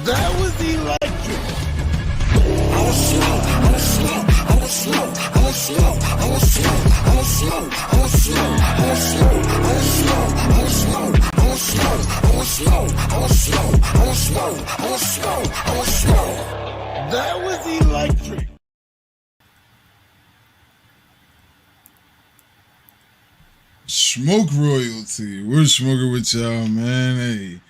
That was electric. That was electric. Smoke royalty. We're smoking with y'all, man. Hey,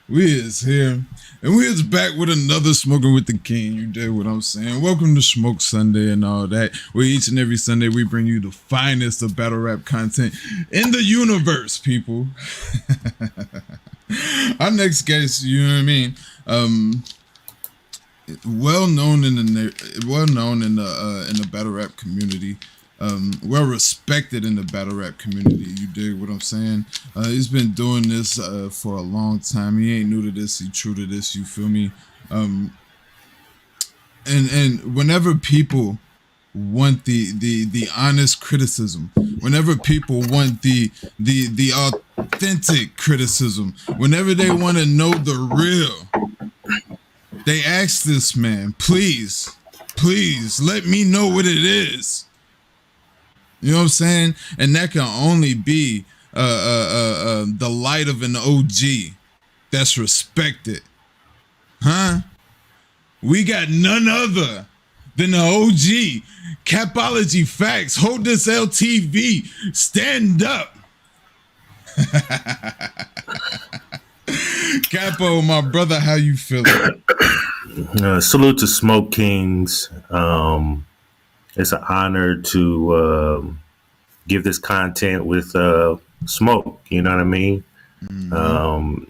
we is here. And we is back with another Smok3n Wit The King. You dig what I'm saying? Welcome to Smoke Sunday and all that. Where each and every Sunday we bring you the finest of battle rap content in the universe, people. Our next guest, you know what I mean? Well known in the battle rap community. Well respected in the battle rap community. You dig what I'm saying? He's been doing this for a long time. He ain't new to this. He true to this. You feel me? And whenever people want the honest criticism, whenever people want the authentic criticism, whenever they want to know the real, they ask this man, please let me know what it is. You know what I'm saying? And that can only be the light of an OG that's respected. Huh? We got none other than the OG. Capology Factz. Hold this LTV. Stand up. Capo, my brother, how you feeling? Salute to Smoke Kings. It's an honor to give this content with Smoke. You know what I mean? Mm-hmm.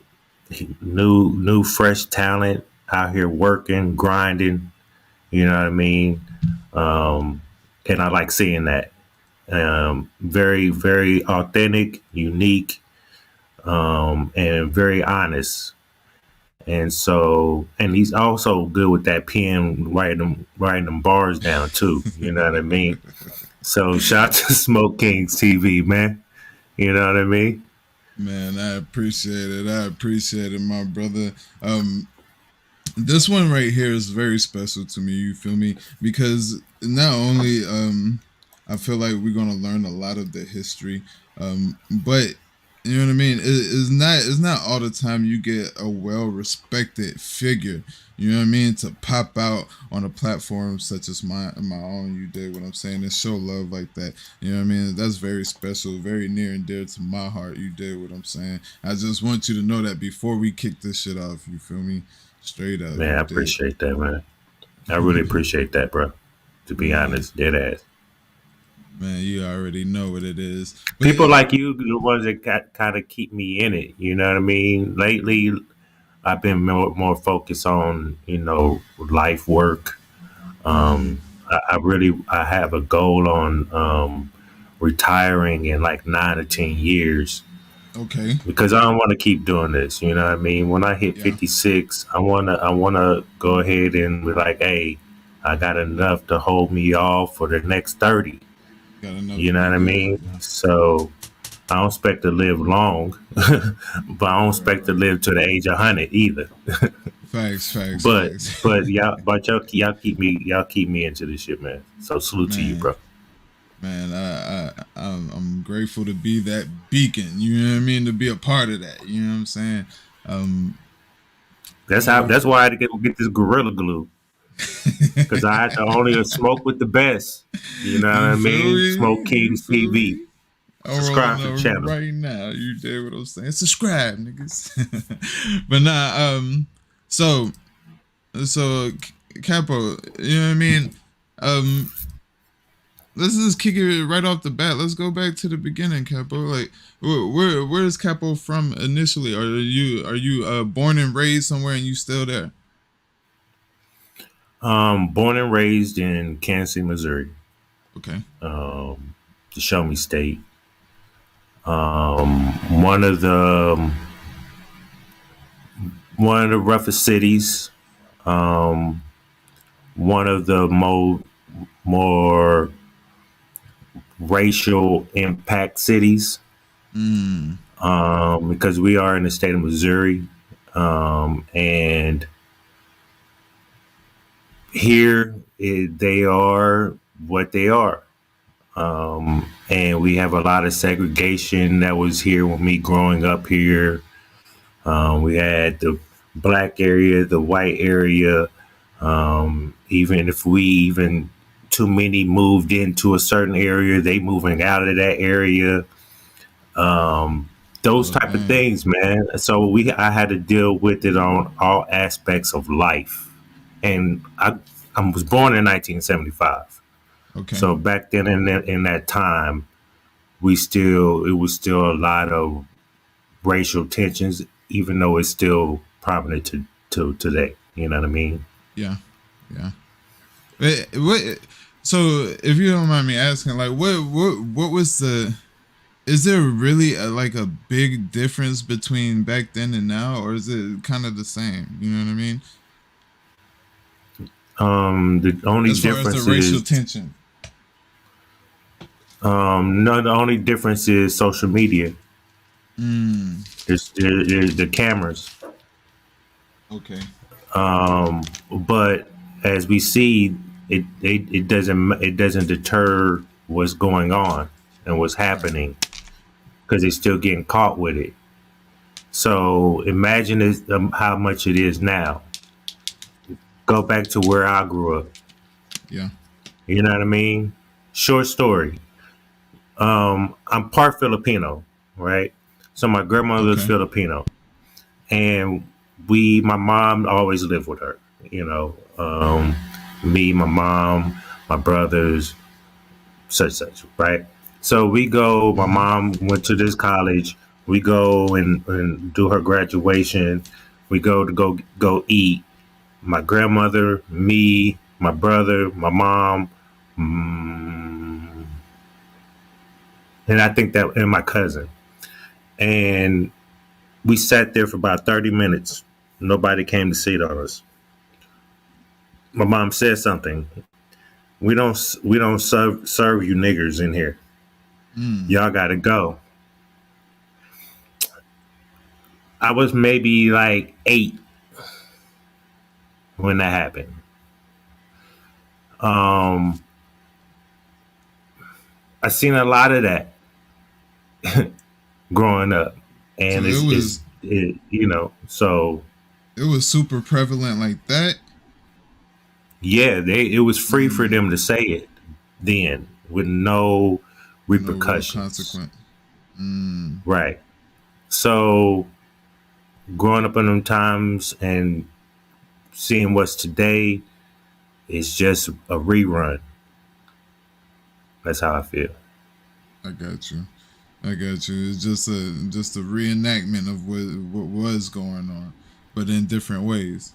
New fresh talent out here working, grinding. You know what I mean? And I like seeing that. Very, very authentic, unique, and very honest. And so, and he's also good with that pen, writing them bars down too. You know what I mean? So shout out to Smoke Kings TV, man. You know what I mean? Man, I appreciate it. I appreciate it, my brother. This one right here is very special to me. You feel me? Because not only I feel like we're gonna learn a lot of the history, but you know what I mean? It's not all the time you get a well-respected figure, you know what I mean, to pop out on a platform such as my own. You dig what I'm saying? And show love like that. You know what I mean? That's very special, very near and dear to my heart. You dig what I'm saying? I just want you to know that before we kick this shit off. You feel me? Straight up. Man, I appreciate that, man. I really appreciate that, bro. To be honest, dead ass. Man, you already know what it is. But people like you, the ones that kind of keep me in it. You know what I mean? Lately, I've been more focused on, life work. I have a goal on retiring in like 9 or 10 years. Okay. Because I don't want to keep doing this. You know what I mean? When I hit 56, I wanna go ahead and be like, hey, I got enough to hold me off for the next 30. You know what I mean? So I don't expect to live long, but I don't expect to live to the age of 100 either. Facts. But y'all keep me into this shit, man. So salute to you, bro. Man, I'm grateful to be that beacon. You know what I mean? To be a part of that. You know what I'm saying? That's why I had to get this Gorilla Glue. Because I had to only smoke with the best. You know what I mean? Smoke Kings TV. Subscribe to the channel right now. You did what I'm saying. Subscribe, niggas. But nah, so Capo, you know what I mean? Let's just kick it right off the bat. Let's go back to the beginning, Capo. Like, where is Capo from initially? Are you born and raised somewhere and you still there? Born and raised in Kansas City, Missouri. Okay. The Show Me State. One of the roughest cities. One of the more racial impact cities. Because we are in the state of Missouri, and Here, they are what they are. And we have a lot of segregation that was here with me growing up here. We had the black area, the white area. Even if we even too many moved into a certain area, they moving out of that area. Those Oh type of dang. things, man. So I had to deal with it on all aspects of life. And I was born in 1975. Okay. So back then in that time, it was still a lot of racial tensions, even though it's still prominent to today. You know what I mean? Yeah. Yeah. What? So, if you don't mind me asking, like, what was the? Is there really like a big difference between back then and now, or is it kind of the same? You know what I mean? The only As far as the difference racial is tension. no. The only difference is social media. Mm. There's the cameras. Okay. But as we see, it doesn't deter what's going on and what's Right. happening because they're still getting caught with it. So imagine how much it is now. Go back to where I grew up. Yeah. You know what I mean? Short story. I'm part Filipino, right? So my grandmother's Okay. Filipino, and my mom always lived with her. You know, me, my mom, my brothers, such, right? So we go. My Mm-hmm. mom went to this college. We go and do her graduation. We go eat. My grandmother, me, my brother, my mom, and I think that and my cousin. And we sat there for about 30 minutes. Nobody came to sit on us. My mom said something. We don't serve you niggers in here. Mm. Y'all got to go. I was maybe like 8 when that happened. Um, I seen a lot of that growing up, So and it was so super prevalent like that. yeah, it was free for Mm. them to say it then with no No real repercussions, consequence. Mm. right? So growing up in them times and seeing what's today is just a rerun. That's how I feel. I got you. I got you. It's just a reenactment of what was going on, but in different ways.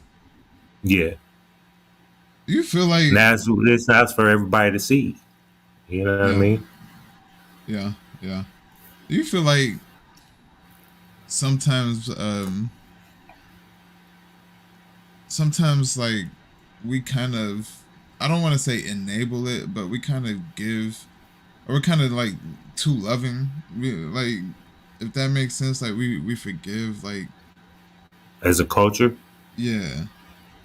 Yeah, Do you feel like now it's for everybody to see. You know what I yeah, mean? yeah, yeah. Do you feel like sometimes sometimes like we kind of, I don't want to say enable it, but we kind of give, or we're kind of like too loving. Like, if that makes sense, like we forgive, like, As a culture, yeah,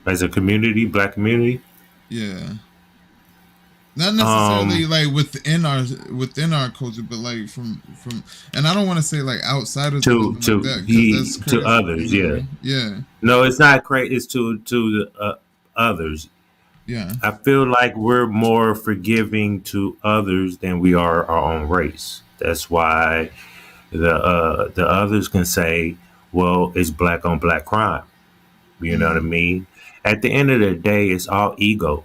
as a community, black community. yeah. Not Um, necessarily like within our culture, but like from, and I don't want to say like outsiders or to nothing like to that, because he that's to crazy. You others, know what I yeah. mean? Yeah, No, it's not crazy. It's to the others. yeah. I feel like we're more forgiving to others than we are our own race. That's why the others can say, "Well, it's black on black crime." You know what I Mm, mean? At the end of the day, it's all ego.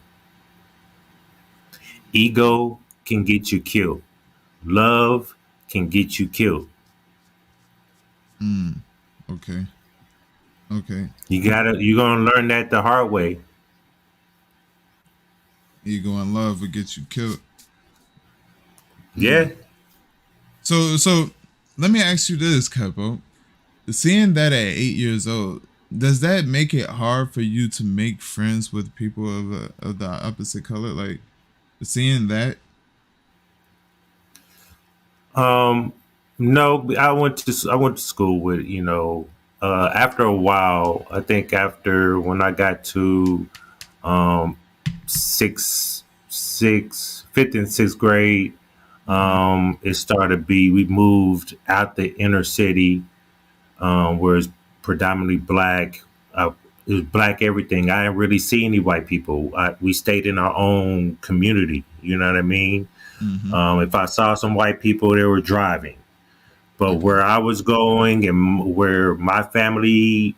Ego can get you killed. Love can get you killed. mm. Okay, okay. You're gonna learn that the hard way. Ego and love will get you killed. Yeah. Mm. So let me ask you this, Capo. Seeing that at 8 years old, does that make it hard for you to make friends with people of the opposite color? Like, seeing that. Um, no, I went to school with after a while. I think after when I got to fifth and sixth grade. It started to be, we moved out the inner city, where it's predominantly black. It was black everything. I didn't really see any white people. We stayed in our own community. You know what I mean? If I saw some white people, they were driving. But where I was going and where my family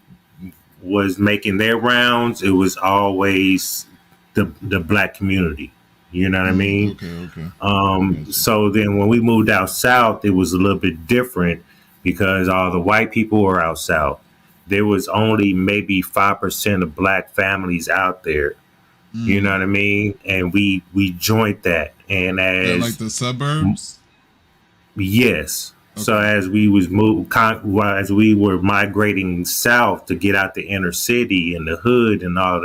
was making their rounds, it was always the black community. You know what I mean? Okay. So then when we moved out south, it was a little bit different because all the white people were out south. There was only maybe 5% of black families out there. You know what I mean? And we joined that. And as like the suburbs? Yes. Okay. So as we as we were migrating south to get out the inner city and the hood and all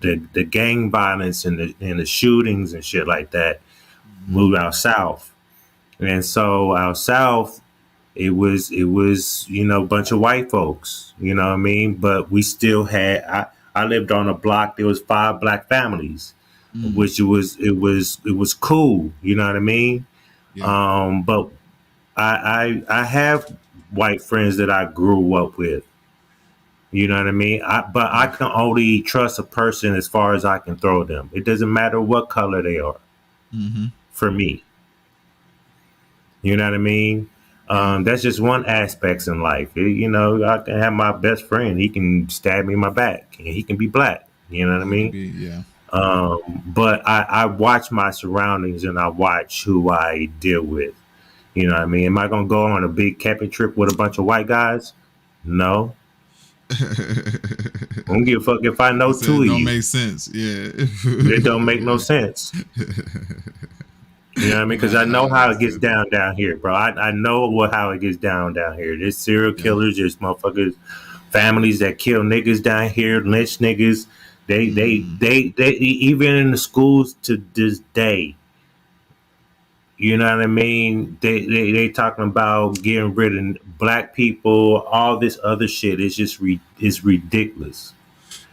the gang violence and the shootings and shit like that, moved out south. And so out south, it was a bunch of white folks, you know what I mean? But we still had, I lived on a block, there was 5 black families, which it was cool, you know what I mean? Yeah. But I have white friends that I grew up with. You know what I mean? But I can only trust a person as far as I can throw them. It doesn't matter what color they are for me. You know what I mean? That's just one aspect in life. I can have my best friend. He can stab me in my back and he can be black. You know what I mean? Yeah. But I watch my surroundings and I watch who I deal with. You know what I mean? Am I going to go on a big camping trip with a bunch of white guys? No. I don't give a fuck if I know 2 of you. It don't make sense. Yeah. It don't make no sense. You know what I mean? Because I know how it gets down here, bro. I know how it gets down here. There's serial killers. There's motherfuckers, families that kill niggas down here, lynch niggas. They even in the schools to this day. You know what I mean? They talking about getting rid of black people, all this other shit. It's just it's ridiculous.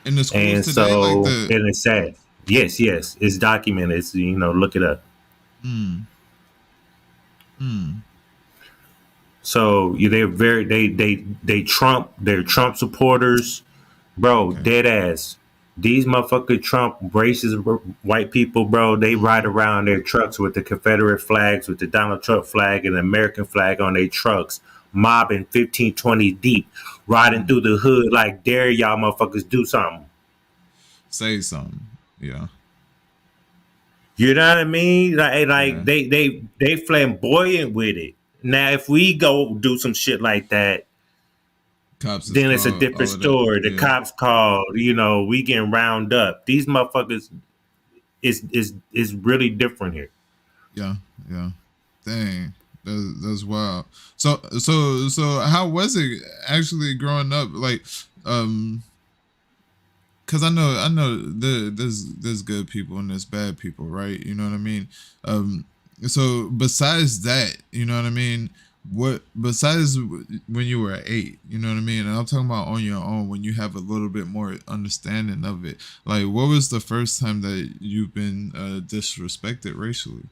In the schools and today, so and it's sad. Yes, it's documented. It's, look it up. So they're Trump supporters, bro. Okay. Dead ass. These motherfucking Trump racist white people, bro, they ride around their trucks with the Confederate flags, with the Donald Trump flag and the American flag on their trucks, mobbing 15, 20 deep, riding through the hood like, dare y'all motherfuckers do something. Say something. Yeah. You know what I mean? Like they flamboyant with it. Now, if we go do some shit like that, then it's a different story. The cops called, we getting round up. These motherfuckers is really different here. Yeah. Dang. That's wild. So how was it actually growing up? Like, cause I know there's good people and there's bad people, right? You know what I mean? So besides that, you know what I mean? What besides when you were 8, you know what I mean? And I'm talking about on your own when you have a little bit more understanding of it. Like, what was the first time that you've been disrespected racially?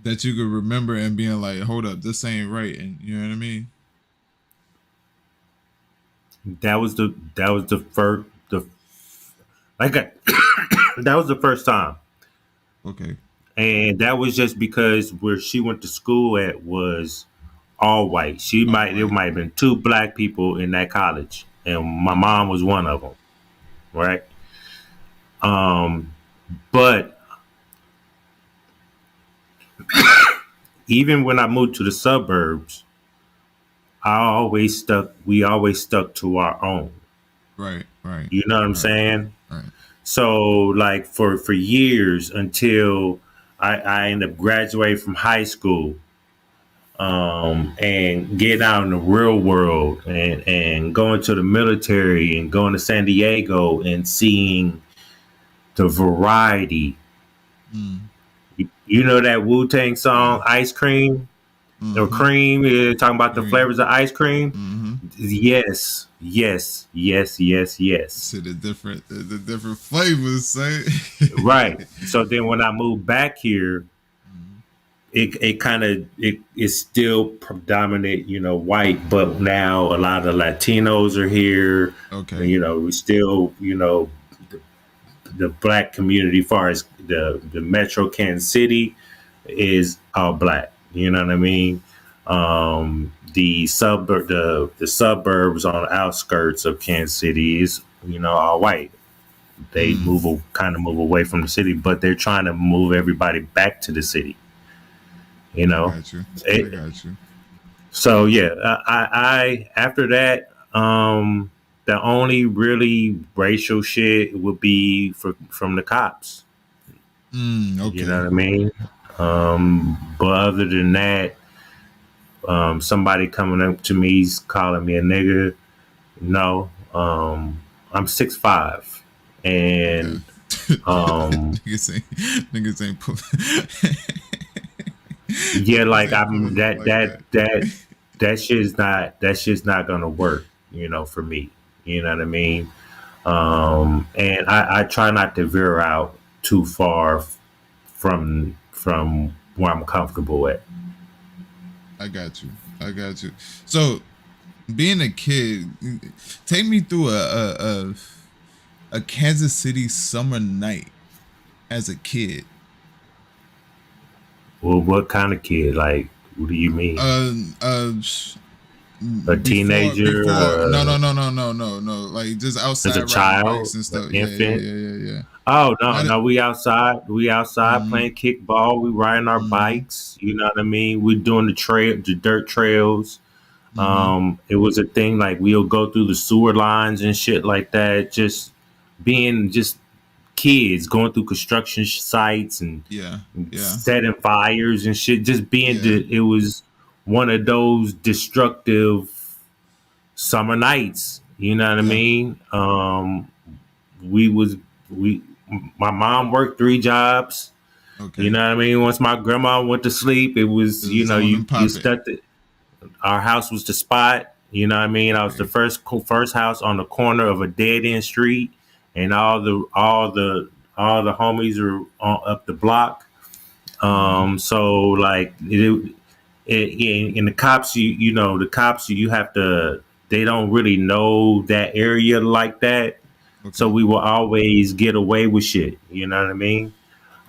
That you could remember and being like, hold up, this ain't right, and you know what I mean? That was the first that was the first time. Okay. And that was just because where she went to school at was all white. There might have been 2 black people in that college, and my mom was one of them, right? But even when I moved to the suburbs, we always stuck to our own. Right. You know what I'm saying? Right. So like for years until I ended up graduating from high school, and getting out in the real world and going to the military and going to San Diego and seeing the variety. You know that Wu-Tang song, Ice Cream? Or Cream, talking about the flavors of ice cream. Yes, yes, yes, yes, yes. To the different flavors, say. Right. So then when I moved back here, Mhm. it kind of it is still predominant, white, but now a lot of Latinos are here. Okay. We still, the black community, far as the Metro Kansas City, is all black. You know what I mean? The suburbs on the outskirts of Kansas City is all white. They Mm, kind of move away from the city, but they're trying to move everybody back to the city. You I know, got you. I it, got you. so yeah. I after that, the only really racial shit would be from the cops. You know Okay. what I mean? But other than that, somebody coming up to me calling me a nigga. No, I'm 6'5", Okay. and um, niggas ain't yeah, niggas like ain't I'm pulling up that like that that. that that shit's not gonna work, for me. You know what I mean? And I try not to veer out too far from where I'm comfortable at. I got you. I got you. So being a kid, take me through a Kansas City summer night as a kid. Well, what kind of kid? Like, what do you mean? Uh, uh, A teenager? before no, like just As a outside riding bikes child? and An stuff. infant? Yeah. Oh no, Not it. no, we outside. We outside Mm, playing kickball. We riding our mm, bikes. You know what I mean? We doing the dirt trails. mm, It was a thing like we'll go through the sewer lines and shit like that. Just being just kids going through construction sites and yeah, yeah, setting fires and shit. Just being yeah, it was one of those destructive summer nights. You know what I yeah. mean? We was we my mom worked 3 jobs. You Okay. know what I mean? Once my grandma went to sleep, it It was was on and you popping. stuck. Our house was the spot. You know what I mean? I was the Okay. first house on the corner of a dead end street, and all the homies were up the block. Mm, So like and the cops, the cops, you have to. They don't really know that area like that, so okay. we will always get away with shit. You know what I mean?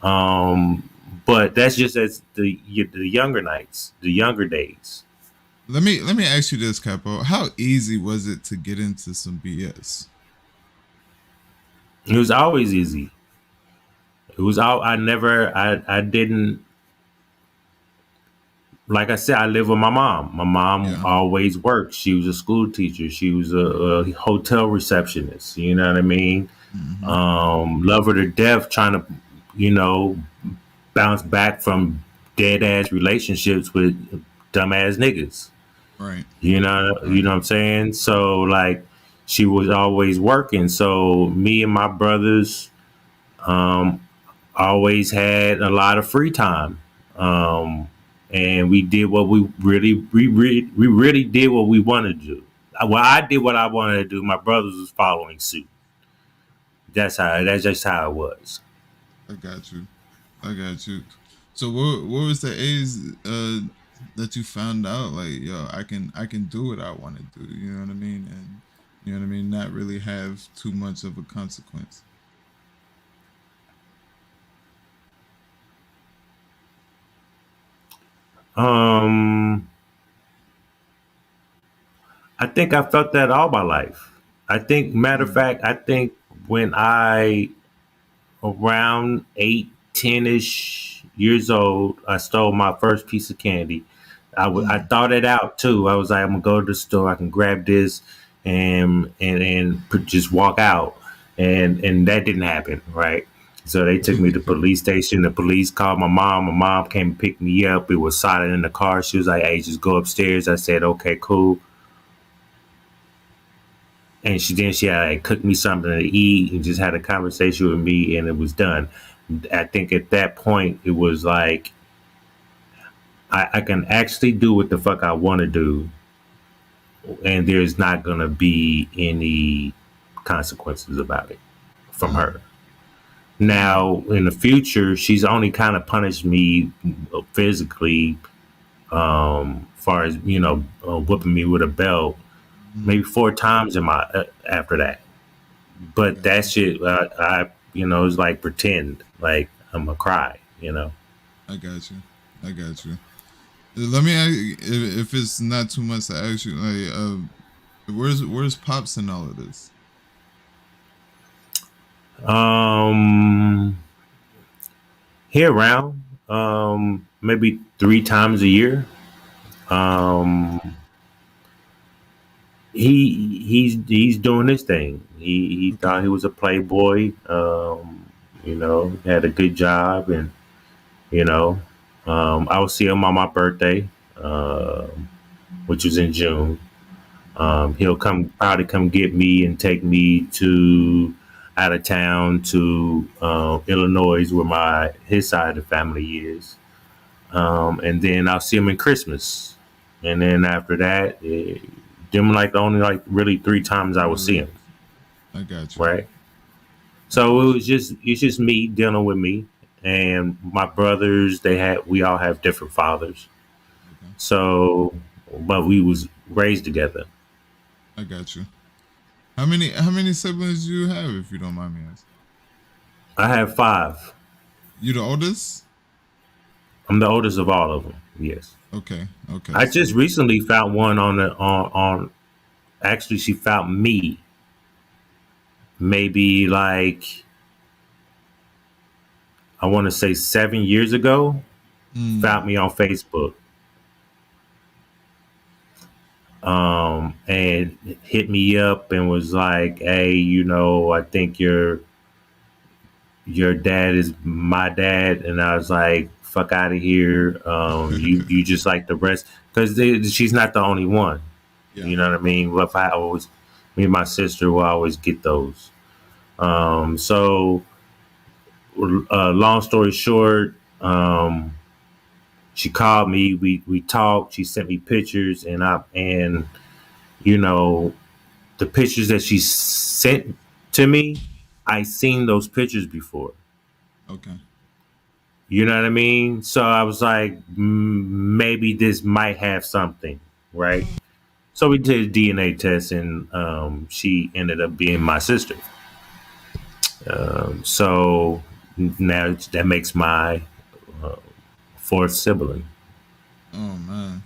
Um, but that's just as the younger nights, the younger days. Let me ask you this, Capo. How easy was it to get into some BS? It was always easy. It was all I didn't like I said, I live with my mom. My mom Yeah. always worked. She was a school teacher. She was a hotel receptionist. You know what I mean? Mm-hmm. Love her to death, trying to, you know, bounce back from dead ass relationships with dumbass niggas. Right. You Right. know what I'm saying? So like, she was always working. So me and my brothers, um, always had a lot of free time. And we did what we really did what we wanted to do. Well, I did what I wanted to do. My brothers was following suit. That's just how it was. I got you. I got you. So what was the age that you found out like, yo, I can do what I want to do, you know what I mean? And you know what I mean, not really have too much of a consequence. Um, I think I felt that all my life. I think, matter of Mm, fact, I think when I around 8, 10-ish years old, I stole my first piece of candy. I mm. thought it out too. I was like, I'm gonna go to the store. I can grab this and just walk out, and that didn't happen, right? So they took me to the police station. The police called my mom. My mom came and picked me up. It was silent in the car. She was like, "Hey, just go upstairs." I said, "Okay, cool." And she had like, cooked me something to eat and just had a conversation with me, and it was done. I think at that point it was like I can actually do what the fuck I want to do and there's not going to be any consequences about it from her. Now, in the future, she's only kind of punished me physically, far as whooping me with a belt, maybe 4 times in my after that. But that shit, it's like pretend, like I'm gonna cry, I got you. I got you. Let me ask you, if it's not too much to ask you, like, where's Pops in all of this? Um, Here around, maybe 3 times a year. Um, he's doing his thing. He Okay. thought he was a playboy. Had a good job, and you know, I will see him on my birthday, which was in June. He'll probably come get me and take me to out of town to Illinois, where his side of the family is. And then I'll see him in Christmas, and then after that, them like the only like really 3 times I will see him. I got you. Right. So it's just me dealing with me, and my brothers. We all have different fathers. Okay. So, but we was raised together. I got you. How many siblings do you have, if you don't mind me asking? I have 5. You the oldest? I'm the oldest of all of them. Yes. Okay. Okay. I just recently found one on. Actually, she found me. Maybe like I want to say 7 years ago. Found me on Facebook. And hit me up and was like, "Hey, I think your dad is my dad," and I was like, "Fuck out of here." You just like the rest, because she's not the only one. Yeah. You know what I mean? Well, if me and my sister will always get those. So, long story short, she called me. We talked. She sent me pictures, and the pictures that she sent to me, I seen those pictures before. Okay. You know what I mean? So I was like, maybe this might have something, right? So we did a DNA test, and she ended up being my sister. So now that makes my 4th sibling. Oh man.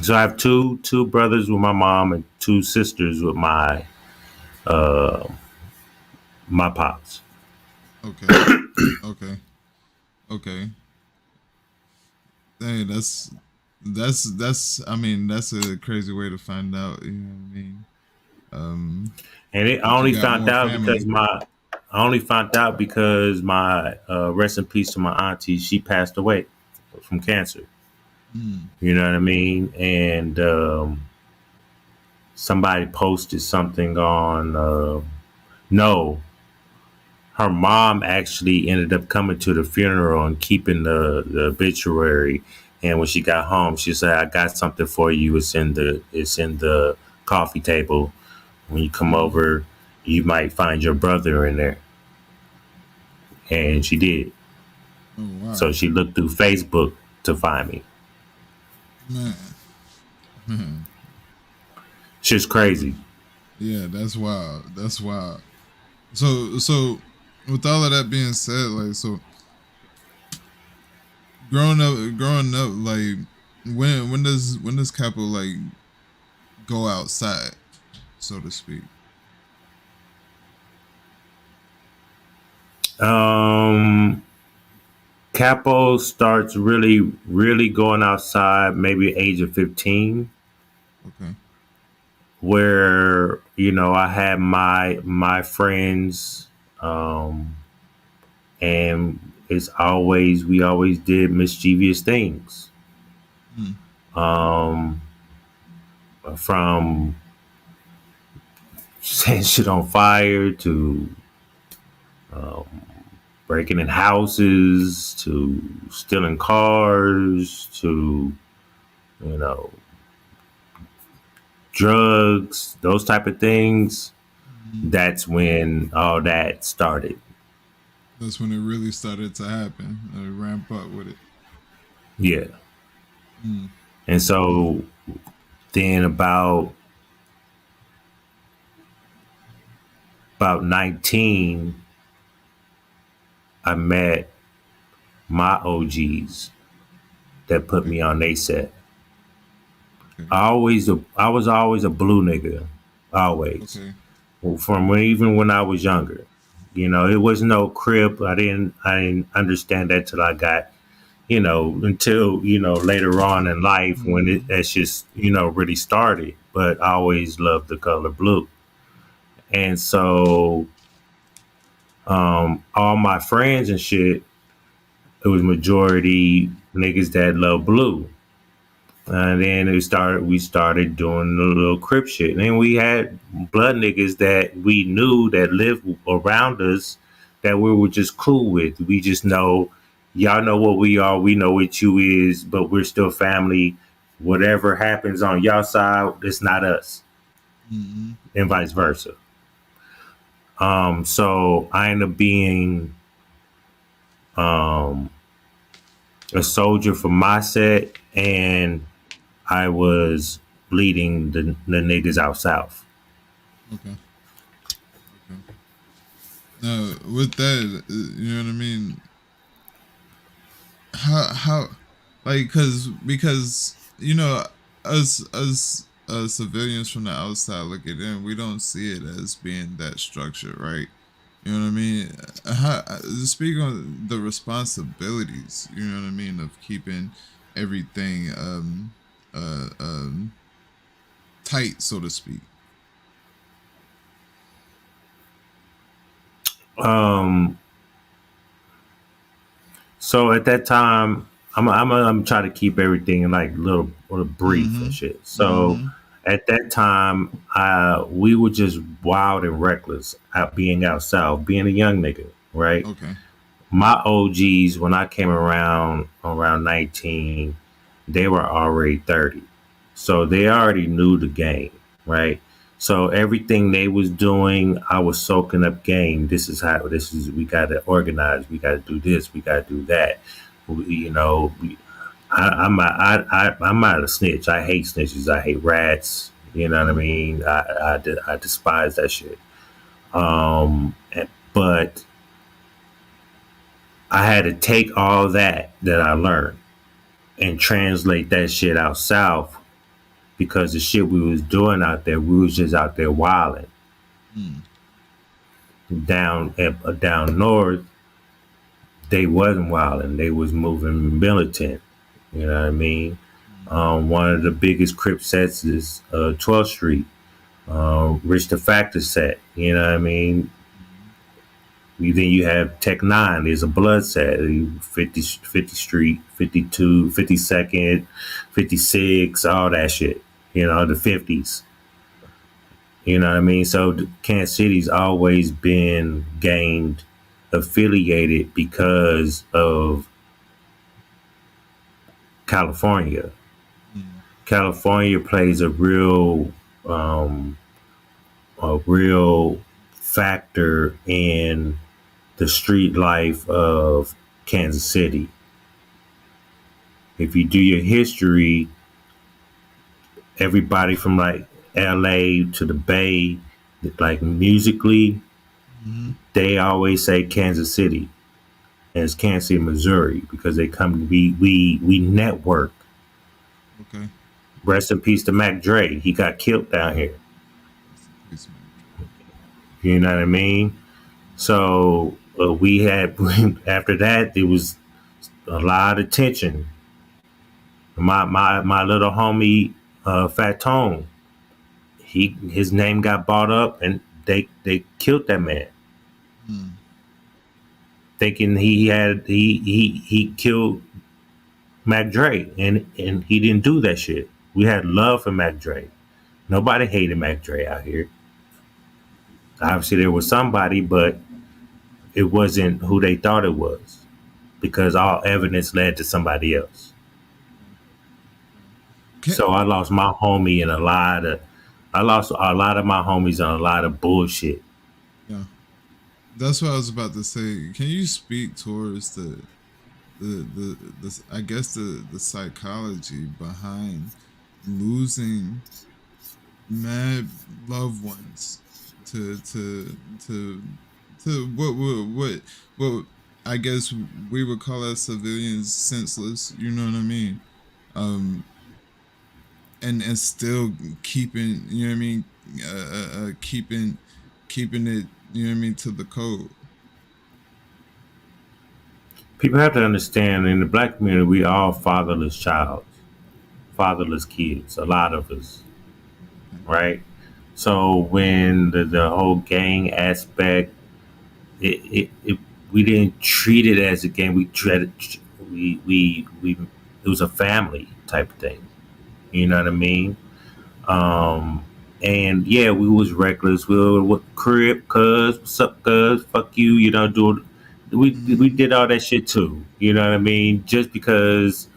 So I have two brothers with my mom and 2 sisters with uh, my pops. Okay. Okay. Okay. Hey, that's. I mean, that's a crazy way to find out. You know what I mean? And I That you only got found more out family. because my rest in peace to my auntie. She passed away from cancer. You know what I mean? And somebody posted something on. No, her mom actually ended up coming to the funeral and keeping the obituary. And when she got home, she said, "I got something for you. It's in the coffee table. When you come over, you might find your brother in there." And she did. Oh wow. So she looked through Facebook to find me. Man. Shit's crazy. Yeah, that's wild. That's wild. So with all of that being said, like, so growing up, like, when does Capo like go outside, so to speak? Um, Capo starts really, really going outside maybe age of 15, Okay. where I had my friends, and we always did mischievous things, Hmm. um, from setting shit on fire to breaking in houses to stealing cars to you know drugs, those type of things, Mhm. that's when all that started. That's when it really started to happen. Ramp up with it. Yeah. Mm. And so then about 19, I met my OGs that put Okay. me on they set. Okay. I was always a blue nigga, always. Okay. From even when I was younger. You know, it was no crib. I didn't understand that till I got, until, later on in life when Mm. that's just, really started. But I always loved the color blue. And so all my friends and shit, it was majority niggas that love blue. And then we started doing the little crip shit. And then we had blood niggas that we knew that lived around us that we were just cool with. We just know, y'all know what we are, we know what you is, but we're still family. Whatever happens on y'all side, it's not us, Mm. and vice versa. So I ended up being um, a soldier for my set, and I was bleeding the niggas out south. Okay. Okay. Now, with that, you know what I mean? How like because us civilians from the outside looking in, we don't see it as being that structured, right? You know what I mean? Speak on the responsibilities, you know what I mean, of keeping everything tight, so to speak. Um, so at that time, I'm trying to keep everything like little brief and Mm-hmm. shit. So Mm-hmm. at that time, we were just wild and reckless out being out south, being a young nigga, right? Okay. My OGs, when I came around 19, they were already 30. So they already knew the game, right? So everything they was doing, I was soaking up game. We got to organize, we got to do this, we got to do that. You know, I'm not a snitch. I hate snitches. I hate rats. You know what I Mm-hmm. mean? I despise that shit. But I had to take all that I learned and translate that shit out south because the shit we was doing out there, we was just out there wilding. Mm. Down north, they wasn't wilding. They was moving militant. You know what I mean? One of the biggest Crip sets is 12th Street, Rich the Factor set. You know what I mean? Then you have Tech 9. There's a blood set. 50 Street, 52, 52nd, 56, all that shit. You know, the 50s. You know what I mean? So Kansas City's always been gained affiliated because of California. Mm. California plays um, a real factor in the street life of Kansas City. If you do your history, everybody from like LA to the Bay, like musically, Mm-hmm. they always say Kansas City. And it's Kansas City, Missouri, because they come we network. Okay. Rest in peace to Mac Dre. He got killed down here. Rest in peace, man. You know what I mean? So we had after that there was a lot of tension. My little homie Fat Tone, his name got brought up and they killed that man, Mm. thinking he killed Mac Dre, and he didn't do that shit. We had love for Mac Dre. Nobody hated Mac Dre out here. Obviously there was somebody, but it wasn't who they thought it was because all evidence led to somebody else. Okay. So I lost my homie in a lot of I lost a lot of my homies on a lot of bullshit. Yeah, that's what I was about to say. Can you speak towards the I guess the psychology behind losing mad loved ones to to to what I guess we would call as civilians senseless. You know what I mean? Um, and still keeping, you know what I mean, keeping it, you know what I mean, to the code. People have to understand in the black community, we all fatherless child, fatherless kids, a lot of us, right? So when the whole gang aspect, we didn't treat it as a game. We treated we it was a family type of thing. You know what I mean? Um, and yeah, we was reckless. We were what crib, cuz, what's up, cuz, fuck you. You know, do we Mm-hmm. did all that shit too. You know what I mean? Just because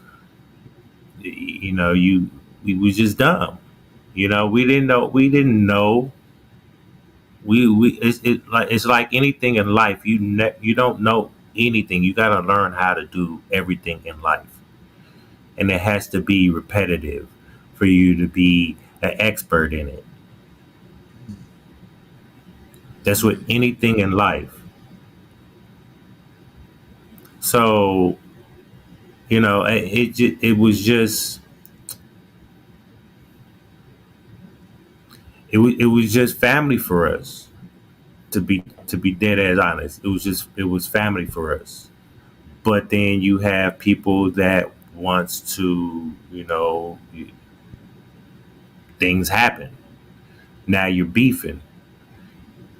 you know we was just dumb. You know, we didn't know. We it's like anything in life. You don't know anything. You got to learn how to do everything in life, and it has to be repetitive for you to be an expert in it. That's with Right. anything in life. So it was just it was just family for us to be dead as honest. It was family for us. But then you have people that wants to things happen. Now you're beefing.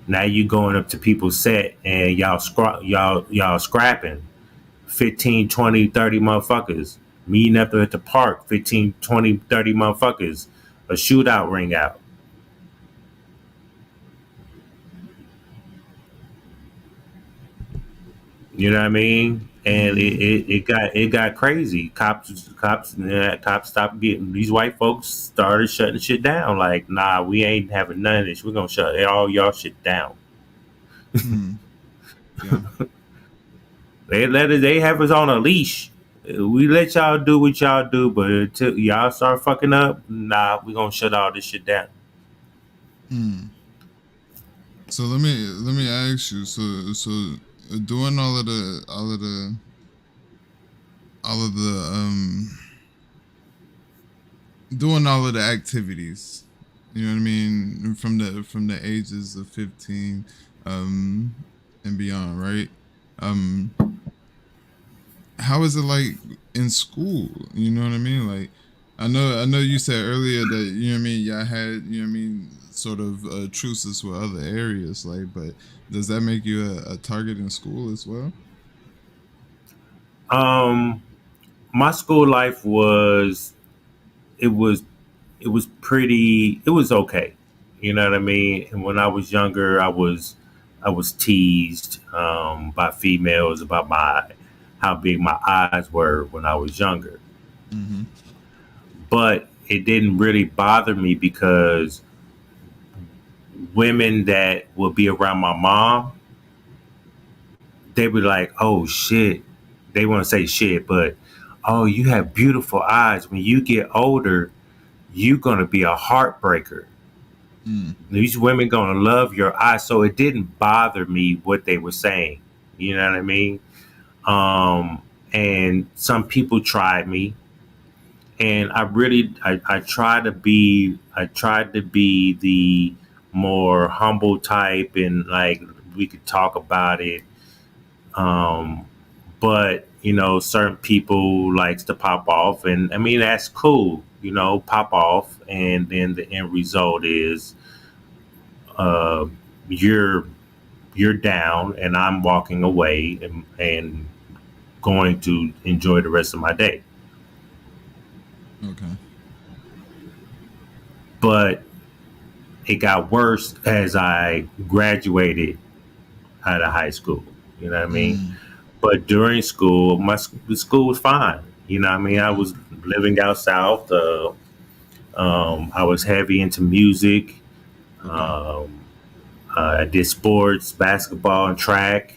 Now you going up to people's set and y'all scrapping 15, 20, 30 motherfuckers. Meeting up at the park, 15, 20, 30 motherfuckers. A shootout ring out. You know what I mean? And Mm-hmm. it got crazy. Cops stopped getting these white folks started shutting shit down. Like, nah, we ain't having none of this. We're gonna shut all y'all shit down. Mm. Yeah. They have us on a leash. We let y'all do what y'all do, but until y'all start fucking up, nah, we gonna shut all this shit down. Mm. So let me ask you. Doing all of the doing all of the activities. You know what I mean? From the ages of 15 um and beyond, right? Um how is it like in school? You know what I mean? Like I know you said earlier that, you know what I mean, y'all had, you know what I mean, sort of truces with other areas, like, but does that make you a target in school as well? Um, my school life it was it was pretty it was okay. You know what I mean? And when I was younger, I was teased by females about my how big my eyes were when I was younger. Mm-hmm. But it didn't really bother me because women that would be around my mom, they were like, "Oh shit." They want to say shit, but oh, you have beautiful eyes. When you get older, you're gonna be a heartbreaker. Mm. These women gonna love your eyes. So it didn't bother me what they were saying. You know what I mean? And some people tried me, and I tried to be the more humble type, and like we could talk about it. Um, but certain people likes to pop off, and I mean that's cool. Pop off, and then the end result is uh, you're you're down, and I'm walking away and going to enjoy the rest of my day. Okay. But it got worse as I graduated out of high school. You know what I mean? Mm. But during school, the school was fine. You know what I mean? I Okay. was living out south. I was heavy into music. Okay. Um, I did sports, basketball, and track.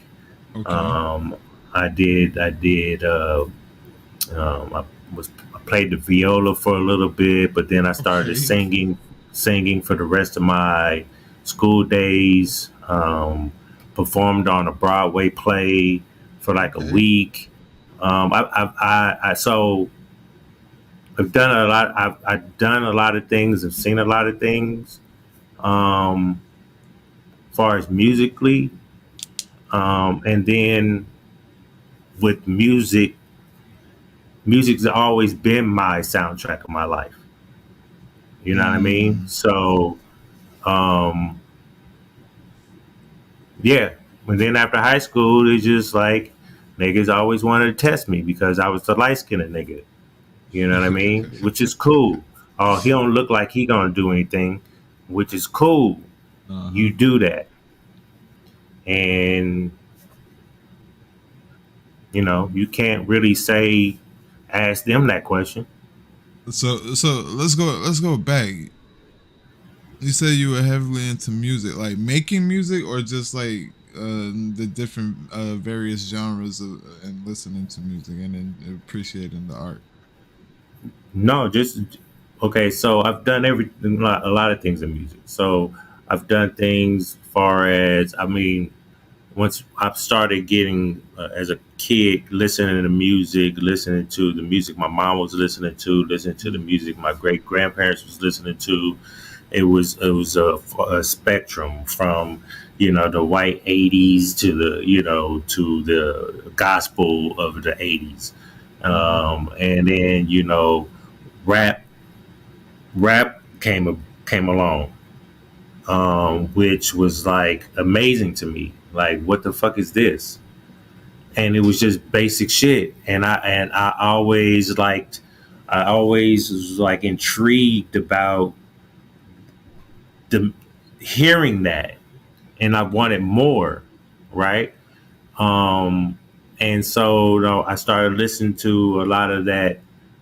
Okay. Um, I I played the viola for a little bit, but then I started Okay. singing for the rest of my school days. Performed on a Broadway play for like a Okay. week. So I've done a lot. I've done a lot of things. I've seen a lot of things. As far as musically, and then with music's always been my soundtrack of my life. You know what I mean? Mm. So, um, yeah. And then after high school, it's just like niggas always wanted to test me because I was the light skinned nigga. You know what I mean? Which is cool. Oh, he don't look like he gonna do anything, which is cool. Uh-huh. You do that, and you can't really ask them that question. So let's go back. You said you were heavily into music, like making music, or just like the different various genres of, and listening to music and then appreciating the art. No, just okay. So I've done everything, a lot of things in music. So I've done things far as once I started getting as a kid listening to music, listening to the music my mom was listening to the Mm. music my great grandparents was listening to. It was a spectrum from the white '80s to the gospel of the '80s, Mm-hmm. and then rap came along, which was like amazing to me. Like, what the fuck is this? And it was just basic shit. I always was like intrigued about the hearing that, and I wanted more, right? Um, and so I started listening to a lot of that,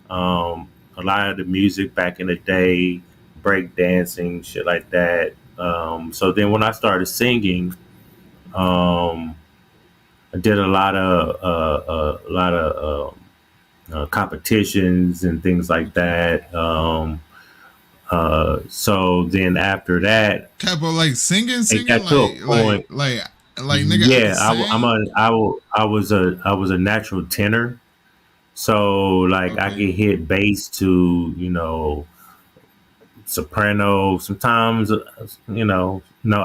a lot of the music back in the day, break dancing, shit like that. So then when I started singing, um, I did a lot of competitions and things like that. So then after that, Capo, like singing, it singing, got to a point. like nigga, I can Yeah, sing. I was a natural tenor. So like I Okay. could hit bass to soprano, sometimes no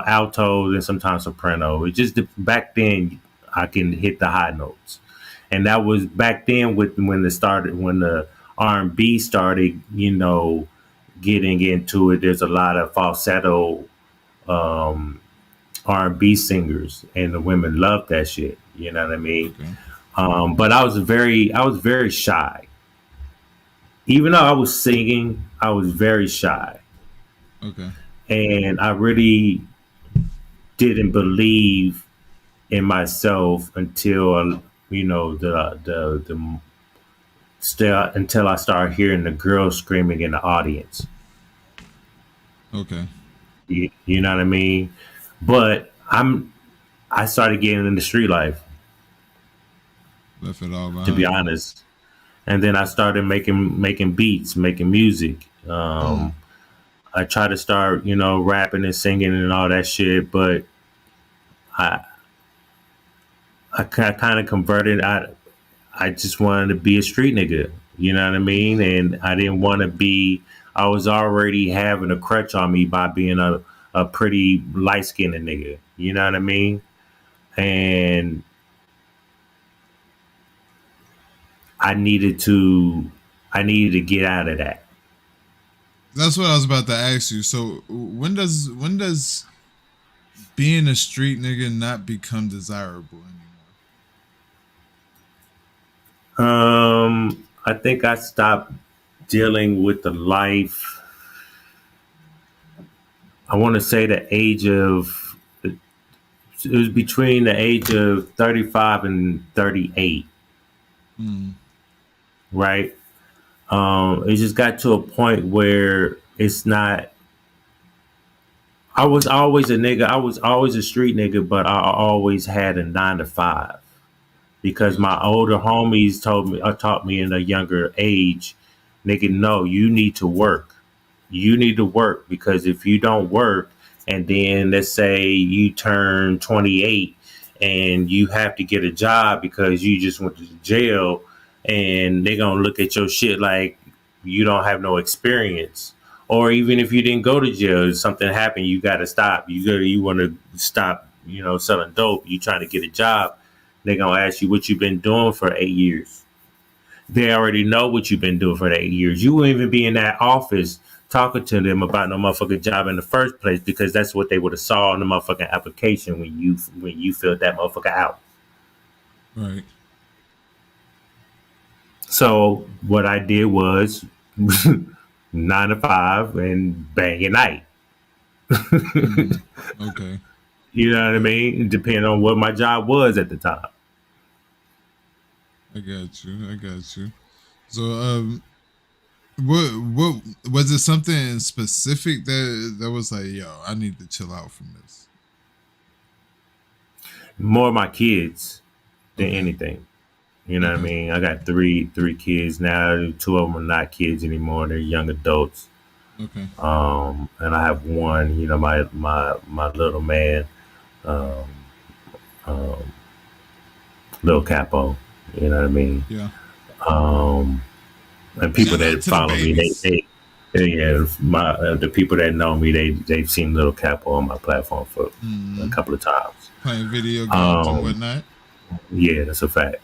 alto, and sometimes soprano. It just back then I can hit the high notes, and that was back then with when the R&B started, getting into it. There's a lot of falsetto um, R&B singers, and the women love that shit. You know what I mean? Okay. But I was very shy. Even though I was singing, I was very shy, Okay. and I really didn't believe in myself until the still until I started hearing the girls screaming in the audience. Okay. You know what I mean? But I started getting into street life, Left it all to be behind. honest, and then I started making beats, making music. Mm. I tried to start, rapping and singing and all that shit, but I I kind of converted. I just wanted to be a street nigga. You know what I mean? And I didn't want to be. I was already having a crutch on me by being a pretty light skinned nigga. You know what I mean? And I needed to. I needed to get out of that. That's what I was about to ask you. So when does being a street nigga not become desirable anymore? I think I stopped dealing with the life. I want to say the age of. It was between the age of 35 and 38, Mm. right? It just got to a point where it's not. I was always a nigga. I was always a street nigga, but I always had a 9 to 5 because my Gotcha. older homies taught me in a younger age, nigga, no, you need to work. You need to work because if you don't work, and then let's say you turn 28 and you have to get a job because you just went to jail, and they're gonna look at your shit like you don't have no experience. Or even if you didn't go to jail, something happened, you got to stop. You want to stop, selling dope. You trying to get a job. They're gonna ask you what you've been doing for 8 years. They already know what you've been doing for the 8 years. You won't even be in that office talking to them about no motherfucking job in the first place because that's what they would have saw in the motherfucking application when you filled that motherfucker out. Right. So what I did was 9 to 5 and bang at night. Okay. You know what I mean? Depending on what my job was at the time. I got you. I got you. So, what was it? Something specific that was like, yo, I need to chill out from this. More my kids than Okay. anything. You know what I Okay. mean? I got three kids now. Two of them are not kids anymore. They're young adults. Okay. And I have one, my little man, um, um, little Capo. You know what I mean? Yeah. Um, and people Shout out that to the follow me, babies. yeah, the people that know me, they've seen little Capo on my platform for a Mm, couple of times. playing video games and Um, whatnot. yeah, that's a fact.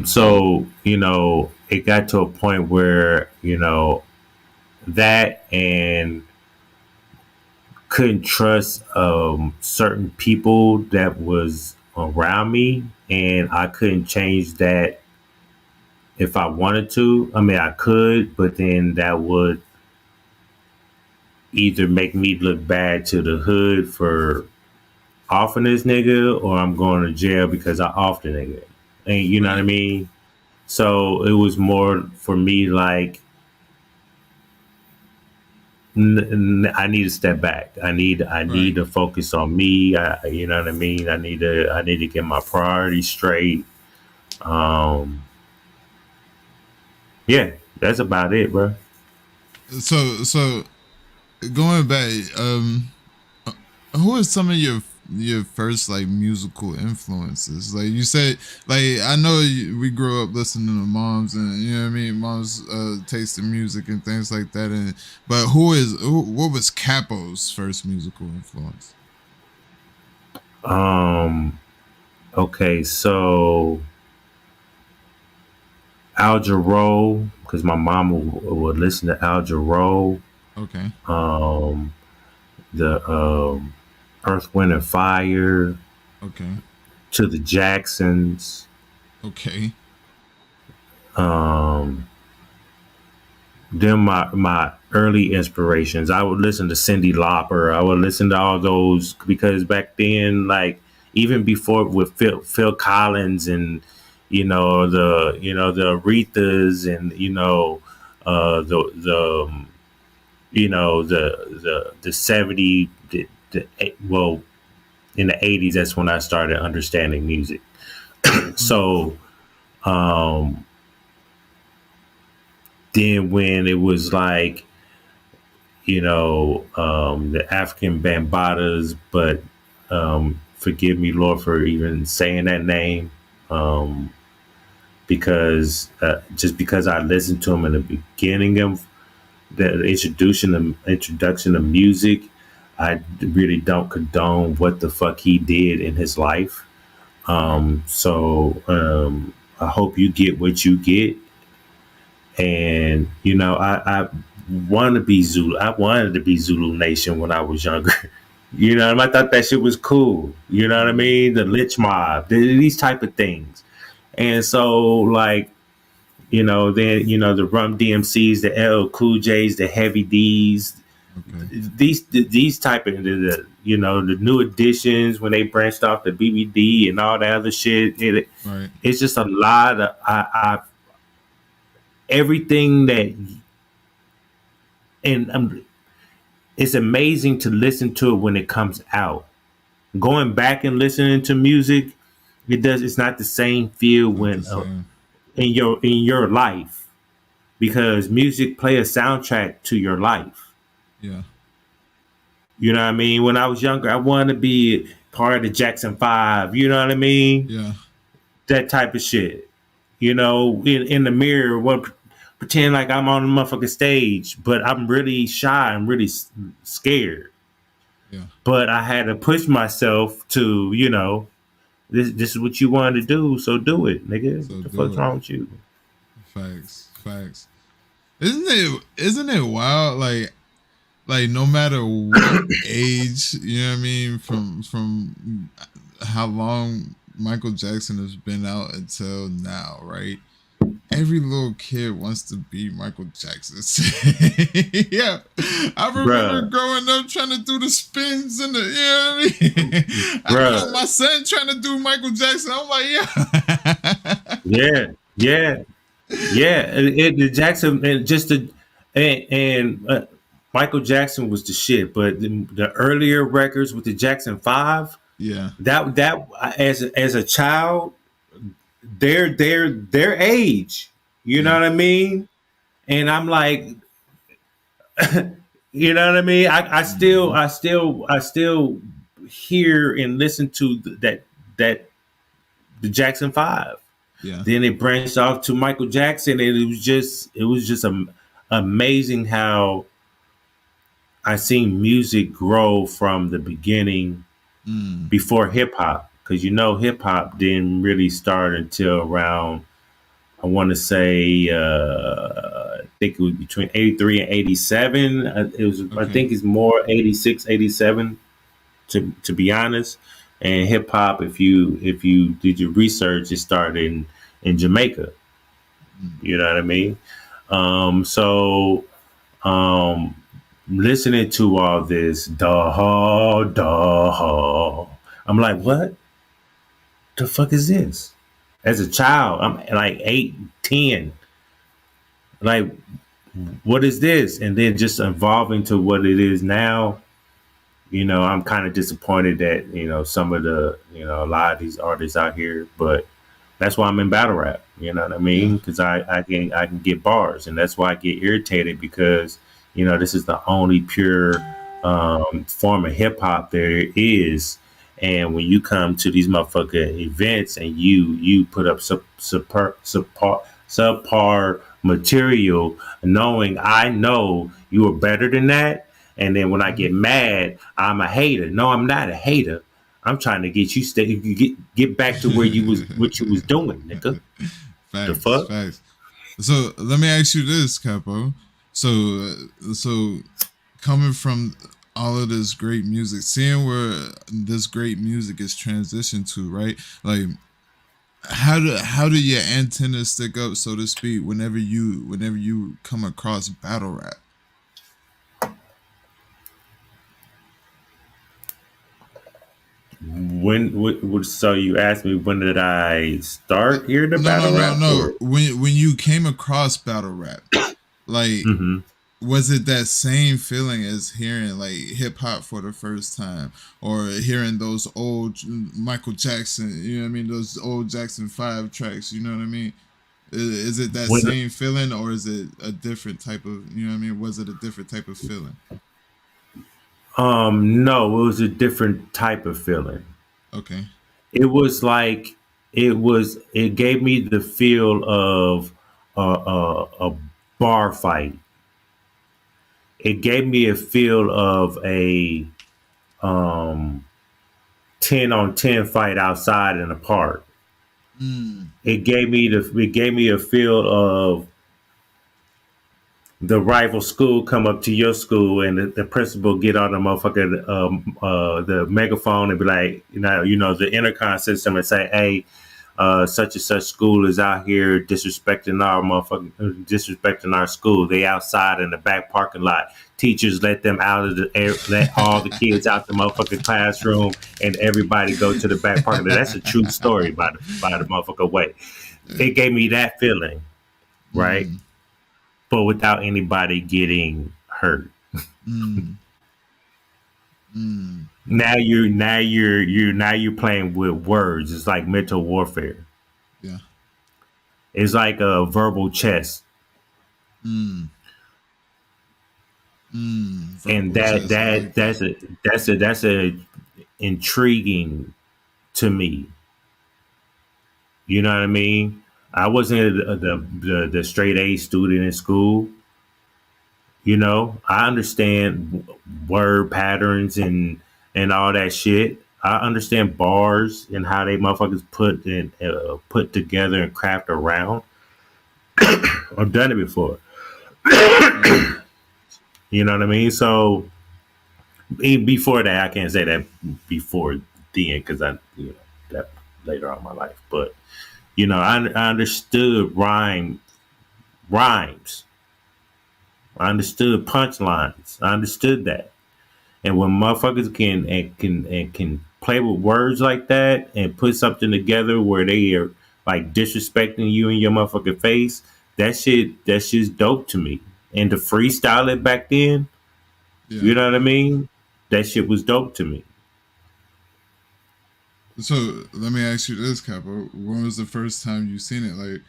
So it got to a point where that and couldn't trust certain people that was around me, and I couldn't change that if I wanted to. I mean, I could, but then that would either make me look bad to the hood for offing this nigga, or I'm going to jail because I off the nigga. And you know what I Right. mean? So it was more for me like I need to step back. I need Right. to focus on me. You know what I mean? I need to get my priorities straight. Um, yeah, that's about it, bro. So going back, uh, who are some of your first like musical influences? Like you said, like I know we grew up listening to moms, and you know what I mean, moms taste in music and things like that. And but what was Capo's first musical influence? Um, okay, so Al Jarreau, because my mom would listen to Al Jarreau. Okay. Um, the Earth, Wind and Fire, Okay. to the Jacksons. Okay. Um, them my early inspirations. I would listen to Cyndi Lauper. I would listen to all those because back then, like even before with Phil Collins and the Aretha's and the 70 well in the 80s, that's when I started understanding music. Mm, So um then when it was like the African Bambatas, but forgive me, Lord, for even saying that name, because just because I listened to him in the beginning of the introduction of music, I really don't condone what the fuck he did in his life. right. So I hope you get what you get, and I want to be Zulu. I wanted to be Zulu Nation when I was younger. I thought that shit was cool. You know what I Mm, mean? The lynch mob, these type of things. And so, like, then the Rum DMCs, the L Cool J's, the Heavy D's, okay. these type of the new additions when they branched off the BBD and all that other shit. Right. It's just a lot of everything that and it's amazing to listen to it when it comes out. Going back and listening to music, it's not the same feel Not the when same. in your life, because music play a soundtrack to your life. Yeah. You know what I mean? When I was younger, I wanted to be part of the Jackson 5. You know what I mean? Yeah. That type of shit. You know, in the mirror, pretend like I'm on the motherfucking stage, but I'm really shy. I'm really scared. Yeah. But I had to push myself to, this is what you wanted to do, so do it, nigga. So What the do fuck's it. wrong with you? Facts. Facts. Isn't it wild? Like no matter what age, you know what I mean, from how long Michael Jackson has been out until now, right? Every little kid wants to be Michael Jackson. Yeah, I remember Bruh, growing up trying to do the spins and the, you know what I mean. I caught bruh. my son trying to do Michael Jackson. I'm like, yeah, Yeah, yeah, yeah. The Jackson and just the and Michael Jackson was the shit, but the earlier records with the Jackson 5, yeah, that as a child, their age, you know yeah, what I mean? And I'm like, you know what I mean? hmm, I still hear and listen to that the Jackson 5. yeah, Then it branched off to Michael Jackson, and it was just amazing how I seen music grow from the beginning mm, before hip hop, because hip hop didn't really start until around, I want to say, I think it was between 83 and 87. I okay, think it's more 86, 87, to be honest. And hip hop, if you did your research, it started in Jamaica. mm, You know what I mean? So um, listening to all this, I'm like, what the fuck is this? As a child, I'm like 8, 10. Like, what is this? And then just evolving to what it is now. I'm kind of disappointed that, some of a lot of these artists out here, but that's why I'm in battle rap. You know what I yeah, mean? Because I can get bars, and that's why I get irritated, because this is the only pure form of hip hop there is. And when you come to these motherfucker events and you put up subpar material, knowing I know you are better than that, and then when I get mhm. mad, I'm a hater. No, I'm not a hater. I'm trying to get you get back to where you was what you was doing, nigga. The Facts, fuck? facts. So let me ask you this, Capo. So coming from all of this great music, seeing where this great music is transitioned to, right? Like, how do your antennas stick up, so to speak, whenever you come across battle rap? So you asked me, when did I start hearing the No, no, battle no, rap? no. Or When you came across battle rap, like, hmm was it that same feeling as hearing like hip hop for the first time, or hearing those old Michael Jackson, you know what I mean, those old Jackson 5 tracks, you know what I mean? Is it that when same feeling, or is it a different type of, you know what I mean? Was it a different type of feeling? no, it was a different type of feeling. Okay. It was like it gave me the feel of a bar fight. It gave me a feel of a um 10 on 10 fight outside in a park. Mm, It gave me a feel of the rival school come up to your school, and the principal get on the motherfucker the megaphone and be like, the intercom system, and say, hey, such and such school is out here disrespecting our school. They outside in the back parking lot. Teachers let them out of the air, let all the kids out the motherfucking classroom, and everybody go to the back parking lot. That's a true story, by the motherfucker way. It gave me that feeling, right? mm, But without anybody getting hurt. Mm. Mm. Now you're playing with words. It's like mental warfare. Yeah. It's like a verbal chess. Mm. And Verbal chess. I like that. that's a intriguing to me. You know what I mean? I wasn't the straight A student in school. You know, I understand word patterns and all that shit. I understand bars and how they motherfuckers put together and craft around. I've done it before. Yeah. You know what I mean? So before that, I can't say that before the end because that later on in my life. But I understood rhymes. I understood punchlines. I understood that. And when motherfuckers can play with words like that and put something together where they are like disrespecting you in your motherfucking face, that's just dope to me. And to freestyle it back then, Yeah. you know what I mean? That shit was dope to me. So let me ask you this, Capo. When was the first time you seen it? Like,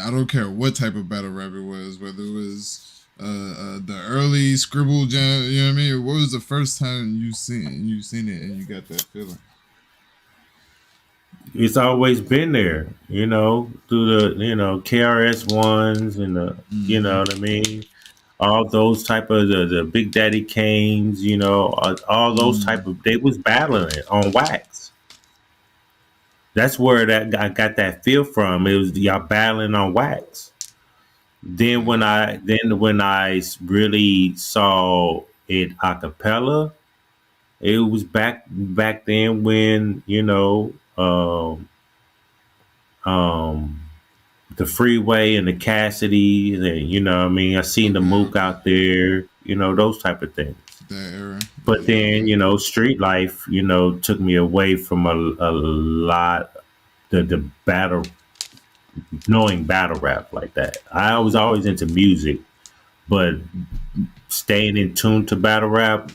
I don't care what type of battle rap it was, whether it was the early scribble jam. You know what I mean? What was the first time you seen it and you got that feeling? It's always been there, through the KRS ones and you Mm-hmm. know what I mean? All those type of the Big Daddy Kanes, all those type Mm. of they was battling it on wax. That's where that I got that feel from. It was y'all battling on wax. Yeah. Then when I really saw it a cappella, it was back then when um, the Freeway and the Cassidy, and what I mean. I seen the Okay. Mook Okay. out there, those type of things. That era. But Yeah. then, Okay. street life, took me away from a lot the battle knowing battle rap like that. I was always into music, but staying in tune to battle rap,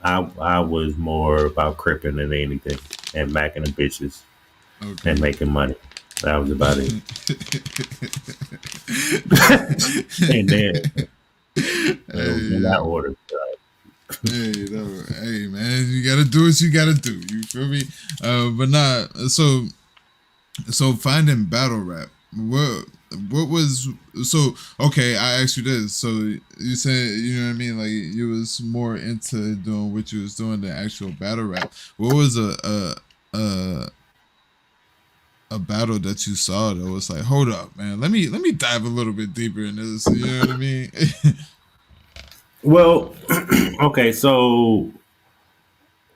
I was more about cripping than anything and macking the bitches Okay. and making money. That was about it. And then it was in that Hey, order. hey, no, hey, man, you gotta do what you gotta do. You feel me? But not so finding battle rap. What was so okay? I asked you this. So you said you know what I mean. Like you was more into doing what you was doing than actual battle rap. What was a a battle that you saw that was like, hold up, man. Let me dive a little bit deeper in this. You know what I mean? Well, okay, so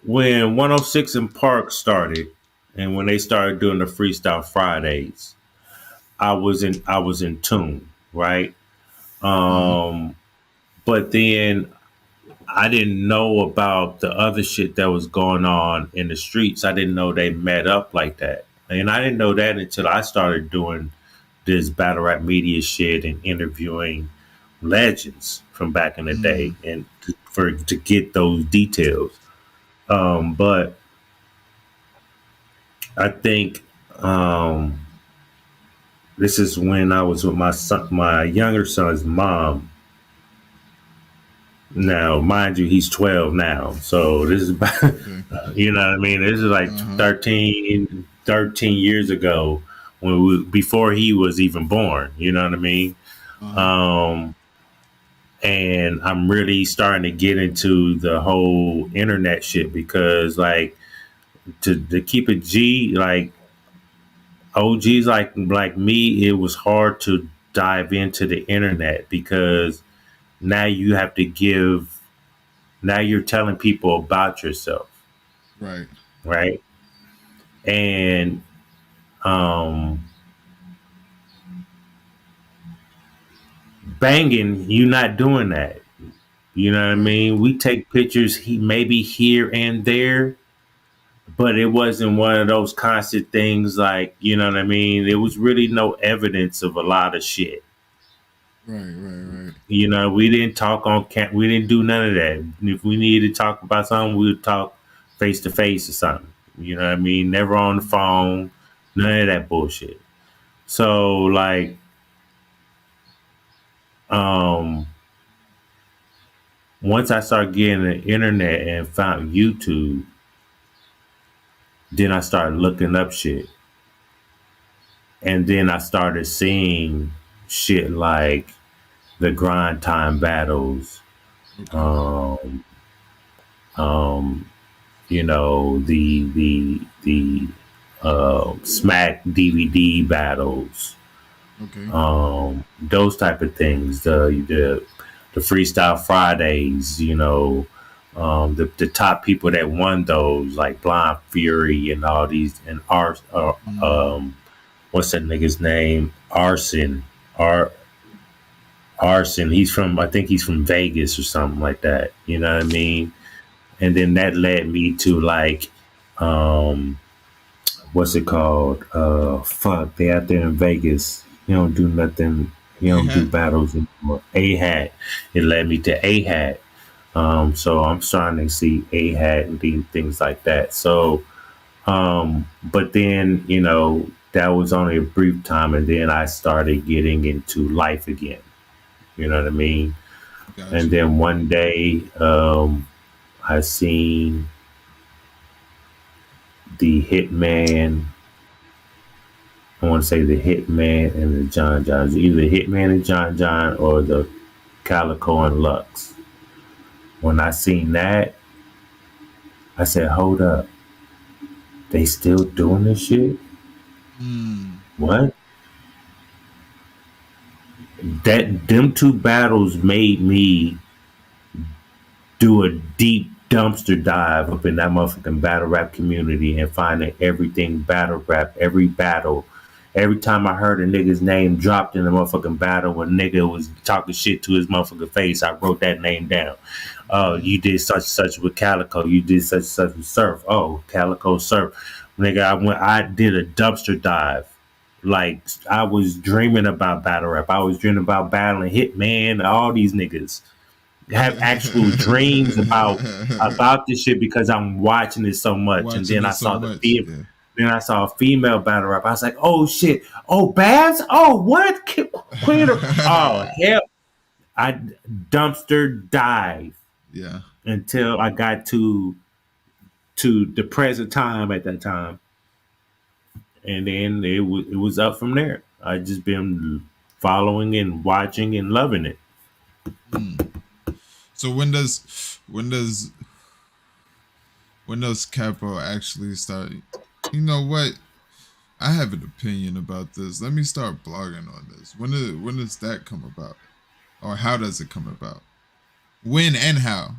when 106 in Park started and when they started doing the Freestyle Fridays, I was in tune, right? Mm-hmm. Um, but then I didn't know about the other shit that was going on in the streets. I didn't know they met up like that. And I didn't know that until I started doing this battle rap media shit and interviewing legends from back in the day Mm. and to get those details. But I think this is when I was with my younger son's mom. Now, mind you, he's 12 now. So this is about, Okay. you know what I mean? This is like Uh huh. 13 years ago before he was even born. You know what I mean? Uh huh. Um, and I'm really starting to get into the whole internet shit because, like, to keep it G, like OGs like me, it was hard to dive into the internet because now you have to give. Now you're telling people about yourself, Right. right? And um, banging, you're not doing that. You know what I Right. mean? We take pictures maybe here and there, but it wasn't one of those constant things like, you know what I mean? There was really no evidence of a lot of shit. Right. You know, we didn't talk on we didn't do none of that. If we needed to talk about something, we would talk face to face or something. You know what I mean? Never on the phone, none of that bullshit. So like, um, once I started getting the internet and found YouTube, then I started looking up shit. And then I started seeing shit like the grind time battles, Okay. um, you know, the Smack DVD battles, Okay. those type of things. The Freestyle Fridays, you know, the top people that won those, like Blind Fury and all these, and Mm. what's that nigga's name? Arson. He's from, I think he's from Vegas or something like that. You know what I mean? And then that led me to like, um, what's it called? Fuck, they out there in Vegas. He don't do nothing. He Hey, don't do hat. battles anymore. A-Hat. It led me to A-Hat. So I'm starting to see A-Hat and things like that. So, but then, you know, that was only a brief time, and then I started getting into life again. You know what I mean? And Gotcha. then one day, I seen the Hitman. I want to say the Hitman and the John Johns, either Hitman and John John or the Calico and Lux. When I seen that, I said, "Hold up, they still doing this shit? Mm. What?" That them two battles made me do a deep dumpster dive up in that motherfucking battle rap community and finding everything battle rap, every battle. Every time I heard a nigga's name dropped in the motherfucking battle when nigga was talking shit to his motherfucking face, I wrote that name down. Oh, Mm. you did such and such with Calico. You did such and such with Surf. Oh, Calico Surf. Nigga, I did a dumpster dive. Like I was dreaming about battle rap. I was dreaming about battling Hitman, all these niggas have actual dreams about this shit because I'm watching it so much. And Watching then it I so saw much. Yeah. then I saw a female battle rap. I was like, oh shit, oh Babs, oh what, Queen of, oh hell, I dumpster dive Yeah. until I got to the present time at that time, and then it was up from there. I just been following and watching and loving it. Mm. So when does Capo actually start? You know what? I have an opinion about this. Let me start blogging on this. When does that come about? Or how does it come about? When and how?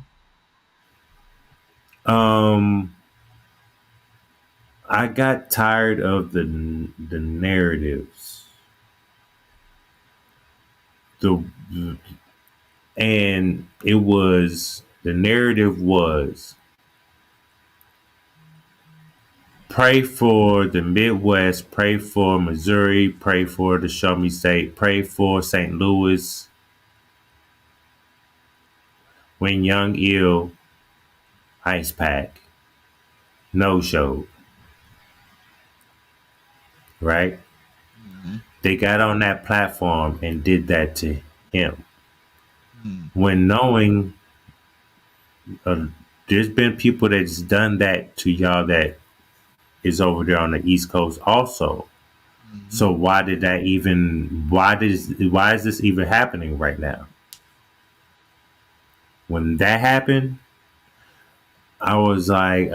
Um, I got tired of the narratives. The and it was the narrative was pray for the Midwest, pray for Missouri, pray for the Show Me State, pray for St. Louis when Young Ill Ice Pack no show, right? Mm-hmm. They got on that platform and did that to him. Mm-hmm. When knowing there's been people that's done that to y'all that is over there on the East Coast also. Mm-hmm. So why is this even happening right now? When that happened, I was like,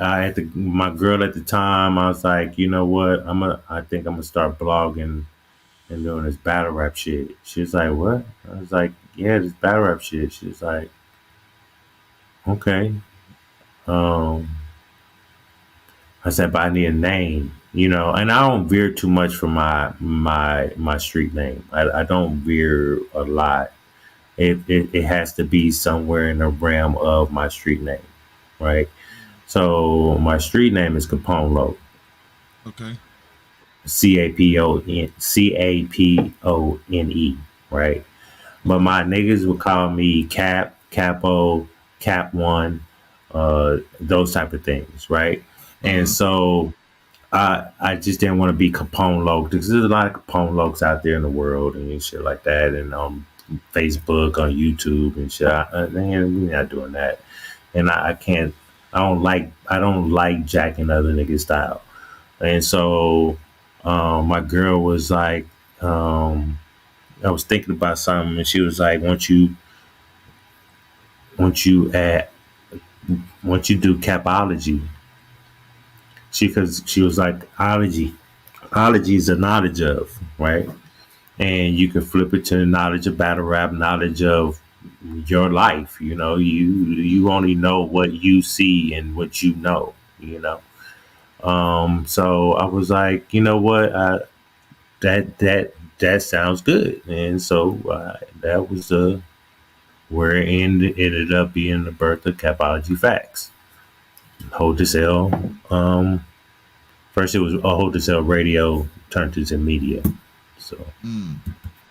my girl at the time, I was like, you know what? I think I'm gonna start blogging and doing this battle rap shit. She was like, what? I was like, yeah, this battle rap shit. She was like, okay. Um, I said, but I need a name, you know, and I don't veer too much from my street name. I don't veer a lot. It has to be somewhere in the realm of my street name, right? So my street name is Capone, Okay. Capone, right? but my niggas would call me Cap, Capo, Cap One, those type of things, right? And Uh-huh. so I just didn't want to be Capone Loc because there's a lot of Capone Locs out there in the world and shit like that, and Facebook, on YouTube and shit. Man, we're not doing that, and I can't. I don't like jacking other niggas style, and so my girl was like, I was thinking about something, and she was like, once you add, once you do Capology, because she was like, ology is a knowledge of, right? And you can flip it to the knowledge of battle rap, knowledge of your life. You only know what you see and what you know. So I was like, you know what, that sounds good, and so that was where ended up being the birth of Capology Factz. Hold this L. First it was a Hold this L radio, turned into media. So Mm.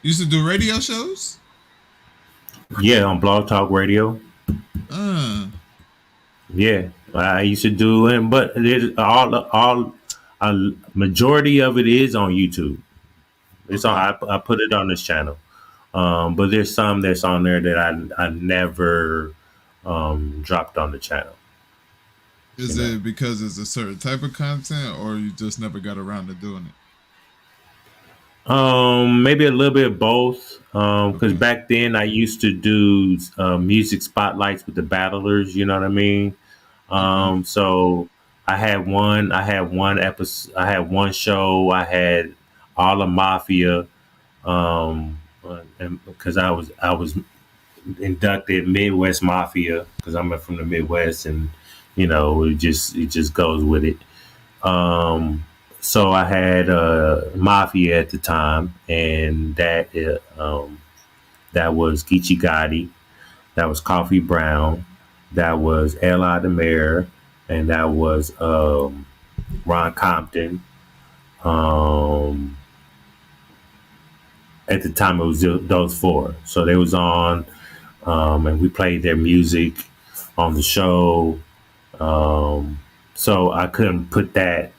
You used to do radio shows? yeah, on Blog Talk Radio. Uh. Yeah, I used to do it, but there's all a majority of it is on YouTube. It's on. Okay. I put it on this channel, but there's some that's on there that I never dropped on the channel. Is it because it's a certain type of content, or you just never got around to doing it? Maybe a little bit of both. Because Okay. back then I used to do music spotlights with the battlers. You know what I mean? Okay. So I had one episode, I had one show, I had all the mafia, and because I was inducted Midwest Mafia because I'm from the Midwest, and it just goes with it. Um, so I had Mafia at the time, and that was Geechee Gotti, that was Coffee Brown, that was L.I. the Mayor, and that was Ron Compton. Um, at the time, it was those four. So they was on, and we played their music on the show. So I couldn't put that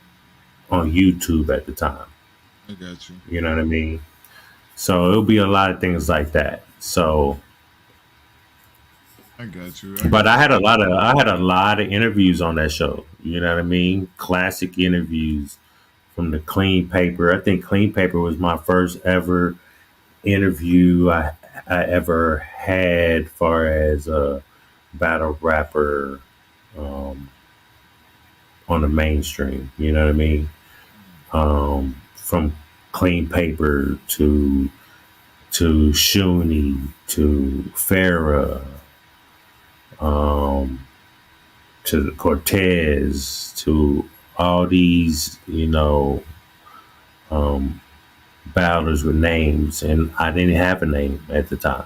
on YouTube at the time. I got you. You know what I mean? So it'll be a lot of things like that. So, I got you. but I had a lot of interviews on that show. You know what I mean? Classic interviews from the Clean Paper. I think Clean Paper was my first ever interview I ever had, far as a battle rapper um, on the mainstream. You know what I mean? From Clean Paper to Shuni to Farrah, um, to Cortez, to all these, battlers with names, and I didn't have a name at the time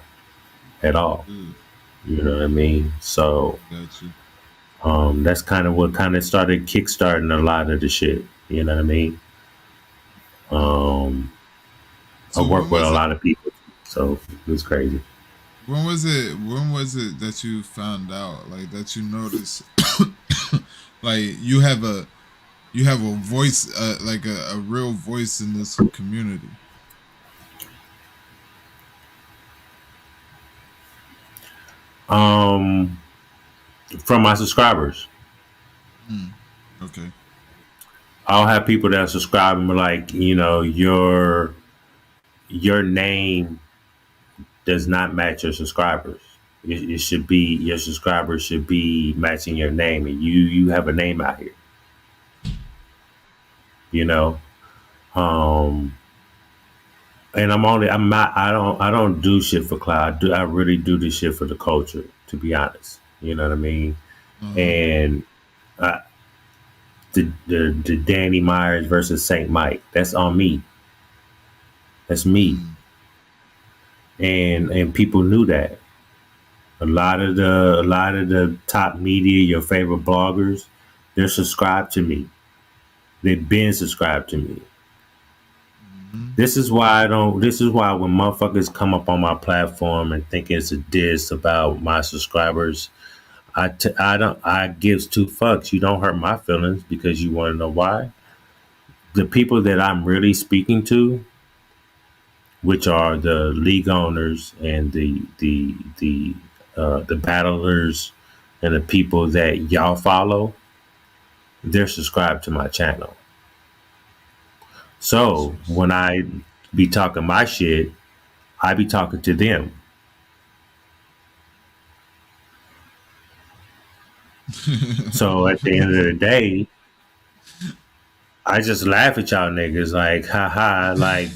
at all. Mm, You know what I mean? So got you. that's kind of what kind of started kickstarting a lot of the shit. You know what I mean? Um, I So work with a lot of people, so it was crazy. when was it? When was it that you found out, like that you noticed, like you have a voice, like a real voice in this community? Um, from my subscribers, Mm, okay. I'll have people that subscribe and be like, your name does not match your subscribers. It should be, your subscribers should be matching your name, and you have a name out here. You know, um, and I don't do shit for cloud. I really do this shit for the culture. To be honest, you know what I mean. Uh-huh. And uh, the Danny Myers versus Saint Mike, that's on me. That's me. Mm, And people knew that. A lot of the top media, your favorite bloggers, they're subscribed to me. They've been subscribed to me. This is why I don't. This is why when motherfuckers come up on my platform and think it's a diss about my subscribers, I don't. I gives two fucks. You don't hurt my feelings because you want to know why. The people that I'm really speaking to, which are the league owners and the battlers and the people that y'all follow, they're subscribed to my channel. So when I be talking my shit, I be talking to them. So at the end of the day, I just laugh at y'all niggas like, haha, like,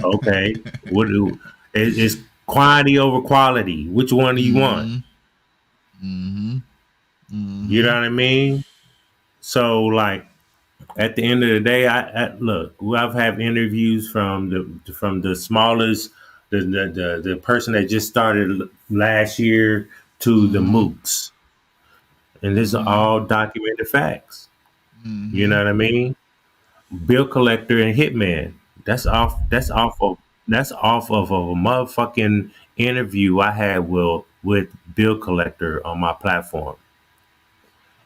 okay, what do it's quantity over quality. Which one do you want? You know what I mean? So like at the end of the day, I look, I've had interviews from the smallest, the person that just started last year to the mooks, and this are all documented facts. You know what I mean? Bill collector and hitman. That's off. That's off of a motherfucking interview I had with Bill collector on my platform,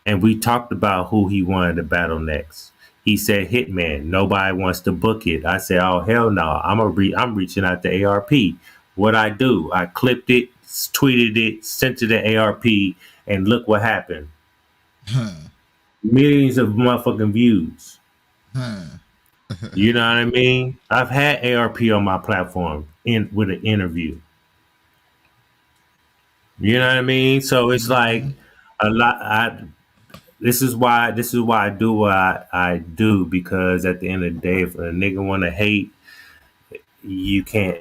and we talked about who he wanted to battle next. He said Hitman. Nobody wants to book it. I said, oh hell no. I'm reaching out to ARP. What I do? I clipped it, tweeted it, sent it to ARP, and look what happened. Millions of motherfucking views. You know what I mean? I've had ARP on my platform with an interview. You know what I mean? So it's like a lot. This is why I do what I do, because at the end of the day, if a nigga want to hate, you can't.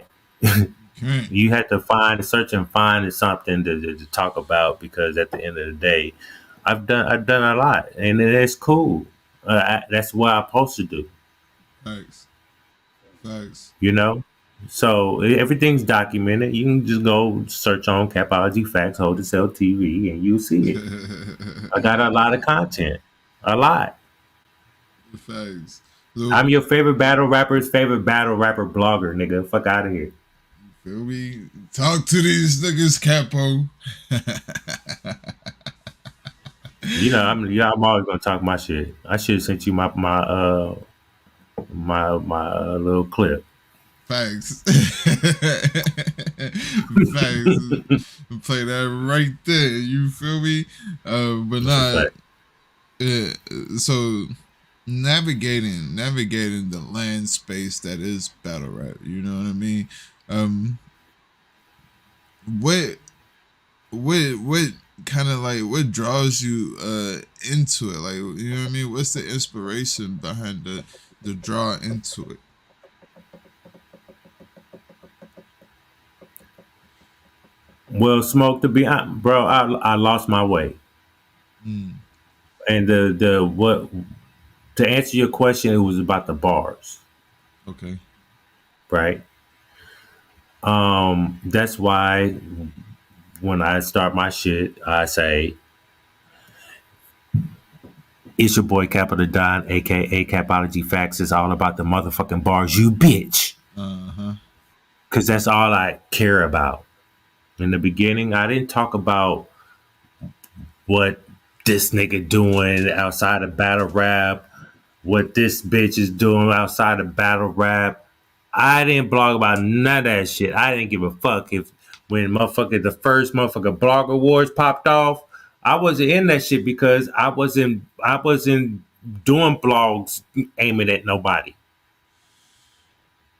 You have to search and find something to talk about, because at the end of the day, I've done a lot, and it's cool. That's what I'm supposed to do. Facts. You know, so everything's documented. You can just go search on Capology Factz, Hold to Sell TV, and you'll see it. I got a lot of content, a lot. Facts. I'm your favorite battle rapper's favorite battle rapper blogger, nigga. Fuck out of here. Feel me? Talk to these niggas, Capo. You know, I'm always gonna talk my shit. I should have sent you my little clip. Facts. Facts. Play that right there. You feel me? But not. So navigating the land space that is battle rap. You know what I mean? What kind of like what draws you into it? Like, you know what I mean? What's the inspiration behind the draw into it? Well, Smoke, to be honest, bro, I lost my way. And what to answer your question, it was about the bars. Okay. Right. That's why when I start my shit, I say, it's your boy Capo the Don, aka Capology Factz. It's all about the motherfucking bars, you bitch. Cause that's all I care about. In the beginning, I didn't talk about what this nigga doing outside of battle rap, what this bitch is doing outside of battle rap. I didn't blog about none of that shit. I didn't give a fuck if when the first motherfucker blog awards popped off, I wasn't in that shit because I wasn't doing blogs aiming at nobody.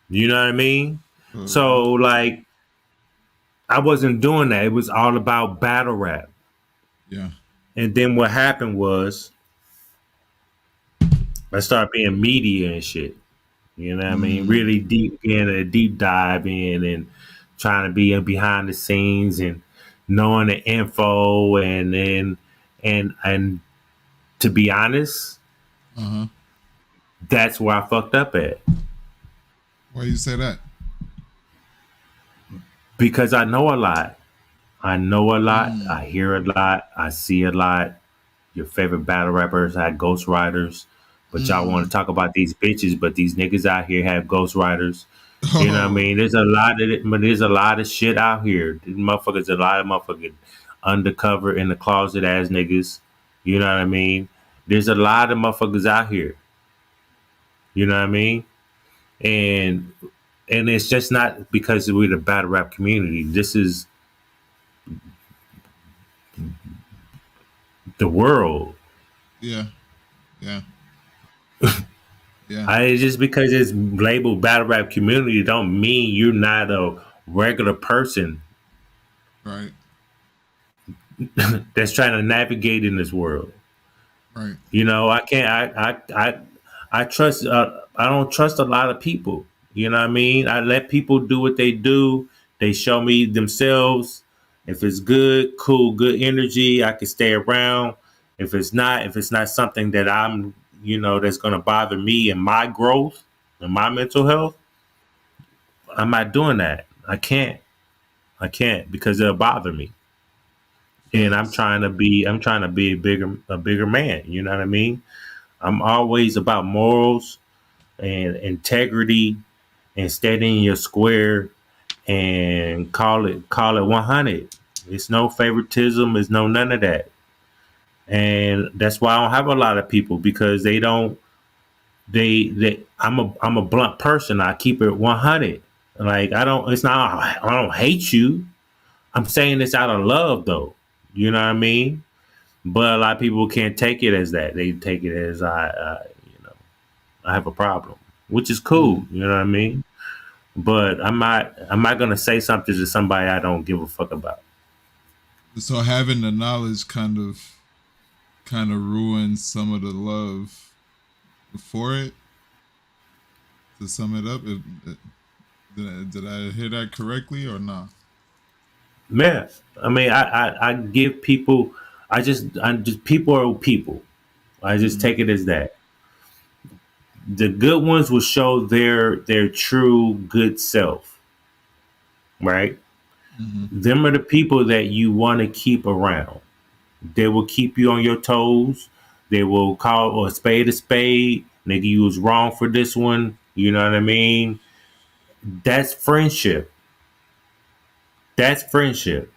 You know what I mean? So like I wasn't doing that. It was all about battle rap. Yeah. And then what happened was I started being media and shit. You know what I mean? Really deep in a deep dive in and trying to be behind the scenes and knowing the info and to be honest, that's where I fucked up at. Why you say that? Because I know a lot. I I hear a lot. I see a lot. Your favorite battle rappers had ghostwriters. But y'all want to talk about these bitches, but these niggas out here have ghostwriters. You know what I Oh, mean? There's a lot of it, but there's a lot of shit out here. These motherfuckers, a lot of motherfuckers undercover in the closet ass niggas. You know what I mean? There's a lot of motherfuckers out here. You know what I mean? And it's just not because we're the battle rap community. This is the world. yeah, yeah, yeah. Just because it's labeled battle rap community don't mean you're not a regular person Right, that's trying to navigate in this world. right. You know, I can't. I trust. I don't trust a lot of people. You know what I mean? I let people do what they do. They show me themselves. If it's good, cool, good energy, I can stay around. If it's not something that I'm, that's going to bother me and my growth and my mental health, I'm not doing that. I can't. I can't because it'll bother me. And Facts. I'm trying to be a bigger man. You know what I mean? I'm always about morals and integrity and staying in your square and call it 100. It's no favoritism. It's no none of that. And that's why I don't have a lot of people because they don't. I'm a blunt person. I keep it 100. Like I don't. It's not. I don't hate you. I'm saying this out of love, though. You know what I mean? But a lot of people can't take it as that. They take it as I have a problem, which is cool. Mm. You know what I mean? But I'm not gonna say something to somebody I don't give a fuck about. So having the knowledge kind of ruins some of the love for it. To sum it up, did I hear that correctly or not? Man, I mean, I give people. I just people are people. I just Mm-hmm. take it as that. The good ones will show their true good self, right? Mm-hmm. Them are the people that you want to keep around. They will keep you on your toes. They will call a spade. Nigga, you was wrong for this one. You know what I mean? That's friendship. That's friendship.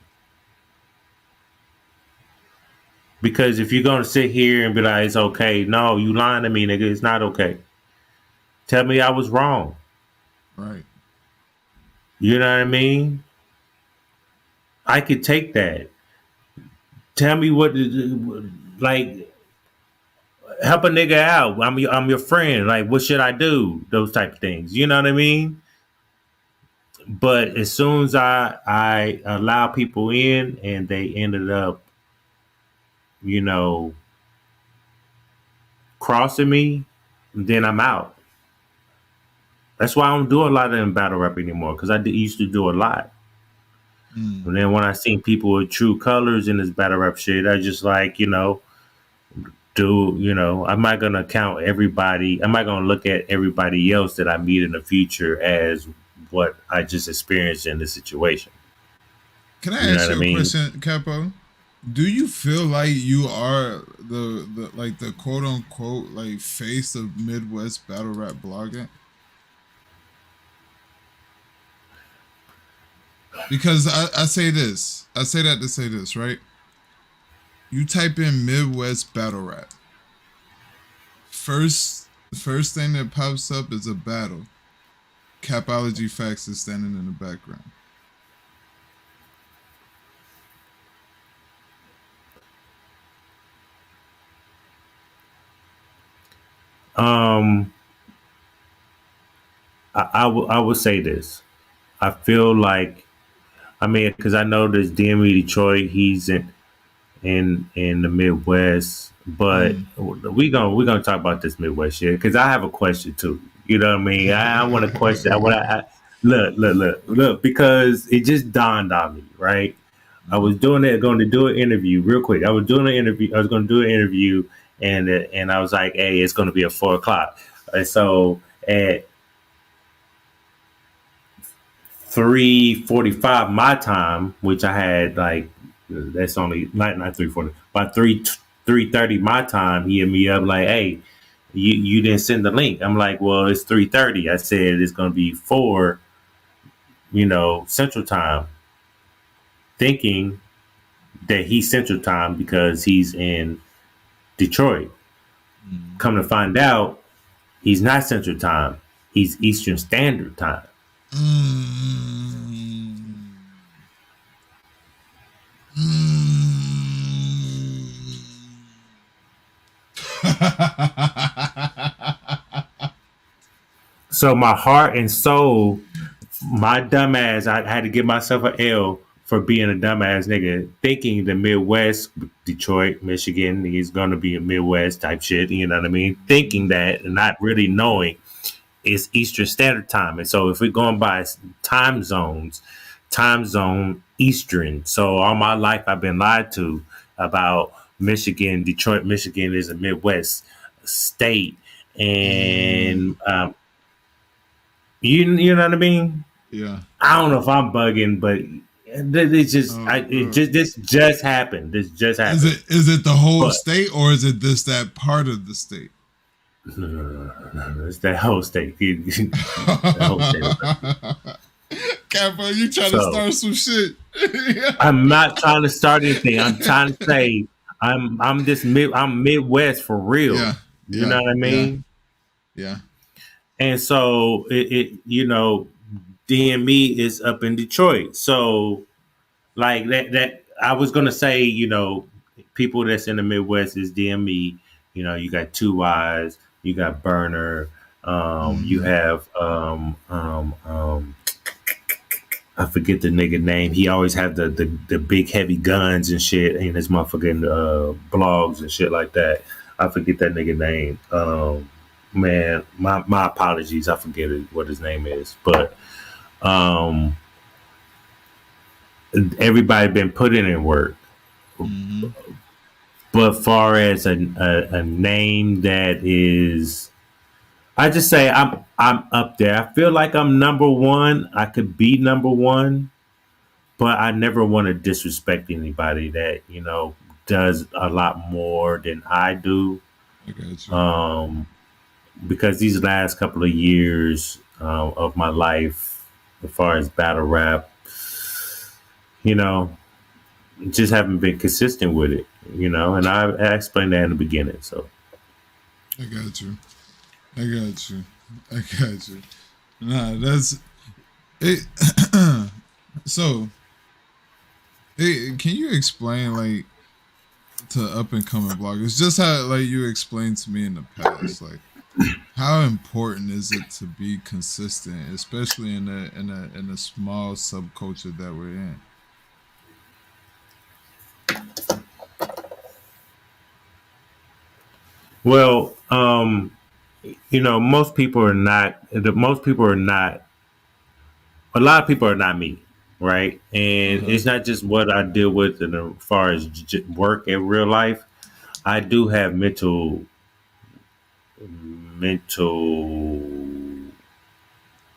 Because if you're gonna sit here and be like, it's okay, no, you lying to me, nigga. It's not okay. Tell me I was wrong. Right. You know what I mean? I could take that. Tell me like, help a nigga out. I'm your friend. Like, what should I do? Those type of things. You know what I mean? But as soon as I allow people in and they ended up, you know, crossing me, then I'm out. That's why I don't do a lot of battle rap anymore because used to do a lot. Mm. And then when I seen people with true colors in this battle rap shit, I just like, I'm not gonna count everybody. I'm not gonna look at everybody else that I meet in the future as what I just experienced in the situation. Can I You know ask what I you a mean? question, Capo? Do you feel like you are the like the quote unquote like face of Midwest battle rap blogging? Because I say this, I say that to say this, right? You type in Midwest battle rap. First thing that pops up is a battle. Capology Factz is standing in the background. Um, I would say this. I feel like because I know there's DME Detroit. He's in the Midwest, but Mm. we gonna talk about this Midwest shit because I have a question too. You know what I mean? I want to question. Look, because it just dawned on me, right? I was going to do an interview real quick. I was going to do an interview, and I was like, hey, it's going to be at 4:00. And so at 3:45 my time, which I had like that's only not 3:40, by 3:30 my time, he hit me up like, hey, You didn't send the link. I'm like, well, it's 3:30. I said it's gonna be 4, Central Time, thinking that he's Central Time because he's in Detroit. Come to find out, he's not Central Time. He's Eastern Standard Time. So my heart and soul, my dumbass, I had to give myself an L for being a dumbass nigga, thinking the Midwest, Detroit, Michigan, is going to be a Midwest type shit. You know what I mean? Thinking that and not really knowing it's Eastern Standard Time. And so if we're going by time zones, time zone Eastern. So all my life I've been lied to about Michigan. Detroit, Michigan is a Midwest state. And you know what I mean? Yeah. I don't know if I'm bugging, but it's just this just happened. This just happened. Is it the whole state, or is it just that part of the state? No, it's that whole state. That whole state. Capo, you trying to start some shit? I'm not trying to start anything. I'm trying to say I'm Midwest for real. Yeah. You know what I mean? Yeah. And so it DME is up in Detroit. So like that I was gonna say, people that's in the Midwest is DME. You got Two Wise, you got Burner, you have I forget the nigga name. He always had the big heavy guns and shit in his motherfucking blogs and shit like that. I forget that nigga name. Man, my apologies. I forget what his name is, but everybody been putting in work. But far as a name that is, I just say I'm up there. I feel like I'm number one. I could be number one, but I never want to disrespect anybody that does a lot more than I do. I got you. Because these last couple of years of my life, as far as battle rap, just haven't been consistent with it, and I explained that in the beginning. So I got you. Nah, that's it. So, can you explain like to up and coming bloggers just how like you explained to me in the past, like how important is it to be consistent, especially in a small subculture that we're in? Well, most people are not. A lot of people are not me, right? And it's not just what I deal with as far as work in real life. I do have mental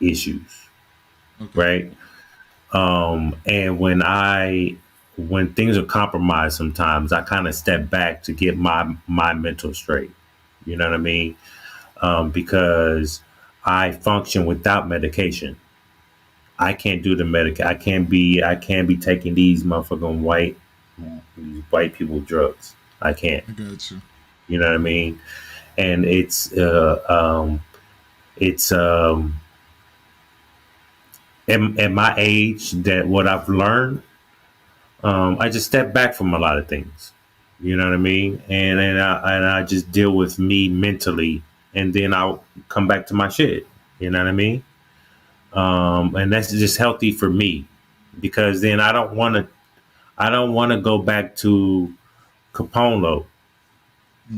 issues, right? And when things are compromised, sometimes I kind of step back to get my mental straight. You know what I mean? Because I function without medication. I can't do the I can't be taking these motherfucking white people drugs. I can't. I got you. You know what I mean? And it's at my age, that what I've learned, I just step back from a lot of things. You know what I mean? And I just deal with me mentally, and then I'll come back to my shit. You know what I mean? And that's just healthy for me, because then I don't want to go back to Capolo.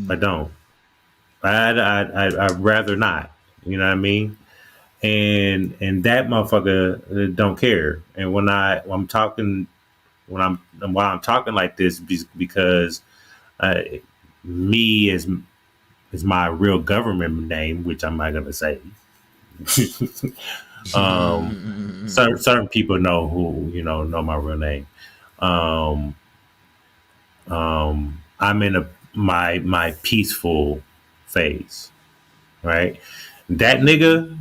I don't. I'd rather not. You know what I mean? And that motherfucker don't care. And when I'm talking like this, because me is my real government name, which I'm not gonna say. Certain people know who know my real name. I'm in my peaceful phase. right? That nigga,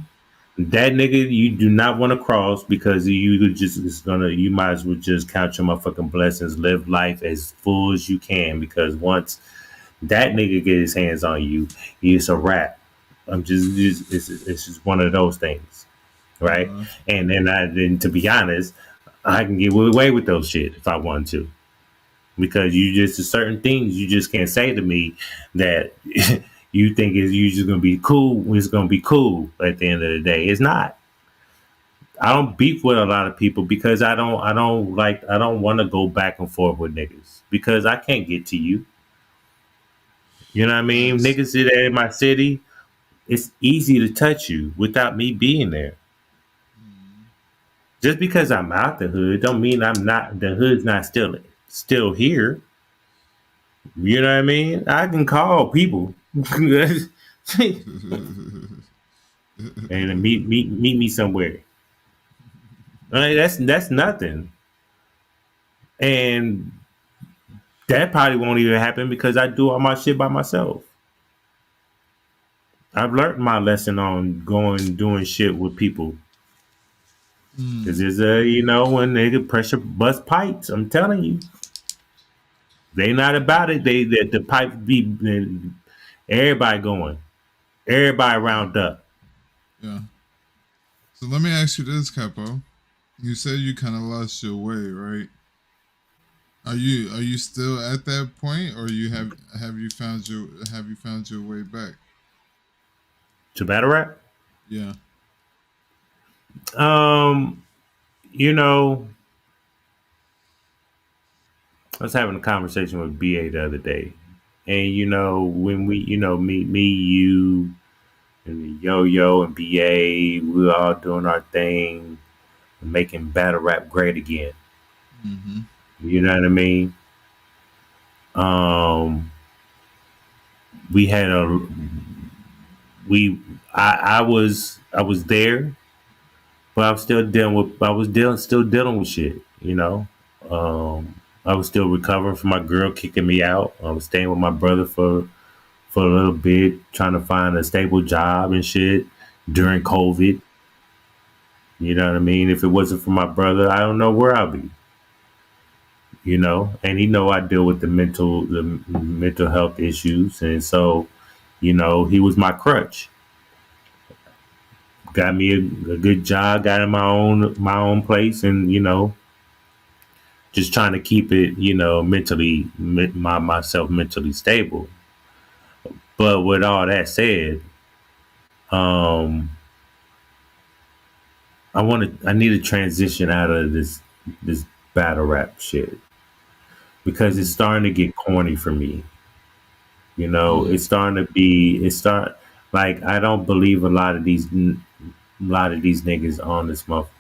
that nigga, you do not want to cross because you just it's gonna. You might as well just count your motherfucking blessings, live life as full as you can because once that nigga get his hands on you, it's a wrap. I'm just it's just one of those things, right? Uh, And then to be honest, I can get away with those shit if I want to because you just certain things you just can't say to me that you think is you just gonna be cool. It's gonna be cool at the end of the day. It's not. I don't beef with a lot of people because I don't want to go back and forth with niggas because I can't get to you. You know what I mean? Facts. Niggas that in my city, it's easy to touch you without me being there. Mm, Just because I'm out the hood don't mean I'm not the hood's not still here. You know what I mean? I can call people and meet me somewhere. That's nothing. And that probably won't even happen because I do all my shit by myself. I've learned my lesson on going doing shit with people. Cause mm. there's a when they get pressure bust pipes, I'm telling you, they not about it. They that the pipe be everybody going, everybody round up. Yeah. So let me ask you this, Capo. You said you kind of lost your way, right? Are you still at that point, or have you found your way back? To battle rap, Yeah. um, you know, I was having a conversation with BA the other day, and when we me you and the Yo Yo and BA, we were all doing our thing, making battle rap great again. Mm-hmm. You know what I mean? Um, we had a we I was there, but I was dealing still dealing with shit. I was still recovering from my girl kicking me out. I was staying with my brother for a little bit, trying to find a stable job and shit during Mm-hmm. COVID. You know what I mean? If it wasn't for my brother, I don't know where I'll be. And I deal with the mental health issues, and so he was my crutch. Got me a good job, got in my own place, and just trying to keep it myself mentally stable. But with all that said, um, I need to transition out of this battle rap shit because it's Mm. starting to get corny for me. Mm. It's starting to be it start like I don't believe a lot of these niggas on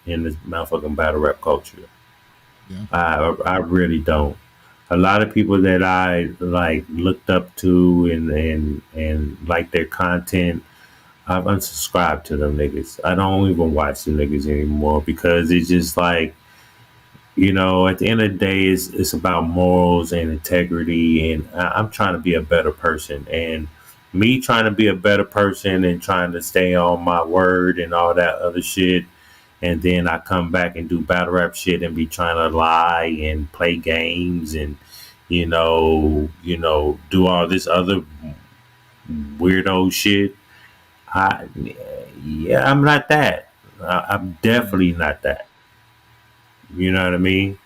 in this motherfucking battle rap culture. Yeah. I really don't. A lot of people that I like looked up to and like their content, I've unsubscribed to them niggas. I don't even watch them niggas anymore because it's just like at the end of the day, it's about morals and integrity, and I'm trying to be a better person. And me trying to be a better person and trying to stay on my word and all that other shit, and then I come back and do battle rap shit and be trying to lie and play games and do all this other weirdo shit. I Yeah, I'm not that. I'm definitely Mm. not that. You know what I mean?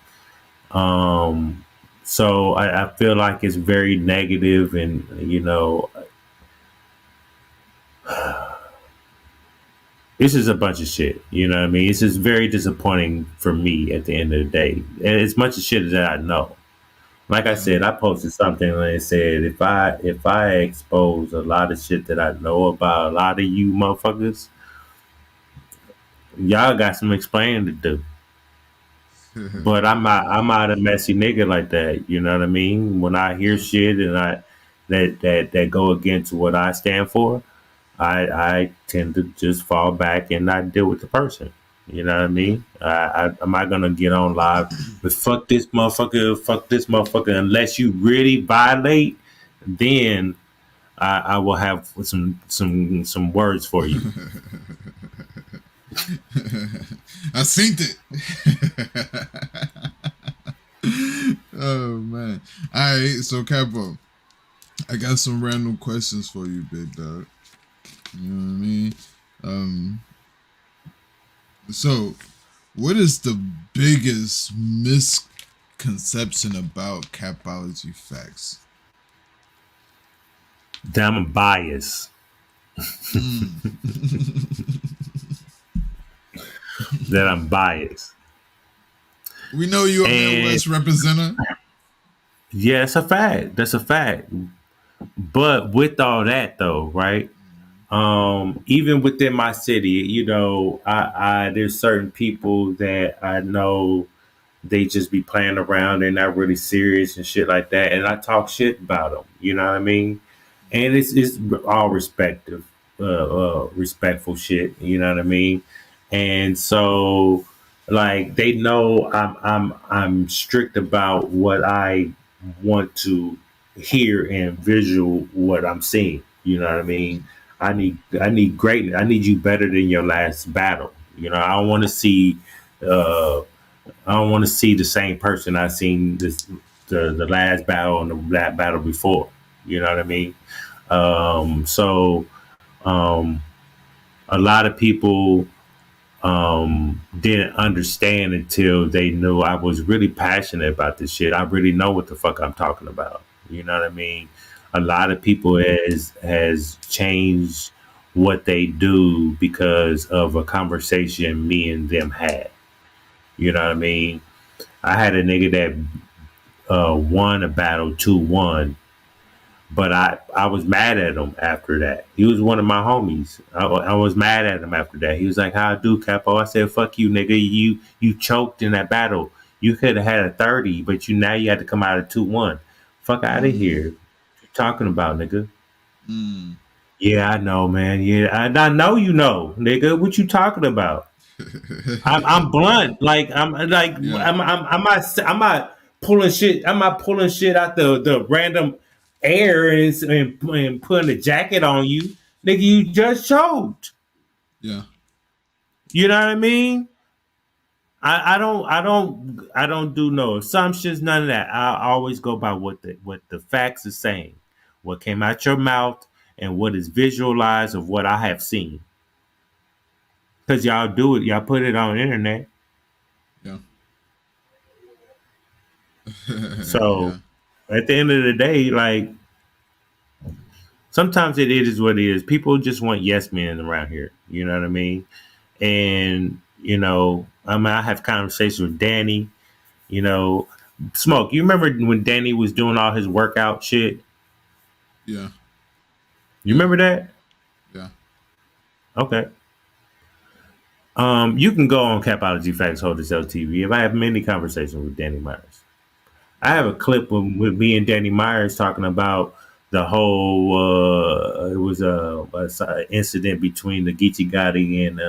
Um, so I feel like it's very negative, and this is a bunch of shit. You know what I mean? It's just very disappointing for me at the end of the day. And as much as shit as I know. Like I Yeah. said, I posted something and it said if I expose a lot of shit that I know about a lot of you motherfuckers, y'all got some explaining to do. But I'm not a messy nigga like that. You know what I mean? When I hear Yeah. shit and that go against what I stand for, I tend to just fall back and not deal with the person. You know what I Yeah. mean? I'm not gonna get on live, but fuck this motherfucker, unless you really violate, then I will have some words for you. I seen it. Oh man. Alright, so Capo, I got some random questions for you, big dog. You know what I mean? So what is the biggest misconception about Capology Factz? That I'm biased. That I'm biased. We know you're a Midwest representative. Yeah, it's a fact. That's a fact. But with all that though, right? Even within my city, you know, I there's certain people that I know they just be playing around. They're not really serious and shit like that. And I talk shit about them. You know what I mean? And it's all respectful shit. You know what I mean? And so, like, they know I'm strict about what I want to hear and visual what I'm seeing. You know what I mean? I need greatness. I need you better than your last battle. You know, uh I don't want to see the same person I seen the last battle and that battle before. You know what I mean? So a lot of people didn't understand until they knew I was really passionate about this shit. I really know what the fuck I'm talking about. You know what I mean? A lot of people has changed what they do because of a conversation me and them had. You know what I mean? I had a nigga that won a battle 2-1, but I was mad at him after that. He was one of my homies. I was mad at him after that. He was like, "How I do, Capo?" I said, "Fuck you, nigga. You choked in that battle. You could have had a 30, but you had to come out of 2-1. Fuck out of here. What you talking about, nigga?" Yeah, I know, man. Yeah, I know you know, nigga. What you talking about? I'm blunt. Like Yeah. I'm not pulling shit. I'm not pulling shit out the random air and putting a jacket on you, nigga. You just choked. Yeah. You know what I mean? I don't do no assumptions. None of that. I always go by what the facts are saying, what came out your mouth, and what is visualized of what I have seen. Cause y'all do it. Y'all put it on the internet. Yeah. So Yeah. at the end of the day, like sometimes it is what it is. People just want yes men around here. You know what I mean? And I have conversations with Danny. You know, Smoke. You remember when Danny was doing all his workout shit? Yeah. You Yeah. remember that? Yeah. Okay. You can go on Capology Factz Holders LTV. If I have many conversations with Danny Myers. I have a clip with me and Danny Myers talking about the whole. It was a incident between the Geechee Gotti and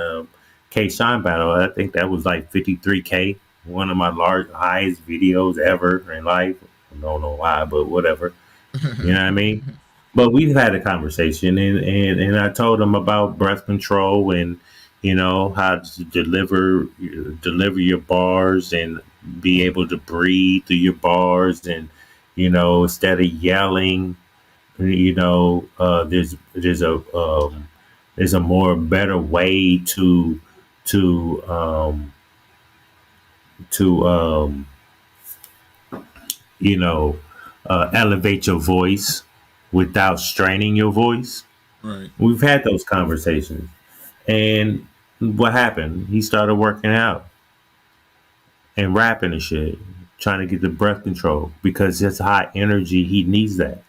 K Shine battle. I think that was like 53K, one of my highest videos ever in life. I don't know why, but whatever. You know what I mean? But we've had a conversation, and I told him about breath control and how to deliver your bars and be able to breathe through your bars, and instead of yelling, there's a more better way to to you know elevate your voice without straining your voice. Right. We've had those conversations. And what happened? He started working out and rapping and shit, trying to get the breath control because it's high energy. He needs that.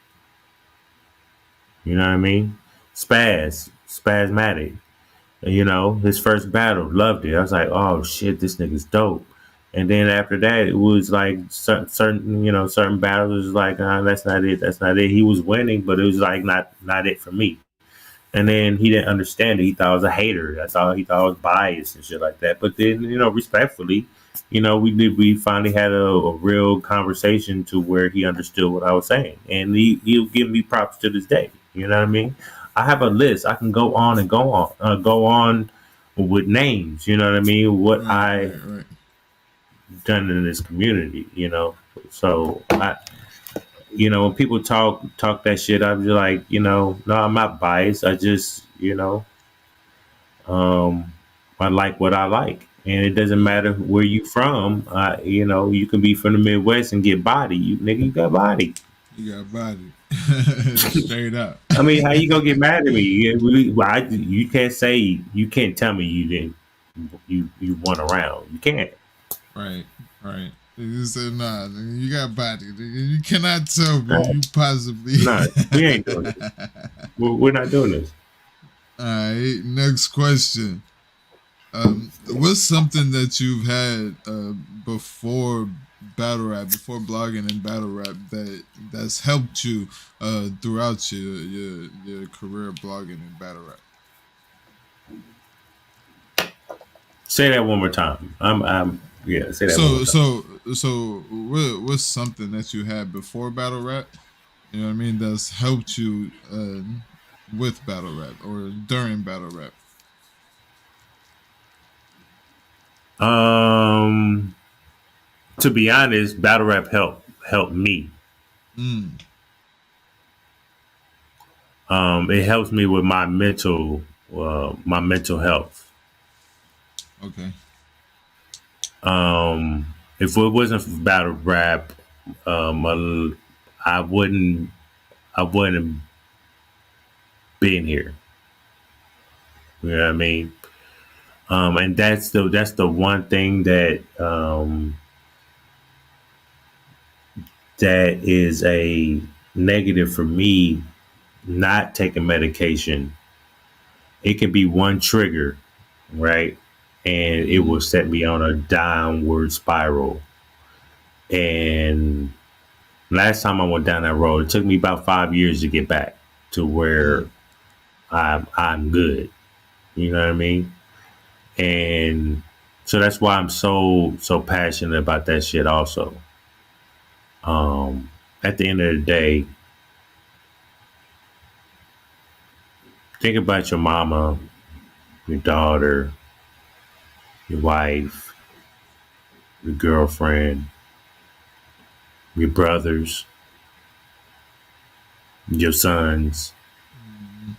You know what I mean? Spasmatic. His first battle, loved it. I was like, oh shit, this nigga's dope. And then after that, it was like certain battles was like, that's not it, that's not it. He was winning, but it was like not it for me. And then he didn't understand it. He thought I was a hater. That's all. He thought I was biased and shit like that. But then, respectfully, we finally had a real conversation to where he understood what I was saying, and he'll give me props to this day. You know what I mean? I have a list. I can go on and go on with names. You know what I mean? What Right, I right, right. done in this community. You know, so when people talk that shit, I'm just like, no, I'm not biased. I just, um, I like what I like, and it doesn't Yeah, matter where you from. You can be from the Midwest and get body. You nigga, you got body. you got body. Straight up. I mean, how you gonna get mad at me? You can't say, you can't tell me you didn't, you won around. You can't. Right, right. You said, nah, nigga, you got body. Nigga. You cannot tell me No, you possibly. no, we ain't doing this. We're not doing this. All right, next question. What's something that you've had before battle rap, before blogging and battle rap that's helped you throughout your career blogging and battle rap? Say that one more time. Yeah. Say that one more So time. what's something that you had before battle rap? You know what I mean? That's helped you with battle rap or during battle rap. To be honest, battle rap helped me. Mm, It helps me with my mental health. okay. If it wasn't for battle rap, I wouldn't I wouldn't have been here. You know what I mean? And that's the one thing that is a negative for me. Not taking medication, it can be one trigger, right? And it will Mm, set me on a downward spiral. And last time I went down that road, it took me about 5 years to get back to where mm, I'm good. You know what I mean? And so that's why I'm so passionate about that shit also. At the end of the day, think about your mama, your daughter, your wife, your girlfriend, your brothers, your sons, mm,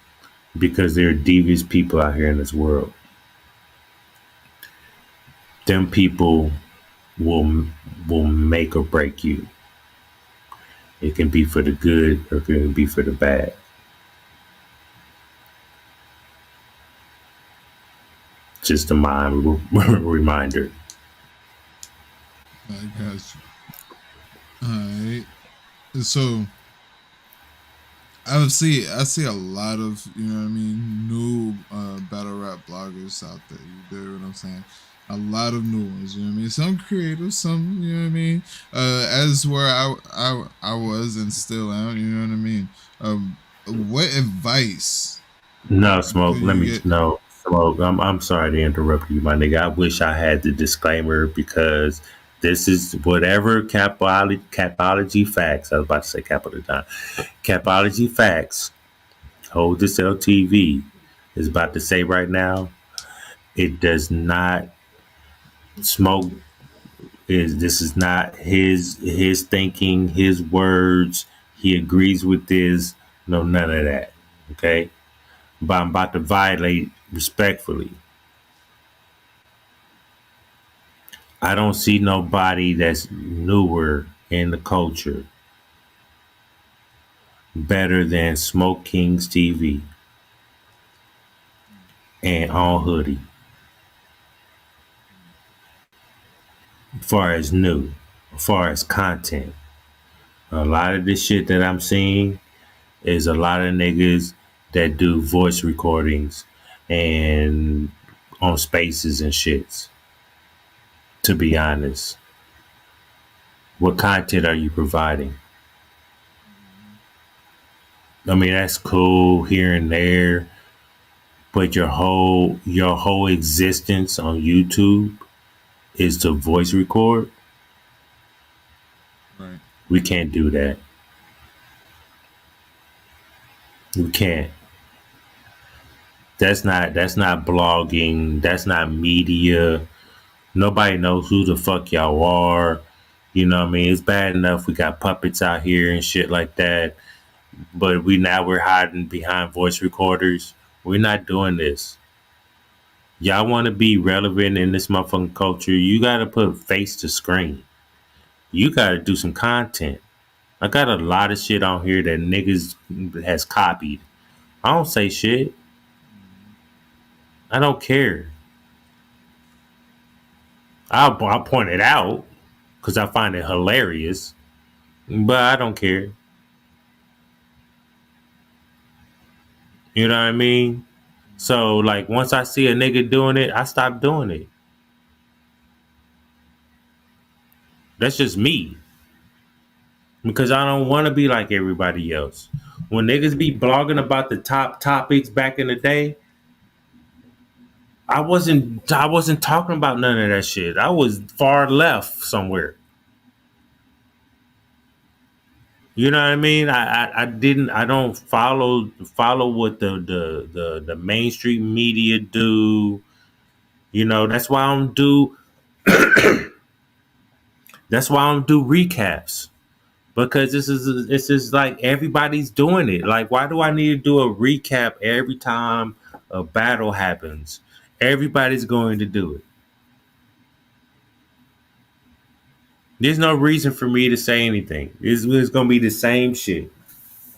because there are devious people out here in this world. Them people will will make or break you. It can be for the good or it can be for the bad. Just a mind reminder. I got you. All right. So I see a lot of, you know what I mean, new battle rap bloggers out there. You do what I'm saying? A lot of new ones, you know what I mean? Some creative, some, you know what I mean? As where I was and still am, you know what I mean? What advice No could smoke. Let you me get? no smoke. I'm sorry to interrupt you, my nigga. I wish I had the disclaimer because this is whatever Capology Factz. I was about to say Capo the time. Capology Factz. Hold this LTV is about to say right now. It does not smoke. This is not his thinking, his words. He agrees with this. No, none of that. Okay, but I'm about to violate respectfully. I don't see nobody that's newer in the culture better than Smoke King's TV and On Hoodie. As far as new, as far as content, a lot of this shit that I'm seeing is a lot of niggas that do voice recordings and on spaces and shits. To be honest, what content are you providing? I mean, that's cool here and there, but your whole existence on YouTube is to voice record. Right. We can't do that. We can't. That's not blogging. That's not media. Nobody knows who the fuck y'all are. You know what I mean? It's bad enough we got puppets out here and shit like that. But we're hiding behind voice recorders. We're not doing this. Y'all want to be relevant in this motherfucking culture, you gotta put face to screen. You gotta do some content. I got a lot of shit on here that niggas has copied. I don't say shit. I don't care. I'll point it out because I find it hilarious, but I don't care. You know what I mean? So, like, once I see a nigga doing it, I stop doing it. That's just me because I don't want to be like everybody else. When niggas be blogging about the top topics back in the day, I wasn't talking about none of that shit. I was far left somewhere. You know what I mean? I don't follow what the mainstream media do. You know, that's why I don't do recaps. Because this is like everybody's doing it. Like, why do I need to do a recap every time a battle happens? Everybody's going to do it. There's no reason for me to say anything. It's going to be the same shit.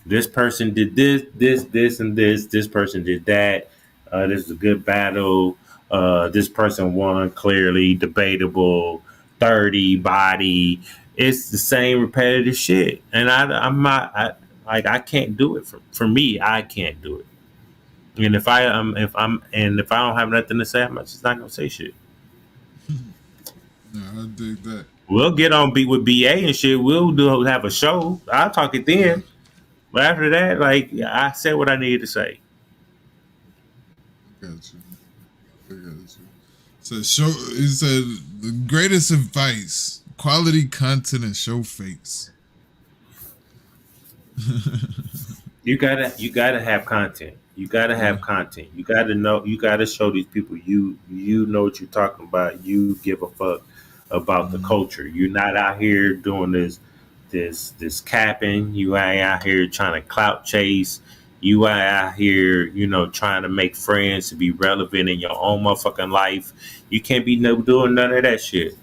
This person did this, and this. This person did that. This is a good battle. This person won clearly, debatable, 30 body. It's the same repetitive shit, and I'm not. I can't do it for me. I can't do it. And if I don't have nothing to say, I'm just not gonna say shit. No, I dig that. We'll get on beat with BA and shit. We'll have a show. I'll talk it Yeah, then. But after that, like, I said what I needed to say. I got you. I got you. So show. He said the greatest advice: quality content and show face. You gotta have content. You gotta Yeah. have content. You gotta know. You gotta show these people you know what you're talking about. You give a fuck about the Mhm. culture. You're not out here doing this capping. You ain't out here trying to clout chase. You ain't out here, trying to make friends to be relevant in your own motherfucking life. You can't be doing none of that shit.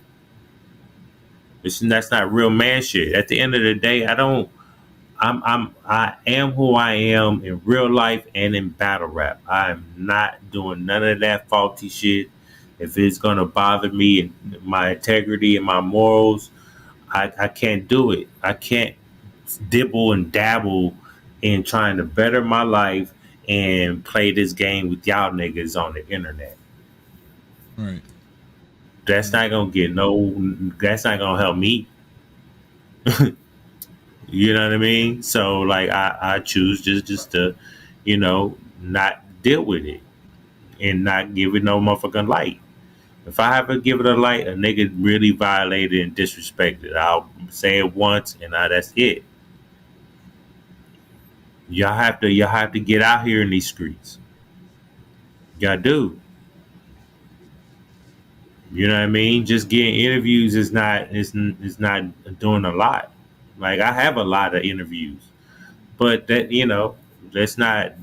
That's not real man shit. At the end of the day, I am who I am in real life and in battle rap. I'm not doing none of that faulty shit. If it's gonna bother me and my integrity and my morals, I can't do it. I can't dibble and dabble in trying to better my life and play this game with y'all niggas on the internet. Right. That's Right. not gonna get no. That's not gonna help me. You know what I mean? So, like, I choose just to, not deal with it and not give it no motherfucking light. If I ever give it a light, a nigga really violated and disrespected. I'll say it once and that's it. Y'all have to get out here in these streets. Y'all do. You know what I mean? Just getting interviews is not doing a lot. Like, I have a lot of interviews, but that's not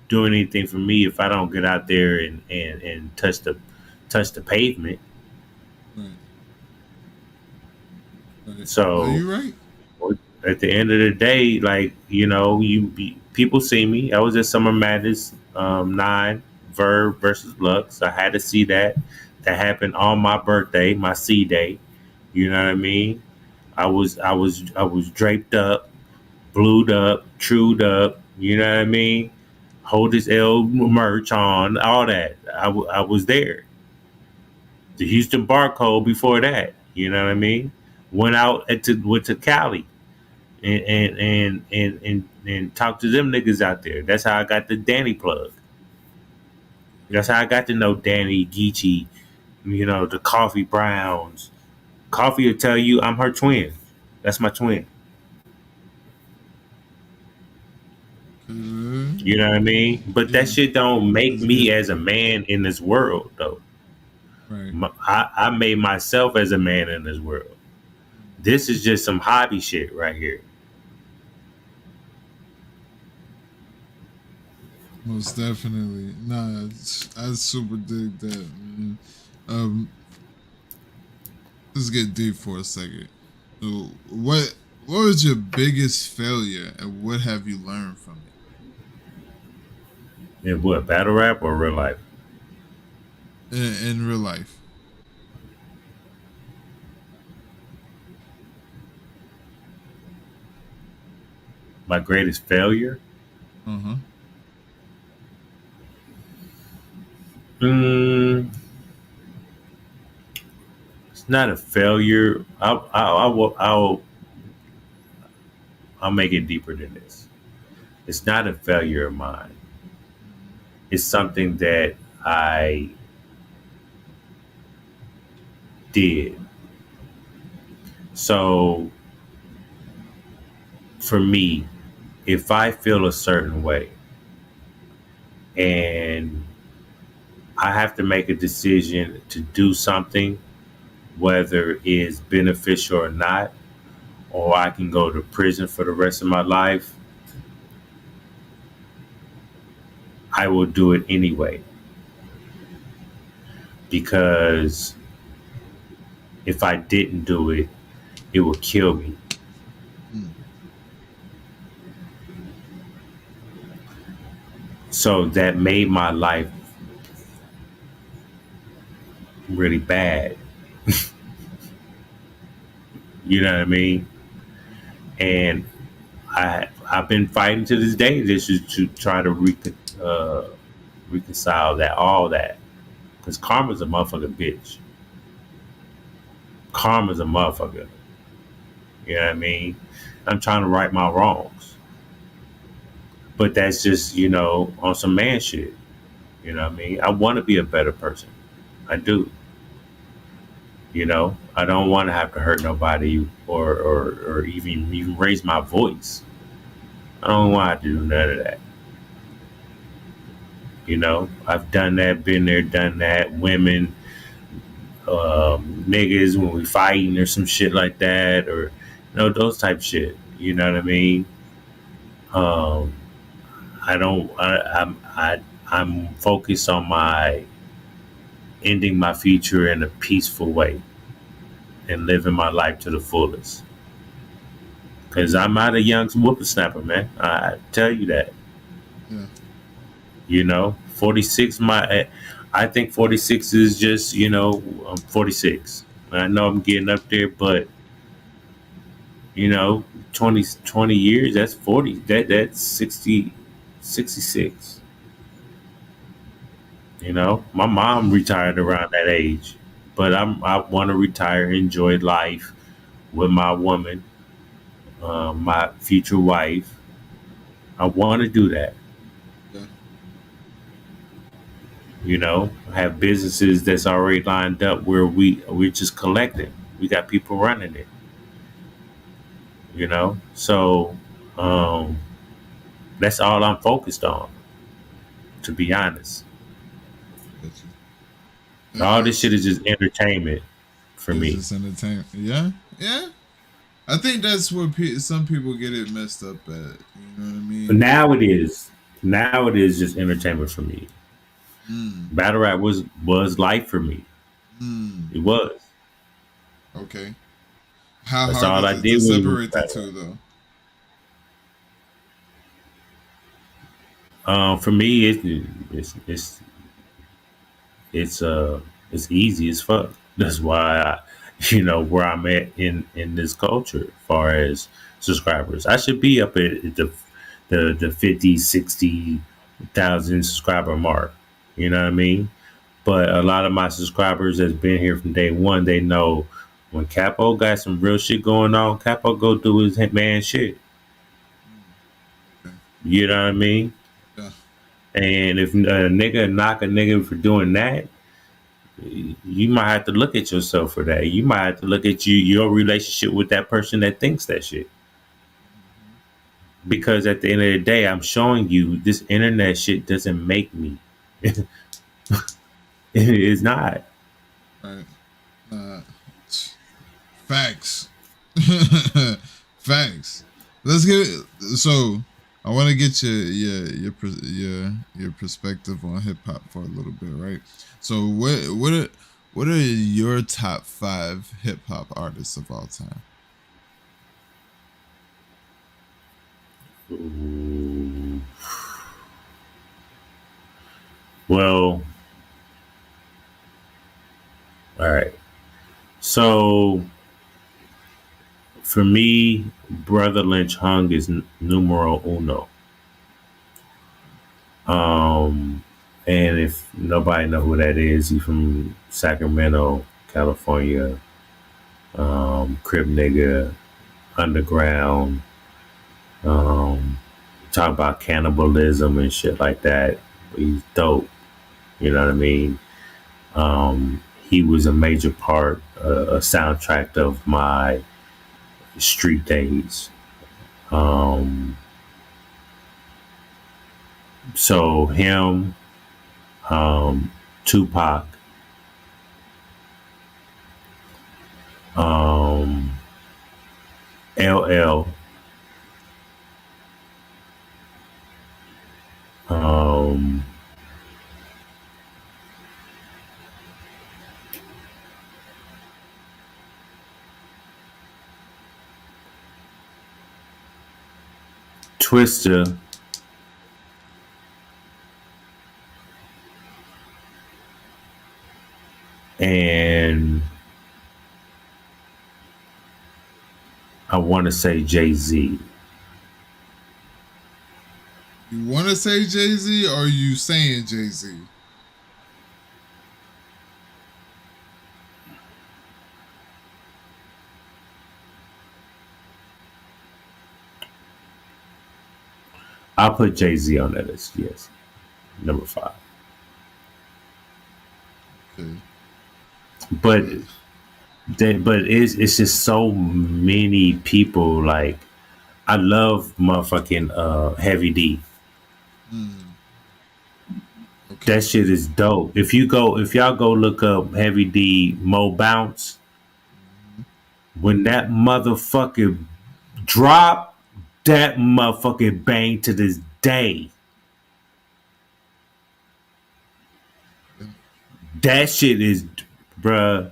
doing anything for me if I don't get out there and touch the pavement. Right. Right. No, So you're right. at the end of the day, like, people see me. I was at Summer Madness 9 Verb versus Lux. I had to see that. That happened on my birthday, my C day. You know what I mean? I was draped up, blued up, trued up. You know what I mean? Hold his L merch on, all that. I was there. The Houston Barcode before that. You know what I mean? Went to Cali and talked to them niggas out there. That's how I got the Danny plug. That's how I got to know Danny, Geechee, the Coffee Browns. Coffee will tell you I'm her twin. That's my twin. You know what I mean? But that Yeah, shit don't make that's a me good as a point. man in this world, though. Right. I made myself as a man in this world. This is just some hobby shit right here. Most definitely. Nah, I super dig that, man. Um, let's get deep for a second. So, what was your biggest failure, and what have you learned from In what, battle rap or real life? it in real life? My greatest failure? Uh huh. Mm, it's not a failure. I'll make it deeper than this. It's not a failure of mine. It's something that I did. So for me, if I feel a certain way and I have to make a decision to do something, whether it's beneficial or not, or I can go to prison for the rest of my life, I will do it anyway. Because if I didn't do it, it would kill me. Mm. So that made my life really bad. You know what I mean? And I've been fighting to this day just to try to reconcile that all that because karma's a motherfucking bitch. Karma's a motherfucker. You know what I mean? I'm trying to right my wrongs, but that's just on some man shit. You know what I mean? I want to be a better person. I do. I don't want to have to hurt nobody or even raise my voice. I don't want to do none of that. I've done that, been there, done that. Women, niggas when we fighting or some shit like that, or those type shit. You know what I mean? Um, I don't. I'm focused on my ending my future in a peaceful way and living my life to the fullest. Cause I'm not a young whippersnapper, man. I tell you that. Yeah. 46. I think 46 is just I'm 46. I know I'm getting up there, but you know 20 years, that's 40, that's 60, 66. My mom retired around that age, but I want to retire, enjoy life with my woman, my future wife. I want to do that. Yeah. Have businesses that's already lined up where we're just collecting. We got people running it. So um, that's all I'm focused on, to be honest. Gotcha. All this That's shit is just entertainment for it's me. just entertainment. Yeah. Yeah. I think that's where some people get it messed up at. You know what I But mean? now it is just entertainment for me. Mm. Battle rap was life for me. Mm. It was. Okay. How That's hard all is I it to did with separate the battle two, though? rap. For me, it's easy as fuck. That's why where I'm at in this culture, as far as subscribers. I should be up at the 50, 60,000 subscriber mark. You know what I mean? But a lot of my subscribers that's been here from day one, they know when Capo got some real shit going on, Capo go do his man shit. Mm. Okay. You know what I mean? Yeah. And if a nigga knock a nigga for doing that, you might have to look at yourself for that. You might have to look at your relationship with that person that thinks that shit. Hmm. because at the end of the day, I'm showing you this internet shit doesn't make me. It is not. Right. Uh, facts. Facts. Let's get so. I want to get your perspective on hip hop for a little bit, right? So what are your top 5 hip hop artists of all time? Ooh. Well, all right. So for me, Brother Lynch Hung is numero uno. And if nobody know who that is, he's from Sacramento, California. Crip nigga, underground. Talk about cannibalism and shit like that. He's dope. You know what I mean? He was a major part, a soundtrack of my street days. So him, Tupac, LL, um, Twister, and I want to say Jay-Z. You want to say Jay-Z, or are you saying Jay-Z? I'll put Jay-Z on that list. Yes, number 5. Okay. But it's just so many people. Like I love motherfucking Heavy D. Okay. That shit is dope. If y'all go look up Heavy D Mo Bounce, when that motherfucker drop, that motherfucking bang to this day. That shit is, bruh.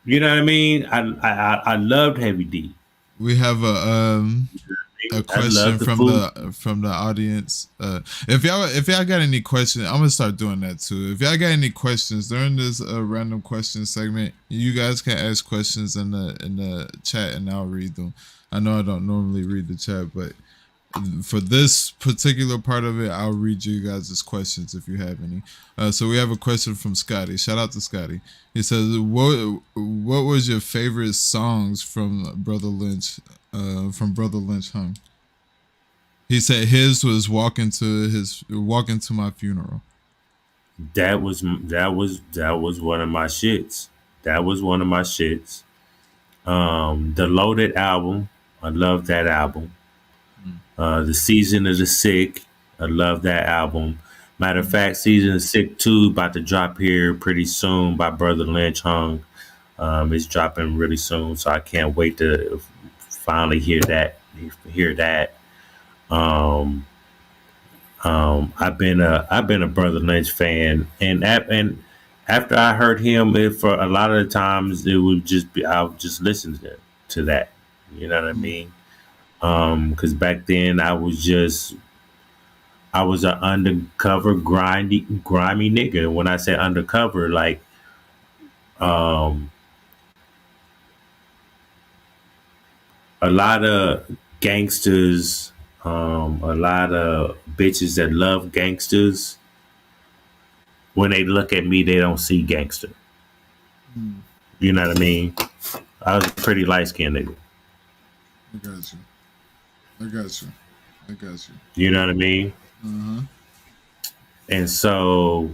You know what I mean? I loved Heavy D. We have a question from the audience. If y'all got any questions, I'm gonna start doing that too. If y'all got any questions during this random question segment, you guys can ask questions in the chat and I'll read them. I know I don't normally read the chat, but for this particular part of it, I'll read you guys' questions if you have any. So we have a question from Scotty. Shout out to Scotty. He says, "What was your favorite songs from Brother Lynch? From Brother Lynch Hung?" He said his was "Walking to My Funeral." That was one of my shits. That was one of my shits. The Loaded album, I love that album. The Season of the Sick, I love that album. Matter of fact, Season of the Sick 2 about to drop here pretty soon by Brother Lynch Hung. It's dropping really soon, so I can't wait to finally hear that. I've been a Brother Lynch fan, and after I heard him, for a lot of the times it would just be I would just listen to that. You know what I mean? Because back then I was an undercover grimy nigga. When I say undercover, like a lot of gangsters, a lot of bitches that love gangsters. When they look at me, they don't see gangster. You know what I mean? I was a pretty light skinned nigga. I got you. I got you. I got you. You know what I mean? And so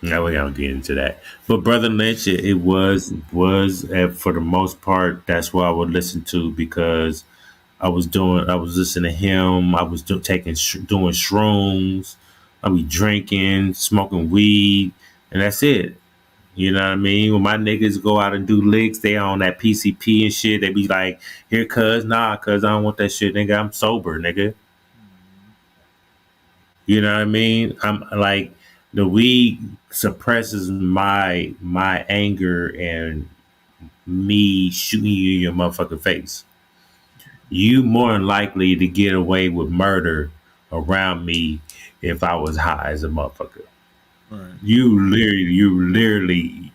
Now we don't get into that. But Brother Lynch, it was for the most part that's what I would listen to because I was listening to him. I was doing shrooms. I be drinking, smoking weed, and that's it. You know what I mean? When my niggas go out and do licks, they on that PCP and shit. They be like, "Here, cuz, nah, cuz I don't want that shit, nigga. I'm sober, nigga." You know what I mean? I'm like the weed suppresses my anger and me shooting you in your motherfucking face. You more than likely to get away with murder around me if I was high as a motherfucker. Right. You literally,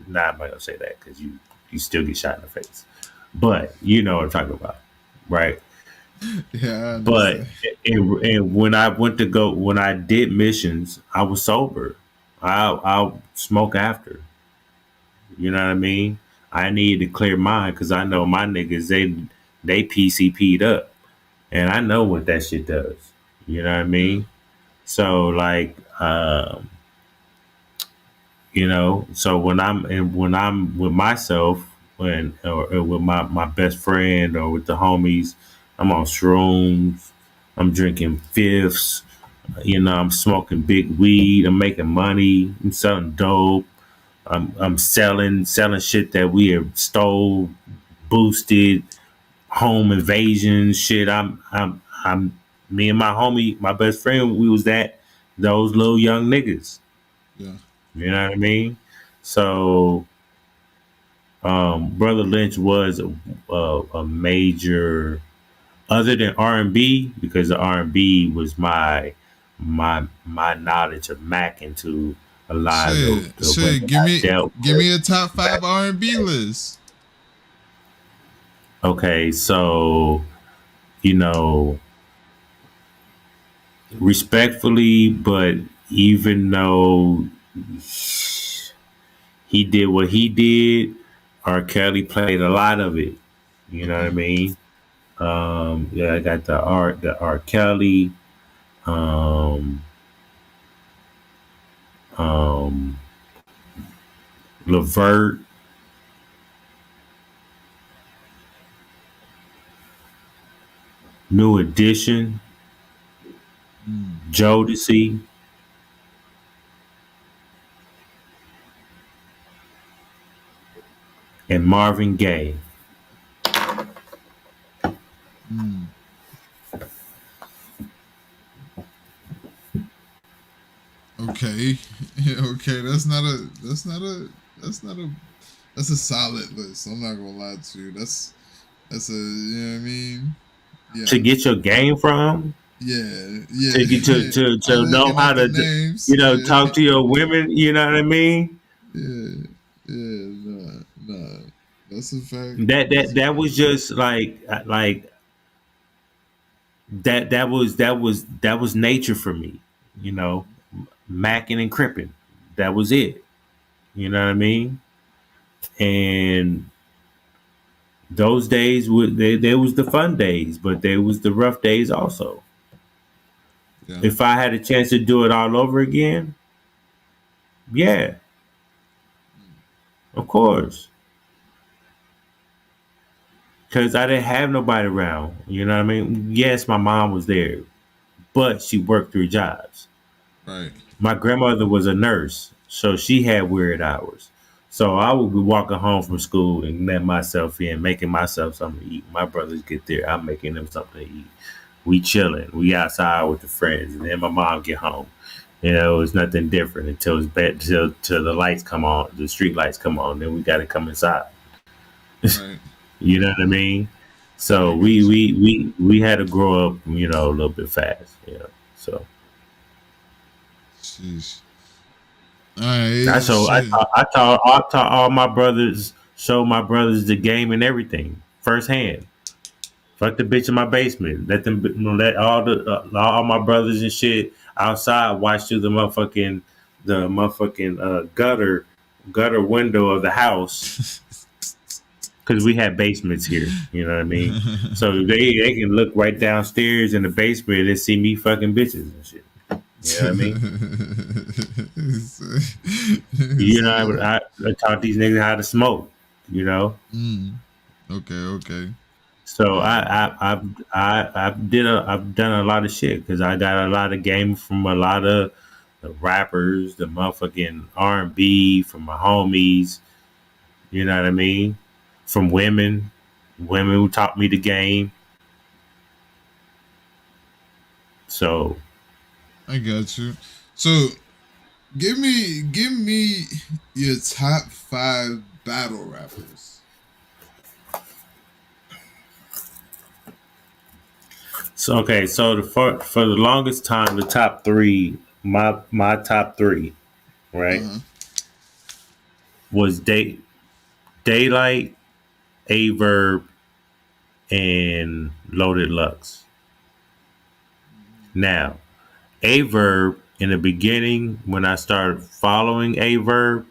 not gonna say that because you still get shot in the face, but you know what I'm talking about, right? Yeah, I But understand. and when I did missions, I was sober. I'll smoke after. You know what I mean? I needed to clear mine because I know my niggas they PCP'd up, and I know what that shit does. You know what I Yeah. mean? So like, you know, so when I'm with myself, or with my best friend or with the homies, I'm on shrooms. I'm drinking fifths. You know, I'm smoking big weed. I'm making money. I'm selling dope. I'm selling shit that we have stole, boosted, home invasion shit. I'm me and my homie, my best friend. We was those little young niggas. Yeah. You know what I mean? So, Brother Lynch was a major, other than R&B, because the R&B was my knowledge of Mac into a lot of the Shit. women Give I me dealt give with. me a top 5 R&B list. Okay, so you know, respectfully, but even though he did what he did, R. Kelly played a lot of it. You know what I Okay. mean? Yeah, I got the R. Kelly, um, um, Levert, New Edition, Mm. Jodeci, and Marvin Gaye. Mm. Okay. Okay. That's a solid list. I'm not gonna lie to you. That's a, you know what I mean? To Yeah. get your game from, Yeah. to get Yeah. I'm to know looking how at the to, names. you know, Yeah. talk to your women. You know what I mean? Yeah. Yeah. Nah. Nah. That's a fact. That That's that a that fact. was just like that was nature for me. You know, macking and cripping. That was it. You know what I mean? And those days there was the fun days, but there was the rough days also. Yeah. If I had a chance to do it all over again, yeah, of course, because I didn't have nobody around. You know what I mean? Yes, my mom was there, but she worked 3 jobs. Right. My grandmother was a nurse, so she had weird hours. So I would be walking home from school and let myself in, making myself something to eat. My brothers get there, I'm making them something to eat. We chilling, we outside with the friends, and then my mom get home. You know, it's nothing different until it's bad, till the lights come on, the street lights come on. Then we got to come inside. Right. You know what I mean? So I we got you. we we we had to grow up, you know, a little bit fast. You know, so Sheesh. I Alright, show shit. I taught all my brothers, show my brothers the game and everything firsthand. Fuck the bitch in my basement. Let them, you know, let all my brothers and shit outside watch through the motherfucking gutter window of the house because we had basements here. You know what I mean? So they can look right downstairs in the basement and see me fucking bitches and shit. You know what I mean? You know, So, I taught these niggas how to smoke. You know, mm, okay, okay. so Um, I've done a lot of shit because I got a lot of game from a lot of the rappers, the motherfucking R&B from my homies. You know what I mean? From women who taught me the game. So I got you. So, give me your top five battle rappers. okay, so for the longest time, the top three, my top three, right, Uh-huh. was Daylight, Averb, and Loaded Lux. Now, Averb in the beginning, when I started following Averb,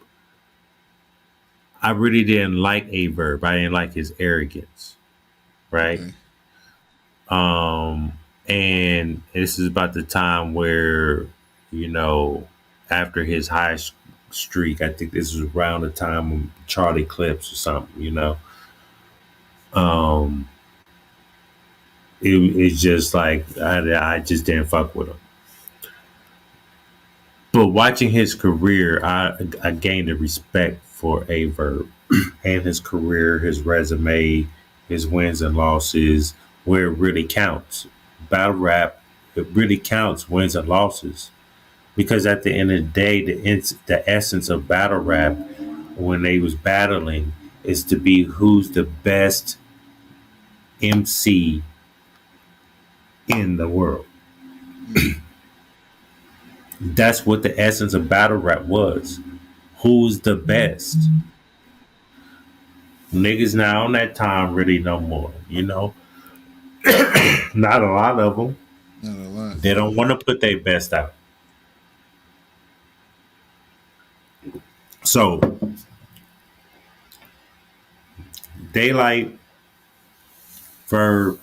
I really didn't like Averb. I didn't like his arrogance, right? Okay. Um, and this is about the time where, you know, after his high streak, I think this was around the time when Charlie Clips or something, you know. Um, it's just like I just didn't fuck with him. But watching his career, I gained a respect for Averb and his career, his resume, his wins and losses, where it really counts. Battle rap, it really counts wins and losses. Because at the end of the day, the essence of battle rap when they was battling is to be who's the best MC in the world. Mm, That's what the essence of battle rap was. Who's the best? Niggas now on that time really no more, you know? Not a lot of them. not a lot. They don't want to put their best out. So, Daylight Verb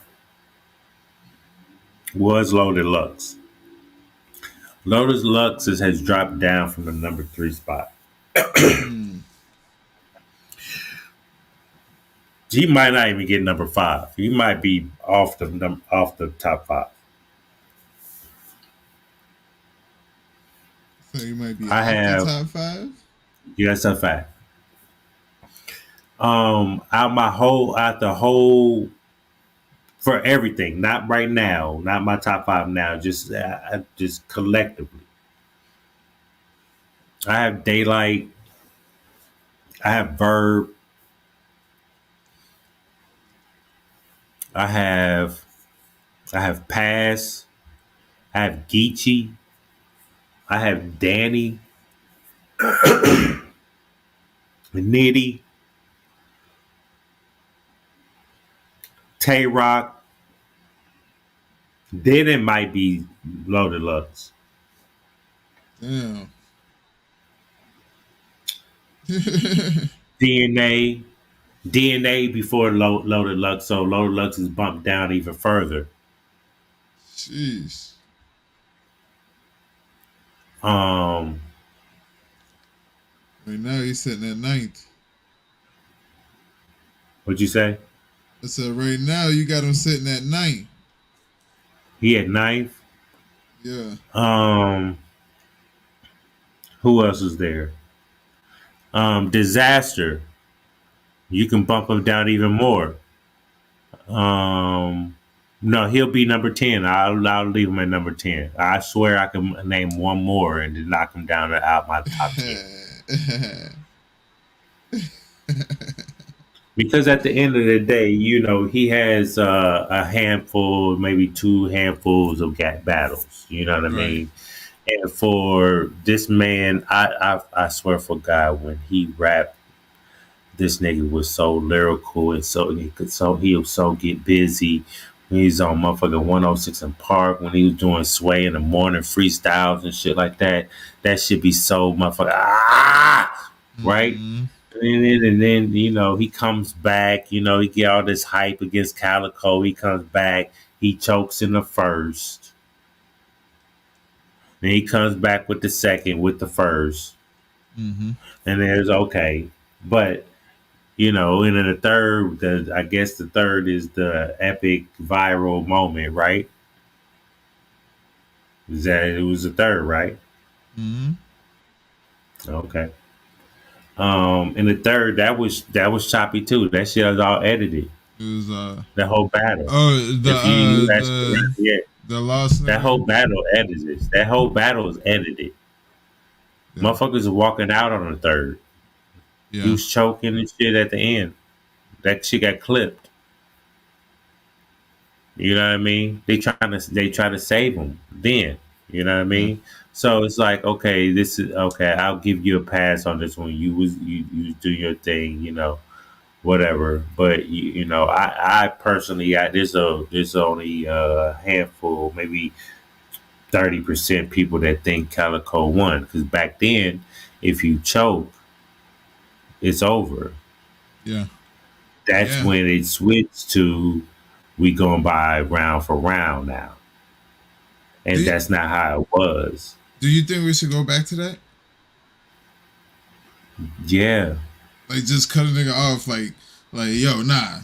was Loaded Lux. Lotus Lux has dropped down from the number 3 spot. Mm. He might not even get number 5. He might be off the top 5. So you might be I off the have, top five. yeah, that's a fact. Out the whole for everything, not right now, not my top 5 now, just collectively. I have Daylight, I have Verb, I have I have Pass, I have Geechee, I have Danny, Nitty, Tay Rock. Then it might be Loaded Lux. Damn. DNA, DNA before Loaded Lux, so Loaded Lux is bumped down even further. Jeez. Um, Right now he's sitting at ninth. what'd you say? I said right now you got him sitting at ninth. He at ninth. Yeah. Who else is there? Disaster. You can bump him down even more. Um, no, he'll be number 10. I'll leave him at number 10. I swear I can name one more and then knock him down out my top 10. Because at the end of the day, you know, he has a handful, maybe 2 handfuls of battles. You know what I Right. mean? And for this man, I swear for God, when he rapped, this nigga was so lyrical and he'll so get busy. When he's on motherfucking 106 in Park, when he was doing Sway in the morning freestyles and shit like that, that should be so motherfucking right? Mm-hmm. And then you know he comes back. You know he get all this hype against Calico. He comes back. He chokes in the first. Then he comes back with the second, with the first, Mm-hmm. and there's okay. But and then the third, I guess the third is the epic viral moment, right? Is that it was the third, right? Mm-hmm. Okay. And the third, that was choppy too. That shit was all edited. It was The whole battle. the If you actually, yeah, the lost that nigga. whole battle edited. That whole battle is edited. Yeah. Motherfuckers are walking out on the third. He Yeah. was choking and shit at the end. That shit got clipped. You know what I mean? They try to save him. Then you know what I Yeah. mean? So it's like, okay, this is okay. I'll give you a pass on this one. You do your thing. Whatever. But I personally, there's only a handful, maybe 30% people that think Calico won. Because back then, if you choke, it's over. Yeah. That's Yeah. when it switched to we going by round for round now, Do and you, that's not how it was. do you think we should go back to that? Yeah, Like just cut a nigga off, like yo, nah,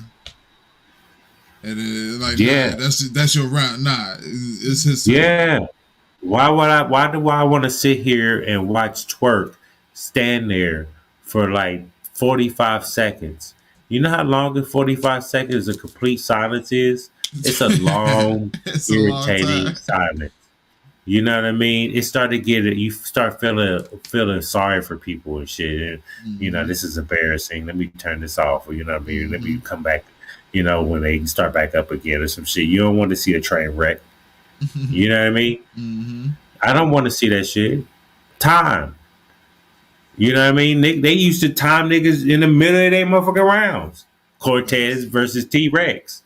and then, like nah, yeah, that's your round. Nah, it's history. yeah. Why would I? Why do I want to sit here and watch twerk stand there for like 45 seconds? You know how long in 45 seconds a complete silence is? It's a long, It's a long irritating time. silence. You know what I mean? It started getting you start feeling sorry for people and shit. And Mm-hmm. this is embarrassing. Let me turn this off. Or you know what I mean? Let Mm-hmm. me come back. When they start back up again or some shit. You don't want to see a train wreck. You know what I mean? Mm-hmm. I don't want to see that shit. Time. You know what I mean? They used to time niggas in the middle of their motherfucking rounds. Cortez versus T Rex.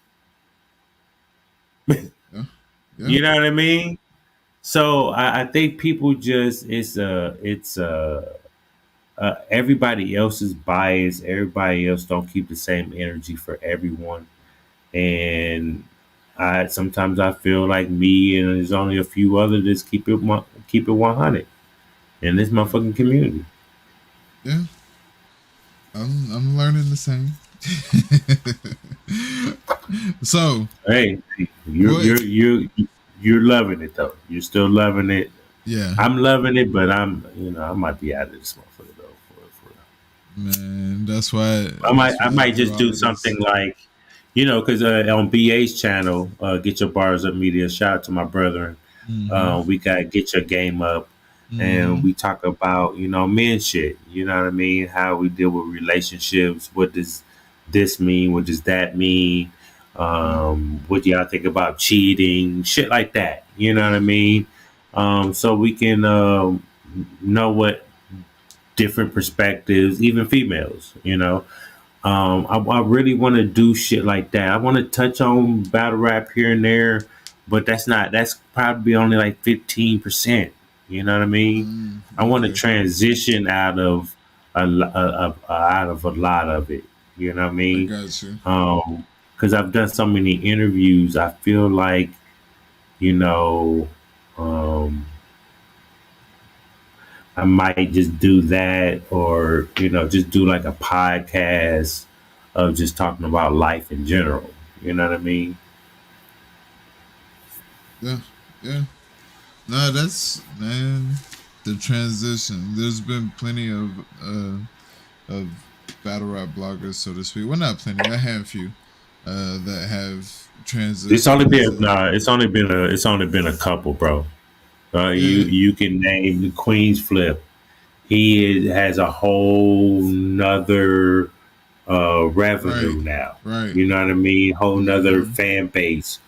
Yeah. Yeah. You know what I mean? So I think people just everybody else is biased. Everybody else don't keep the same energy for everyone, and I feel like me and there's only a few others that keep it 100 in this motherfucking community. Yeah. I'm learning the same. So Hey, you're what? you're you're you're loving it though. You're still loving it. Yeah, I'm loving it, but I might be out of this motherfucker though. man. That's why. I I might do just do all of something this. like, because on BA's channel, Get Your Bars Up Media. Shout out to my brethren. Mm-hmm. We got Get Your Game Up, Mm-hmm. and we talk about men shit. You know what I mean? How we deal with relationships. What does this mean? What does that mean? Yeah. What do y'all think about cheating? Shit like that. You know what I mean? So we can know what different perspectives, even females. I really want to do shit like that. I want to touch on battle rap here and there, but that's probably only like 15%. You know what I mean? I want to Okay. transition out of a lot of it. You know what I I mean? got you. Because I've done so many interviews, I feel like you know, um, I might just do that, or just do like a podcast of just talking about life in general. You know what I mean? Yeah. Yeah. No, that's man. The transition. There's been plenty of battle rap bloggers, so to speak. Well, not plenty. I have a few that have It's transitioned only been into. nah, it's only been a couple, bro. You Yeah. you can name the Queen's Flip. Has a whole nother Right. revenue now. Right. You know what I mean? Whole nother Mm-hmm. fan base.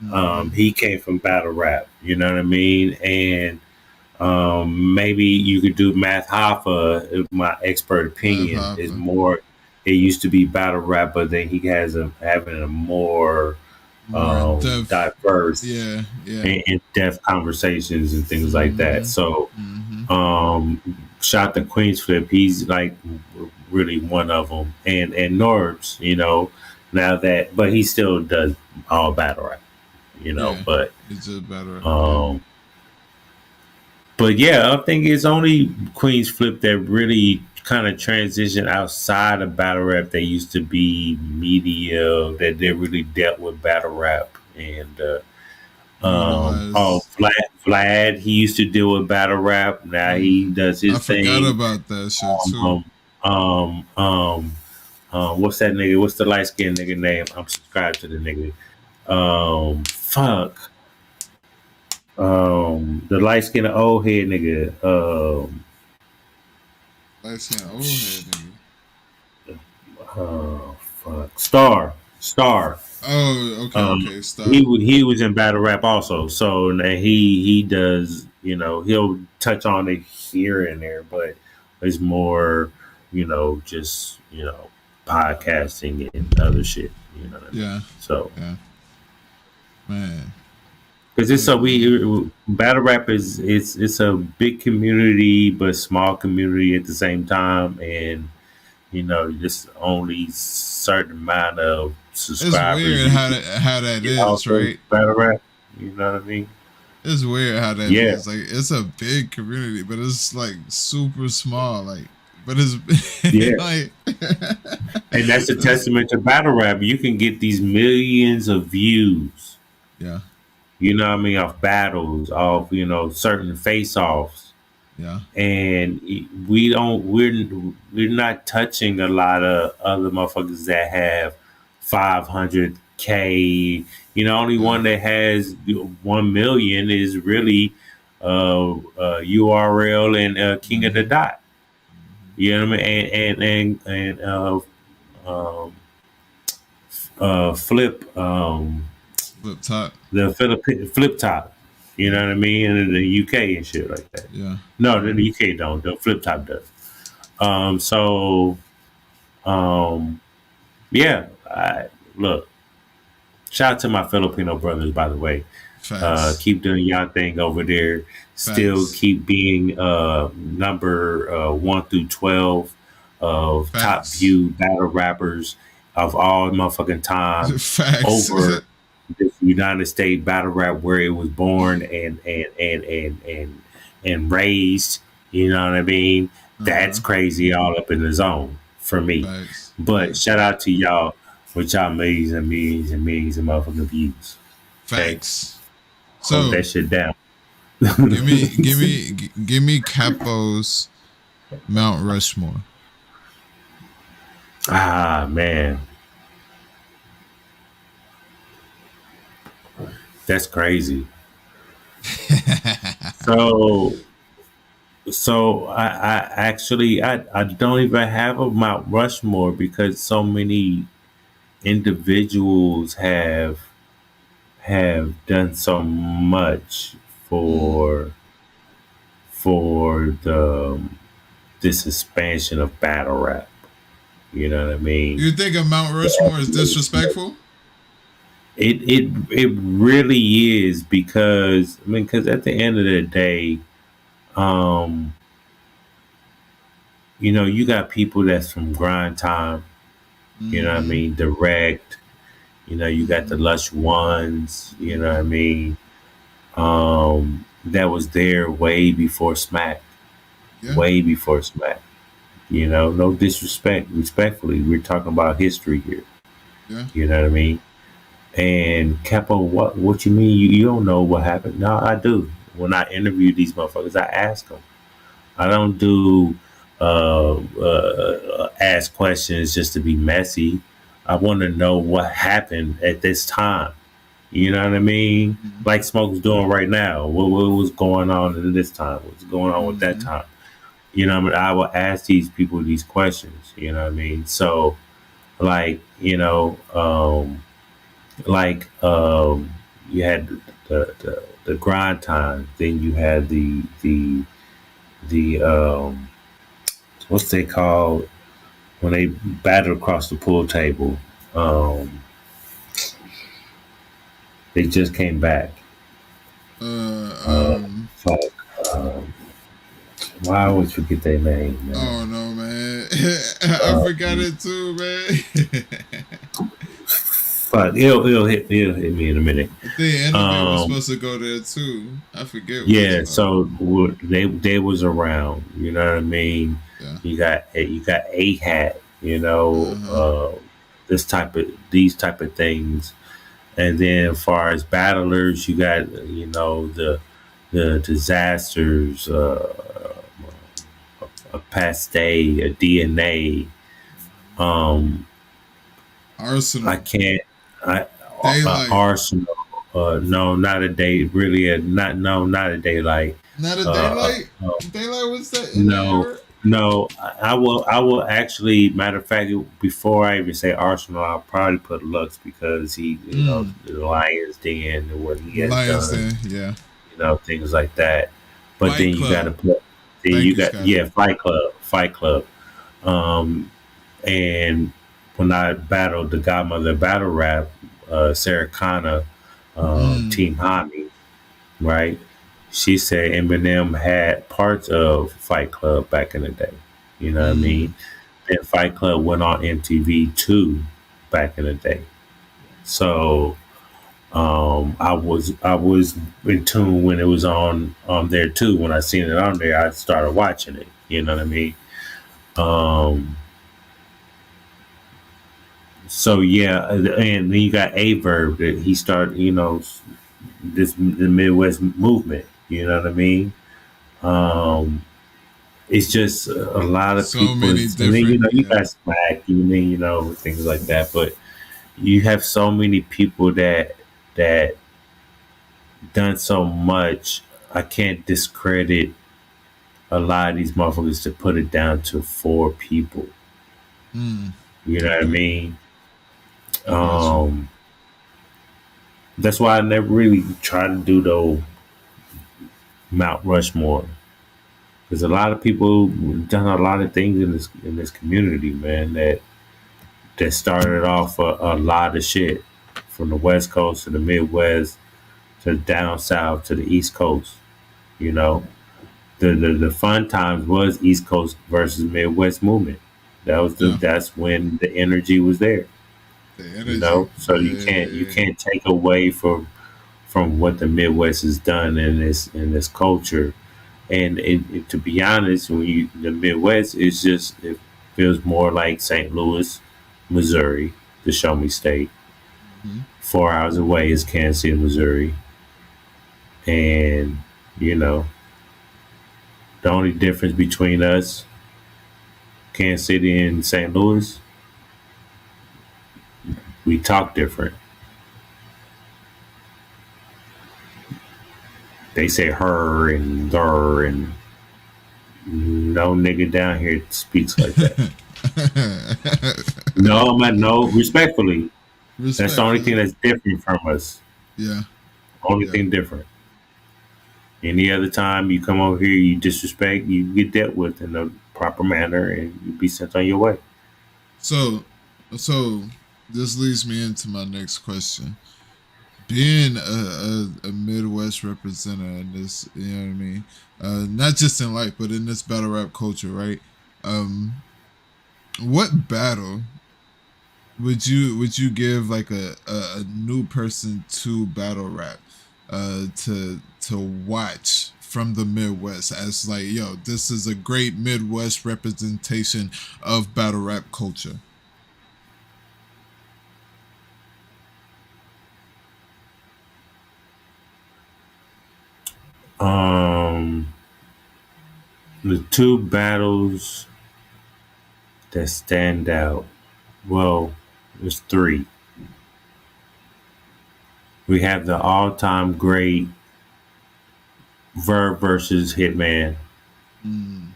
Mm-hmm. He came from battle rap. You know what I mean? And maybe you could do Math Hoffa. My expert Math opinion is Hoffa. more. It used to be battle rap, but then he has having a more More in depth. diverse Yeah. Yeah. and in-depth conversations and things like that. Mm-hmm. So, Mm-hmm. shot the Queen's Flip. He's like really one of them, and Norbs. But he still does all battle rap. Yeah. But It's just better. Yeah. um, But yeah, I think it's only Queen's Flip that really kind of transitioned outside of battle rap. They used to be media that they really dealt with battle rap. And Utilize. Vlad, he used to deal with battle rap. Now he does I his forgot thing. about that shit too. Um, um, um, what's that nigga? What's the light skinned nigga name? I'm subscribed to the nigga. Fuck. The light skinned old head nigga. Light skin old head nigga. Fuck. Star. Oh, okay, Um, okay. Stop. he was in battle rap also, so now he does, he'll touch on it here and there, but it's more, just podcasting and other shit. You know what I mean? Yeah, So yeah, man. because it's Fuck, so man. we battle rap is it's a big community but small community at the same time, and just only certain amount of It's subscribers weird you how that get is, also right? battle rap. You know what I mean? It's weird how that Yeah, is. Like, it's a big community, but it's like super small. Like, but it's yeah. like And that's a testament to battle rap. You can get these millions of views, yeah, what I mean, off battles, off, certain face offs. yeah, And we're not touching a lot of other motherfuckers that have 500K. Only yeah. one that has 1 million is really URL and King of the Mm-hmm. Dot. Mm-hmm. You know what I mean? And um, Flip, Flip top. the Flip Top. You know what I mean? In the UK and shit like that. Yeah. No, the UK don't. The Flip Top does. So um, yeah. Look, shout out to my Filipino brothers, by the way. Facts. Keep doing y'all thing over there. Still Facts. keep being number 1 through 12 of top Facts. view battle rappers of all motherfucking time Facts. over this United States battle rap where it was born and raised. You know what I mean? That's Uh-huh. crazy all up in the zone for me. Facts. But Facts. shout out to y'all with y'all millions and millions and millions of motherfucking views. Okay? Facts. Hold So that shit down. give me Capo's Mount Rushmore. Ah, man. That's crazy. So I actually I don't even have a Mount Rushmore because so many individuals have done so much Mm. for the this expansion of battle rap. You know what I mean? You think a Mount Rushmore is disrespectful? It really is because because at the end of the day, um, you got people that's from grind time. You know what I Mm-hmm. mean? Direct. You got the Mm-hmm. lush ones. You know what I Mm-hmm. mean? That was there way before Smack. Yeah. Way before Smack. No disrespect. Respectfully, we're talking about history here. Yeah. You know what I mean? And Capo, what you mean? You don't know what happened? No, I do. When I interview these motherfuckers, I ask them. I don't do ask questions just to be messy. I want to know what happened at this time. You know what I mean? Like Smoke's doing right now. What was going on in this time? What's going on with that Mm-hmm. time? I mean? I will ask these people these questions. You know what I mean? So, like, you had the grind time, then you had the what's they called when they battled across the pool table. They just came back. Uh, Uh, um, fuck. Um, why I always forget their name, man. oh no, man. I forgot it too, man. Fuck, it'll hit me in a minute. I think anime was Um, supposed to go there too. I forget which yeah, one. so they was around. You know what I mean? Yeah. You got a hat. You know, Uh-huh. these type of things. And then, as far as battlers, you got the disasters, a Paste, a DNA. Um, I Arsenal. can't. I Daylight. Arsenal. No, not a day. Really, not no, not a daylight. Not a Uh, daylight? Daylight was that in that no, era? no. I will. I will actually. Matter of fact, before I even say Arsenal, I'll probably put Lux because he, the Lions Den and what he has Lions done. Den, yeah. Things like that. But Fight then you got to Club. put. Then Thank you you, got Scotty. Fight Club. And when I battled the Godmother Battle Rap, Sarah Connor, Team Hami, right? She said Eminem had parts of Fight Club back in the day. You know what I mean? And Fight Club went on MTV too back in the day. So I was in tune when it was on there too. When I seen it on there, I started watching it. You know what I mean? Um, so yeah, and then you got Averb that he started. The Midwest movement. You know what I mean? Um, it's just a lot of So people. many And then different, you yeah. got Smack, things like that. But you have so many people that done so much. I can't discredit a lot of these motherfuckers to put it down to 4 people. You know what I Okay. mean? I got you. That's why I never really try to do the Mount Rushmore. There's a lot of people done a lot of things in this community, man. That started off a lot of shit from the West Coast to the Midwest to the down south to the East Coast. You know, the fun times was East Coast versus Midwest movement. Yeah. That's when the energy was there. The energy. So you Yeah. can't take away from what the Midwest has done in this culture. And to be honest, the Midwest is just it feels more like St. Louis, Missouri, the Show Me State. 4 hours away is Kansas City, Missouri, and you know the only difference between us, Kansas City and St. Louis, we talk different. They say her and der, and no nigga down here speaks like that. No, man, no, respectfully. That's the only thing Respectfully. that's different from us. Yeah. Only Yeah. thing different. Any other time you come over here, you disrespect, you get dealt with in a proper manner, and you be sent on your way. So, so this leads me into my next question. Being a Midwest representative in this, you know what I mean? Not just in life, but in this battle rap culture, right? Um, what battle would you give like a new person to battle rap to watch from the Midwest as like, yo, this is a great Midwest representation of battle rap culture? Um, the two battles that stand out. Well, there's 3. We have the all-time great Verb versus Hitman. Mm.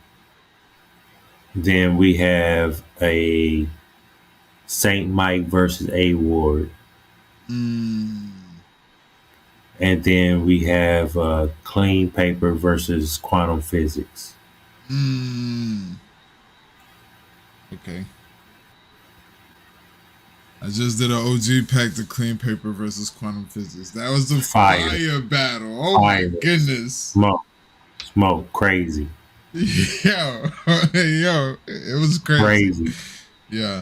Then we have a Saint Mike versus A Ward. Mm. And then we have Clean Paper versus Quantum Physics. Mm. Okay. I just did an OG pack to Clean Paper versus Quantum Physics. That was a fire battle. Oh Fire. my goodness. Smoke, crazy. Yo, yo, it was crazy. Crazy. Yeah.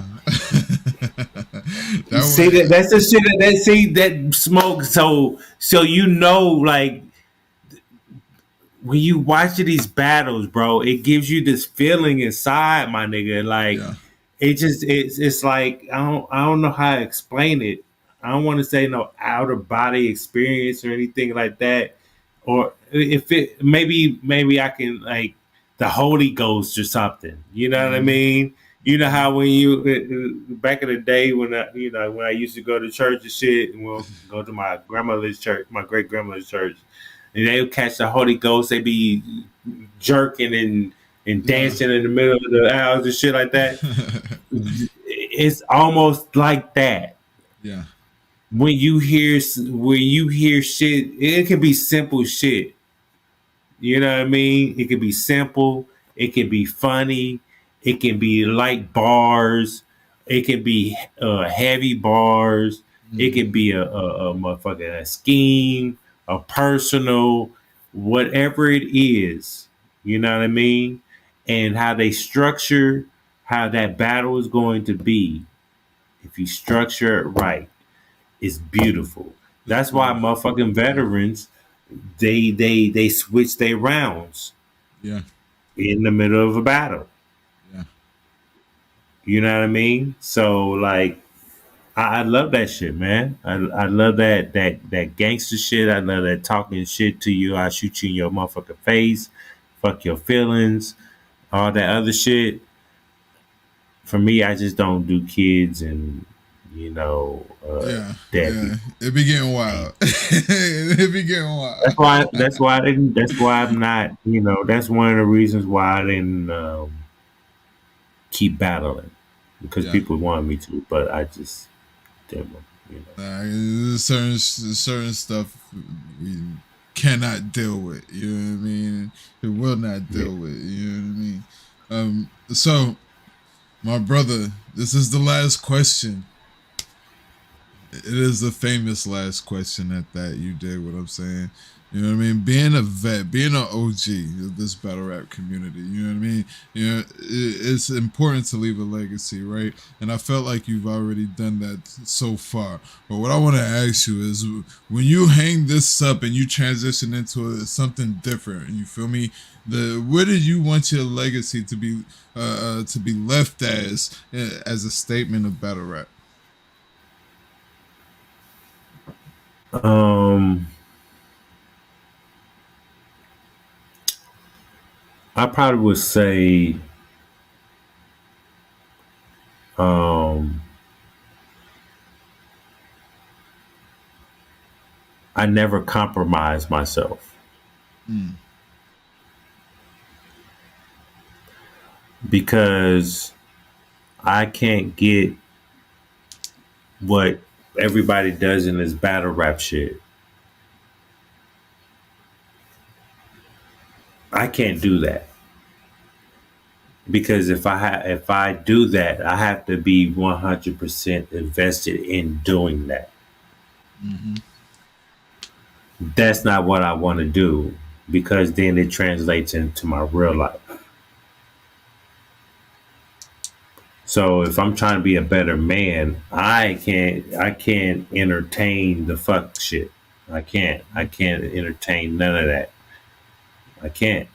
That See one, that's the shit that smoke. So like when you watch these battles, bro, it gives you this feeling inside, my nigga. Like yeah, it's like I don't know how to explain it. I don't want to say no out of body experience or anything like that. Or if it maybe I can like the Holy Ghost or something. You know what I mm, mean? You know mm, how when you back in the day when when I used to go to church and shit, and we'll go to my grandmother's church, my great grandmother's church, and they would catch the Holy Ghost. They be jerking and yeah, dancing in the middle of the house and shit like that. It's almost like that. yeah, When you hear shit, it can be simple shit. You know what I mean? It can be simple. It can be funny. It can be light bars. It can be heavy bars. It can mm, be a motherfucking a scheme, a personal, whatever it is. You know what I mean? And how they structure how that battle is going to be. If you structure it right, it's beautiful. it's That's why beautiful. motherfucking Yeah, veterans they switch their rounds yeah, in the middle of a battle. yeah, You know what I mean? So like I love that shit, man. I love that gangster shit. I love that talking shit to you. I shoot you in your motherfucking face, fuck your feelings, all that other shit. For me, I just don't do kids and yeah, dead yeah. people. It be getting wild. It be getting wild. That's why I'm not. That's one of the reasons why I didn't keep battling because Yeah. people wanted me to, but I just didn't. You know. Certain stuff we cannot deal with. You know what I mean? It will not Yeah. deal with. You know what I mean? So my brother, this is the last question. It is the famous last question at that. You dig what I'm saying? You know what I mean? Being a vet, being an OG of this battle rap community, you know what I mean? It's important to leave a legacy, right? And I felt like you've already done that so far. But what I want to ask you is, when you hang this up and you transition into something different, you feel me? Where did you want your legacy to be left as a statement of battle rap? Um, I probably would say, um, I never compromised myself Mm, because I can't get what everybody does in this battle rap shit. I can't do that because if I do that, I have to be 100% invested in doing that. mm-hmm. That's not what I want to do because then it translates into my real life. So if I'm trying to be a better man, I can't entertain the fuck shit. I can't entertain none of that. I can't.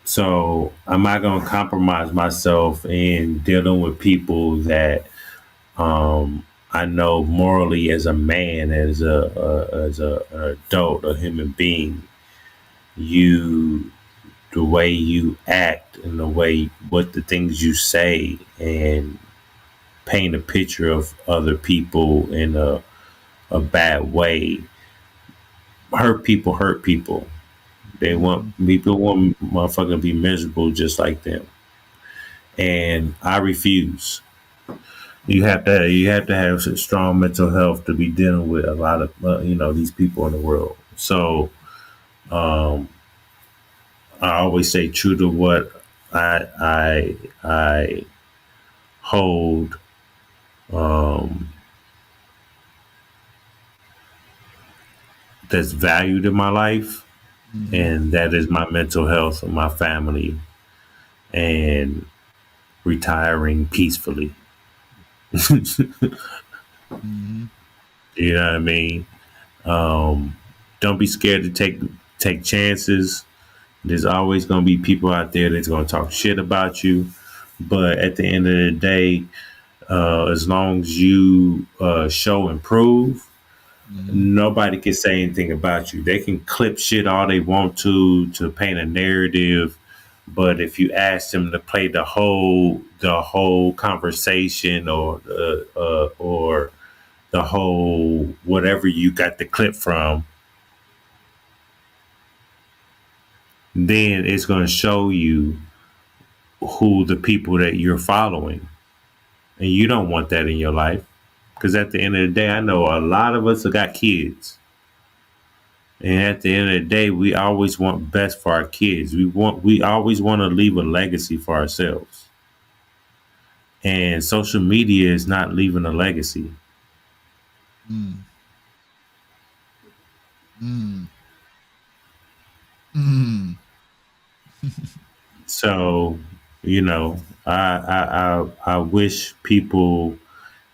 So I'm not gonna compromise myself in dealing with people that I know morally as a man, as a an adult, a human being, you the way you act and the way what the things you say and paint a picture of other people in a bad way hurt people. They want Mm-hmm. people want motherfucker to be miserable just like them. And I refuse. You have to have some strong mental health to be dealing with a lot of these people in the world. So um, I always say true to what I hold um, that's valued in my life, Mm-hmm. and that is my mental health and my family. And retiring peacefully. Mm-hmm. You know what I mean? Don't be scared to take chances. There's always going to be people out there that's going to talk shit about you. But at the end of the day, as long as you show and prove, Mm-hmm. nobody can say anything about you. They can clip shit all they want to paint a narrative, but if you ask them to play the whole conversation or the whole whatever you got the clip from, then it's going to show you who the people that you're following, and you don't want that in your life. Because at the end of the day, I know a lot of us have got kids. And at the end of the day, we always want best for our kids. We always want to leave a legacy for ourselves. And social media is not leaving a legacy. Mm. Mm. Mm. So, I wish people,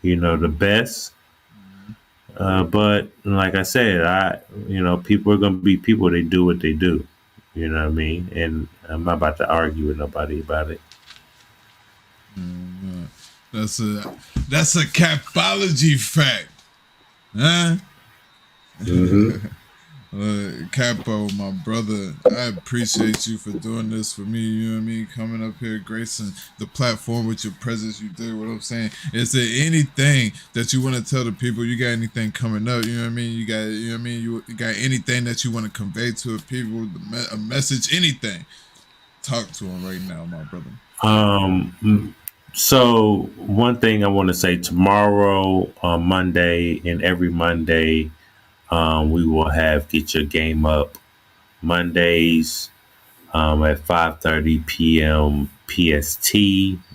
the best. But like I said, people are gonna be people. They do what they do. You know what I mean? And I'm not about to argue with nobody about it. Mm. That's a capology fact, huh? Mm-hmm. Capo, my brother, I appreciate you for doing this for me. You know what I mean? Coming up here, gracing the platform with your presence. You did what I'm saying. Is there anything that you want to tell the people? You got anything coming up? You know what I mean? You got, you know what I mean? You got anything that you want to convey to the people? A message, anything? Talk to them right now, my brother. So one thing I want to say: tomorrow, on Monday, and every Monday, we will have Get Your Game Up Mondays at 5:30 p.m. PST.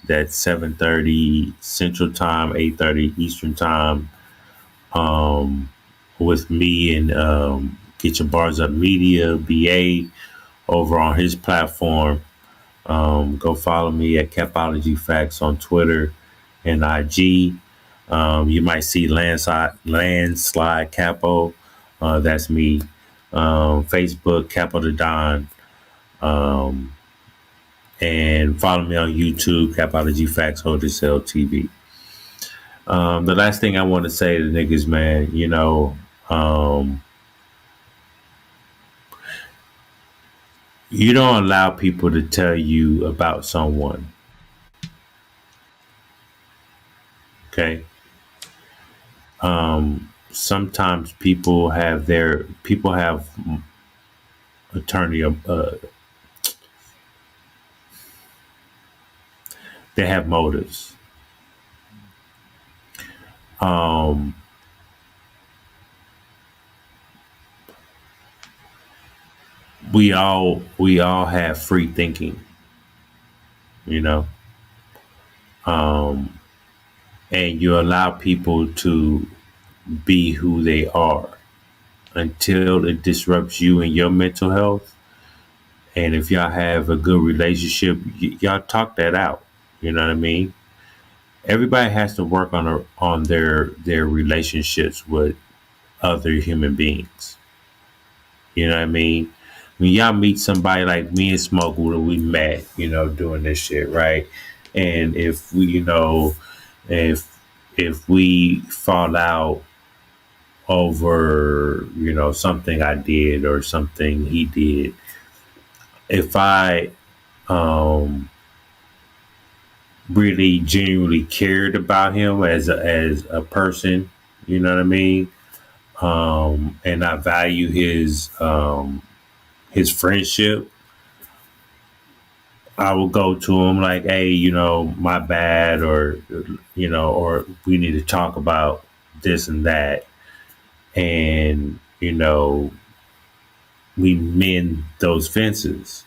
That's 7:30 Central Time, 8:30 Eastern Time. With me and Get Your Bars Up Media BA over on his platform. Go follow me at Capology Factz on Twitter and IG. You might see Landslide Capo. That's me. Facebook, Capo the Don. And follow me on YouTube, Capology Factz Holding Cell TV. The last thing I want to say to niggas, man, you don't allow people to tell you about someone. Okay. Sometimes people have attorney. They have motives. We all have free thinking, you know, and you allow people to be who they are until it disrupts you and your mental health. And if y'all have a good relationship, y'all talk that out. You know what I mean? Everybody has to work on their relationships with other human beings. You know what I mean? When y'all meet somebody like me and Smoke, when we met, doing this shit, right? And if we, if we fall out over, something I did or something he did, if I really genuinely cared about him as a person, you know what I mean? And I value his friendship, I will go to him like, hey, my bad, or we need to talk about this and that. And, we mend those fences.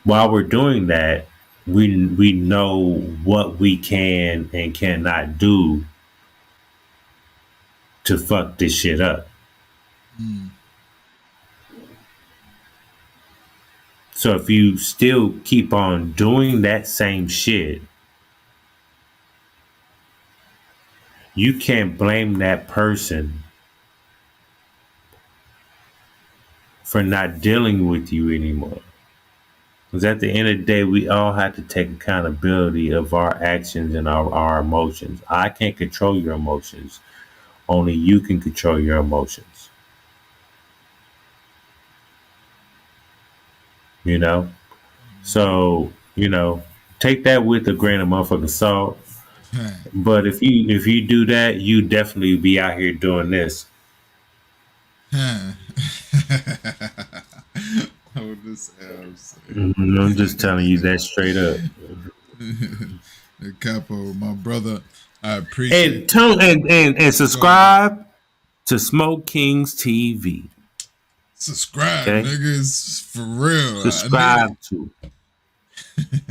While we're doing that, we know what we can and cannot do to fuck this shit up. Mm. So if you still keep on doing that same shit, you can't blame that person for not dealing with you anymore. Because at the end of the day, we all have to take accountability of our actions and our emotions. I can't control your emotions. Only you can control your emotions. You know? So, take that with a grain of motherfucking salt. But if you do that, you definitely be out here doing this. What this else? I'm just telling you that straight up. Capo, my brother, I appreciate. And and Go ahead. subscribe to Smok3n's TV. Subscribe, Okay, niggas, for real. I need it. subscribe to.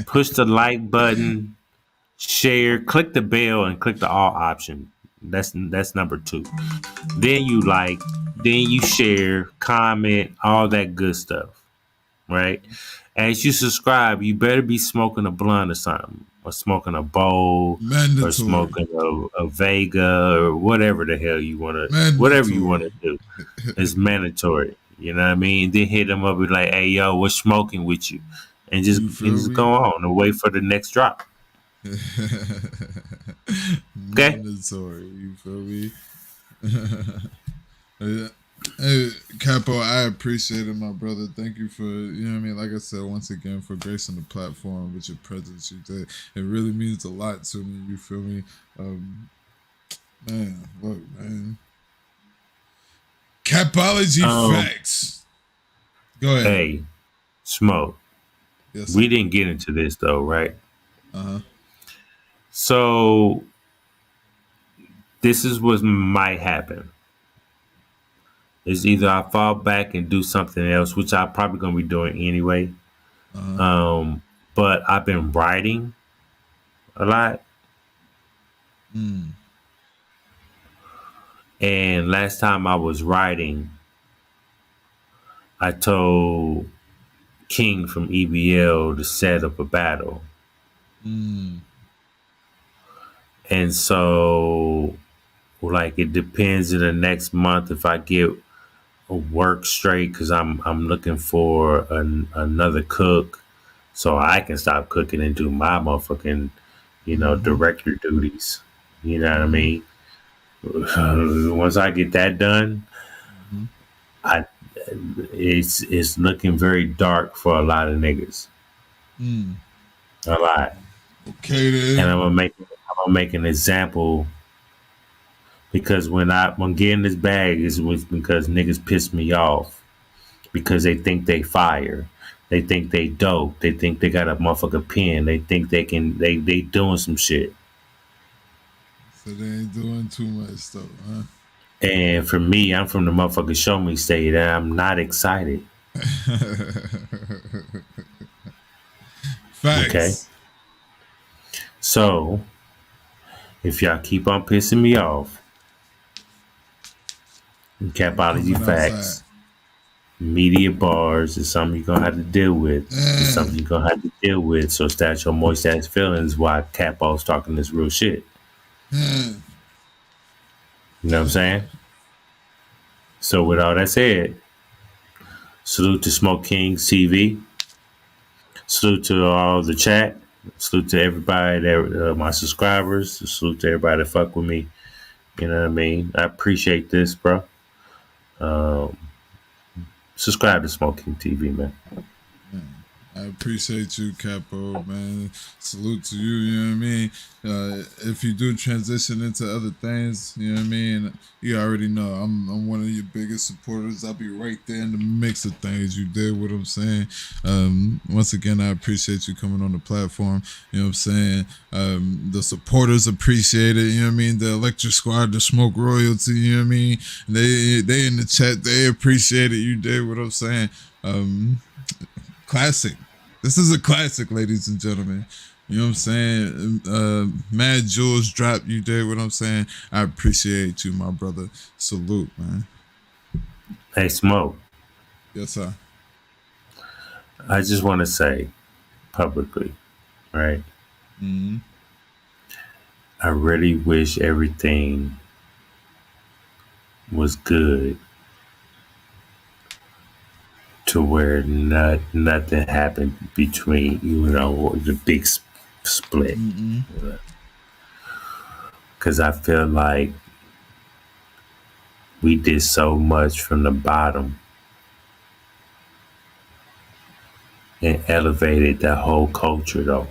Push the like button, share, click the bell, and click the all option. That's number 2. Then you like, then you share, comment, all that good stuff. Right? As you subscribe, you better be smoking a blunt or something, or smoking a bowl, or Mandatory. smoking a Vega, or whatever the hell you want to, whatever you want Mandatory. to do. It's mandatory. You know what I mean? Then hit them up and be like, "Hey, yo, what's smoking with you?" And just You and feel just me? go on and wait for the next drop. Okay. Mandatory. You feel me? Hey, Capo, I appreciate it, my brother. Thank you for, like I said, once again, for gracing the platform with your presence you did. It really means a lot to me, you feel me? Man, look, man. Capology Factz. Go ahead. Hey, Smoke. Yes, We sir. didn't get into this though, right? Uh-huh. So this is what might happen. Is either I fall back and do something else, which I'm probably gonna be doing anyway. Uh-huh. But I've been writing a lot. Mm. And last time I was writing, I told King from EBL to set up a battle. Mm. And so, like, it depends in the next month if I get a work straight, because I'm looking for another cook so I can stop cooking and do my motherfucking, Mm-hmm. director duties. You know what I Mm-hmm. mean? Once I get that done, Mm-hmm. I it's looking very dark for a lot of niggas. Mm. A lot. Okay, And then. I'm gonna make an example, because when I'm getting this bag is was because niggas piss me off because they think they fire. They think they dope. They think they got a motherfucker pen. They think they doing some shit. So they ain't doing too much stuff, huh? And for me, I'm from the motherfucker show me state, and I'm not excited. Okay. Facts. So if y'all keep on pissing me off, I'm Capology coming outside. Factz, media bars is something you're gonna have to deal with. It's Eh. something you're gonna have to deal with. So stat your moist ass feelings while Capo's talking this real shit. Eh. You know what I'm saying? So with all that said, salute to Smok3n TV. Salute to all the chat. Salute to everybody that my subscribers. Salute to everybody that fuck with me. You know what I mean? I appreciate this, bro. Subscribe to Smok3n TV, man. I appreciate you, Capo, man. Salute to you, you know what I mean? If you do transition into other things, you know what I mean? You already know I'm one of your biggest supporters. I'll be right there in the mix of things. You did what I'm saying. Once again, I appreciate you coming on the platform. You know what I'm saying? The supporters appreciate it, you know what I mean? The Electric Squad, the Smoke Royalty, you know what I mean? They in the chat, they appreciate it. You did what I'm saying. Classic. This is a classic, ladies and gentlemen. You know what I'm saying? Mad Jules drop. You did what I'm saying. I appreciate you, my brother. Salute, man. Hey, Smoke. Yes, sir. I just want to say publicly, right? Mm-hmm. I really wish everything was good to where nothing happened between, the big split. Mm-mm. Because I feel like we did so much from the bottom and elevated that whole culture, though.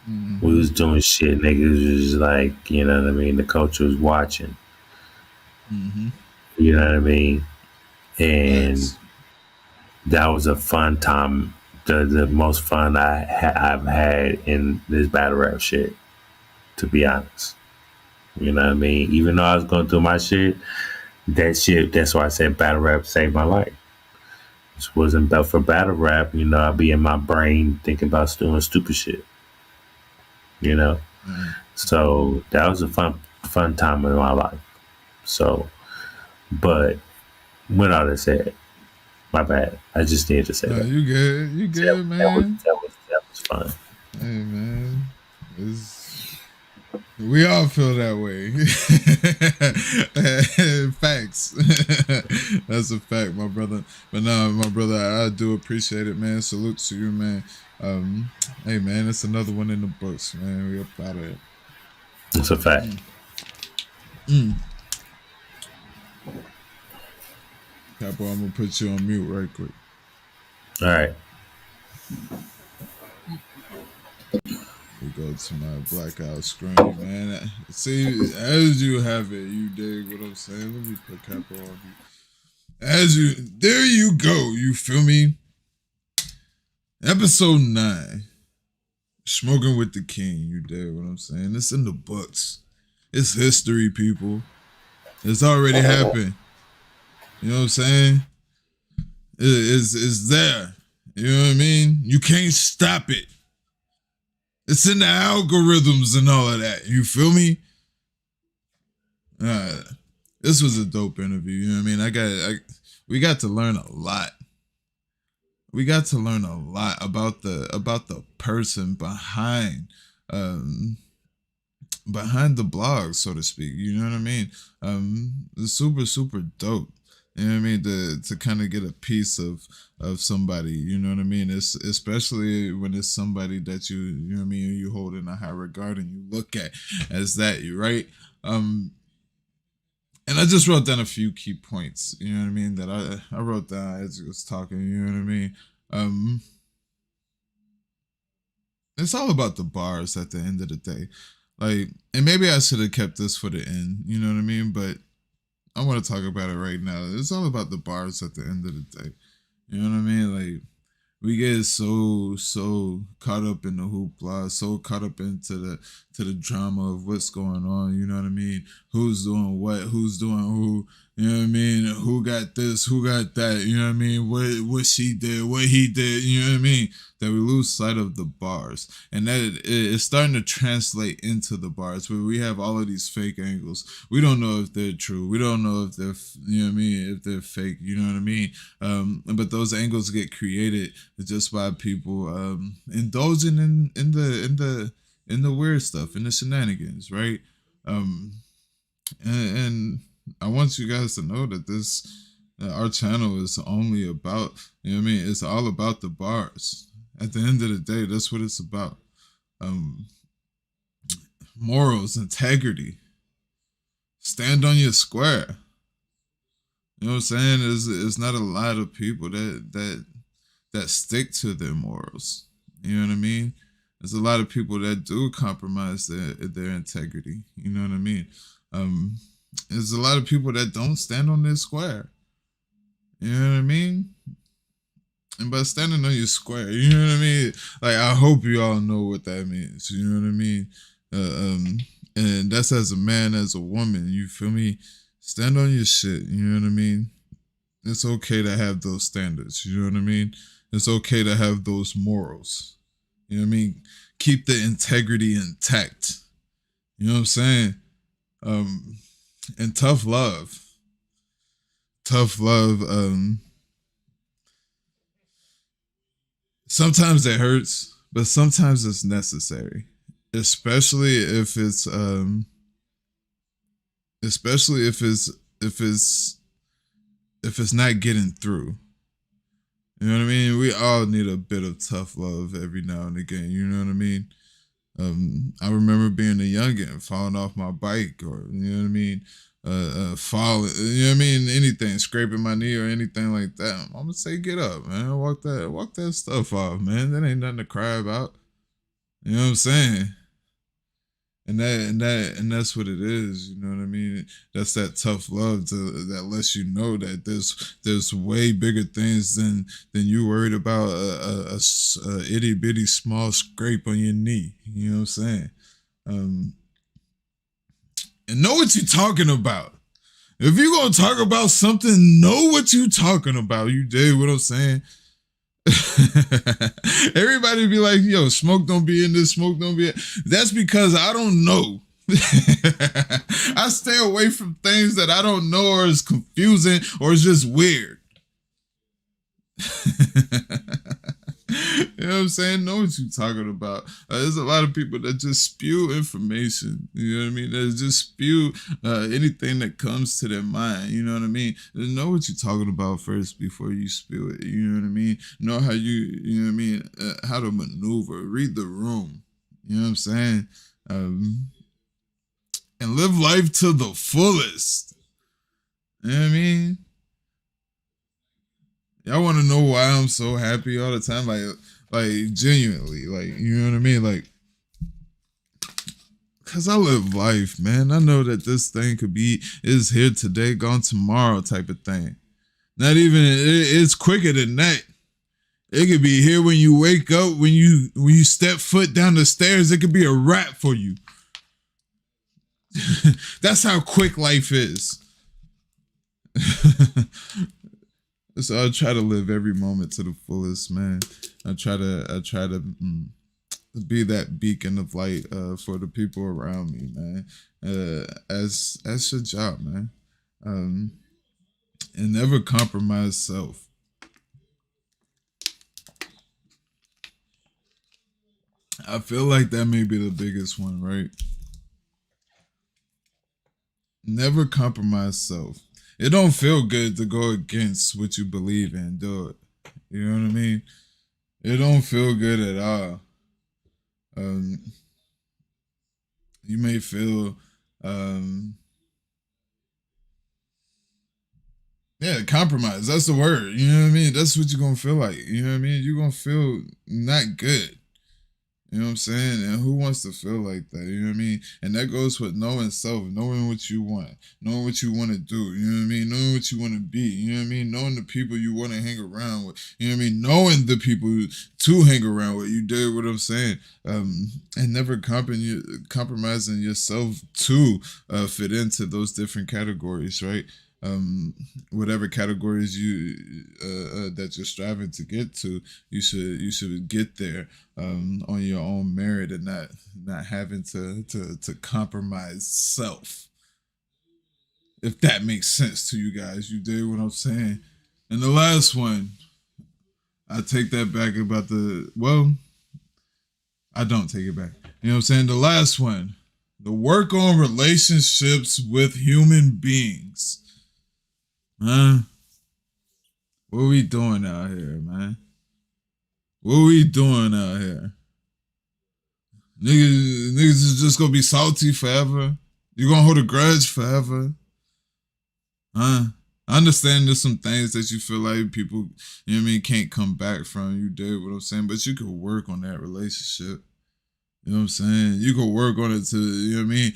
We Mm-hmm. was doing shit, niggas was just like, you know what I mean? The culture was watching, Mm-hmm. you know what I mean? And Facts. that was a fun time, the most fun I've had in this battle rap shit, to be honest. You know what I mean? Even though I was going through my shit, that's why I said battle rap saved my life. This wasn't about for battle rap, I'd be in my brain thinking about doing stupid shit, you know? Mm. So that was a fun time in my life. So, but with all that said, my bad. I just needed to say No, that. you good. You That, good, that was man. that was that was fun. Hey, man. It's, we all feel that way. Facts. That's a fact, my brother. But no, my brother, I do appreciate it, man. Salute to you, man. Hey, man, it's another one in the books, man. We up out of it. It's a fact. Mm. Mm. Capo, I'm gonna put you on mute right quick. All right. We go to my blackout screen, man. See, as you have it, you dig what I'm saying? Let me put Capo on mute. There you go. You feel me? Episode 9. Smok3n Wit The King. You dig what I'm saying? It's in the books. It's history, people. It's already happened. You know what I'm saying? It's there. You know what I mean? You can't stop it. It's in the algorithms and all of that. You feel me? This was a dope interview. You know what I mean? We got to learn a lot. We got to learn a lot about the person behind the blog, so to speak. You know what I mean? It's super, super dope. You know what I mean? To kind of get a piece of somebody, you know what I mean? It's especially when it's somebody that you know what I mean, you hold in a high regard and you look at as that, right? And I just wrote down a few key points, you know what I mean, that I wrote down as I was talking, you know what I mean? It's all about the bars at the end of the day. Like, and maybe I should have kept this for the end, you know what I mean? But I want to talk about it right now. It's all about the bars at the end of the day. You know what I mean? Like, we get so caught up in the hoopla, so caught up into the drama of what's going on. You know what I mean? Who's doing what? Who's doing who? You know what I mean? Who got this? Who got that? You know what I mean? What she did? What he did? You know what I mean? That we lose sight of the bars, and that it's starting to translate into the bars where we have all of these fake angles. We don't know if they're true. We don't know if they're you know what I mean? If they're fake. You know what I mean? But those angles get created just by people indulging in the weird stuff, in the shenanigans, right? And I want you guys to know that our channel is only about, you know what I mean? It's all about the bars. At the end of the day, that's what it's about. Morals, integrity. Stand on your square. You know what I'm saying? It's not a lot of people that stick to their morals. You know what I mean? There's a lot of people that do compromise their integrity. You know what I mean? There's a lot of people that don't stand on their square. You know what I mean? And by standing on your square, you know what I mean? Like, I hope you all know what that means. You know what I mean? And that's as a man, as a woman. You feel me? Stand on your shit. You know what I mean? It's okay to have those standards. You know what I mean? It's okay to have those morals. You know what I mean? Keep the integrity intact. You know what I'm saying? And tough love. Tough love. sometimes it hurts, but sometimes it's necessary, especially if it's especially if it's if it's not getting through. You know what I mean? We all need a bit of tough love every now and again. You know what I mean? I remember being a youngin, falling off my bike, or you know what I mean, falling. You know what I mean? Anything, scraping my knee or anything like that. I'm gonna say, get up, man. Walk that stuff off, man. That ain't nothing to cry about. You know what I'm saying? And that's what it is. You know what I mean? That's that tough love that lets you know that there's way bigger things than you worried about a itty bitty small scrape on your knee. You know what I'm saying? And know what you're talking about. If you're gonna talk about something, know what you're talking about. You dig what I'm saying? Everybody be like, yo, Smoke don't be in this, Smoke don't be in. That's because I don't know. I stay away from things that I don't know or is confusing or is just weird. You know what I'm saying? Know what you're talking about. There's a lot of people that just spew information. You know what I mean? That just spew anything that comes to their mind. You know what I mean? Know what you're talking about first before you spew it. You know what I mean? Know how you know what I mean? How to maneuver. Read the room. You know what I'm saying? And live life to the fullest. You know what I mean? Y'all want to know why I'm so happy all the time? Like genuinely, like, you know what I mean? Like, cause I live life, man. I know that this thing is here today, gone tomorrow type of thing. Not even, it's quicker than that. It could be here when you wake up, when you step foot down the stairs, it could be a wrap for you. That's how quick life is. So I try to live every moment to the fullest, man. I try to be that beacon of light for the people around me, man. As your job, man. And never compromise self. I feel like that may be the biggest one, right? Never compromise self. It don't feel good to go against what you believe in, do it. You know what I mean? It don't feel good at all. You may feel, yeah, compromise. That's the word. You know what I mean? That's what you're gonna feel like. You know what I mean? You're gonna feel not good. You know what I'm saying? And who wants to feel like that? You know what I mean? And that goes with knowing self, knowing what you want, knowing what you want to do. You know what I mean? Knowing what you want to be. You know what I mean? Knowing the people you want to hang around with. You know what I mean? Knowing the people to hang around with. You dig what I'm saying? And never compromising yourself to fit into those different categories, right? Whatever categories you that you're striving to get to, you should get there on your own merit and not having to compromise self. If that makes sense to you guys, you dig what I'm saying? And the last one, I take that back about I don't take it back. You know what I'm saying? The last one, the work on relationships with human beings. Huh? What we doing out here, man? What we doing out here? Niggas is just gonna be salty forever? You gonna hold a grudge forever? Huh? I understand there's some things that you feel like people, you know what I mean, can't come back from. You did what I'm saying, but you could work on that relationship. You know what I'm saying? You could work on it to, you know what I mean,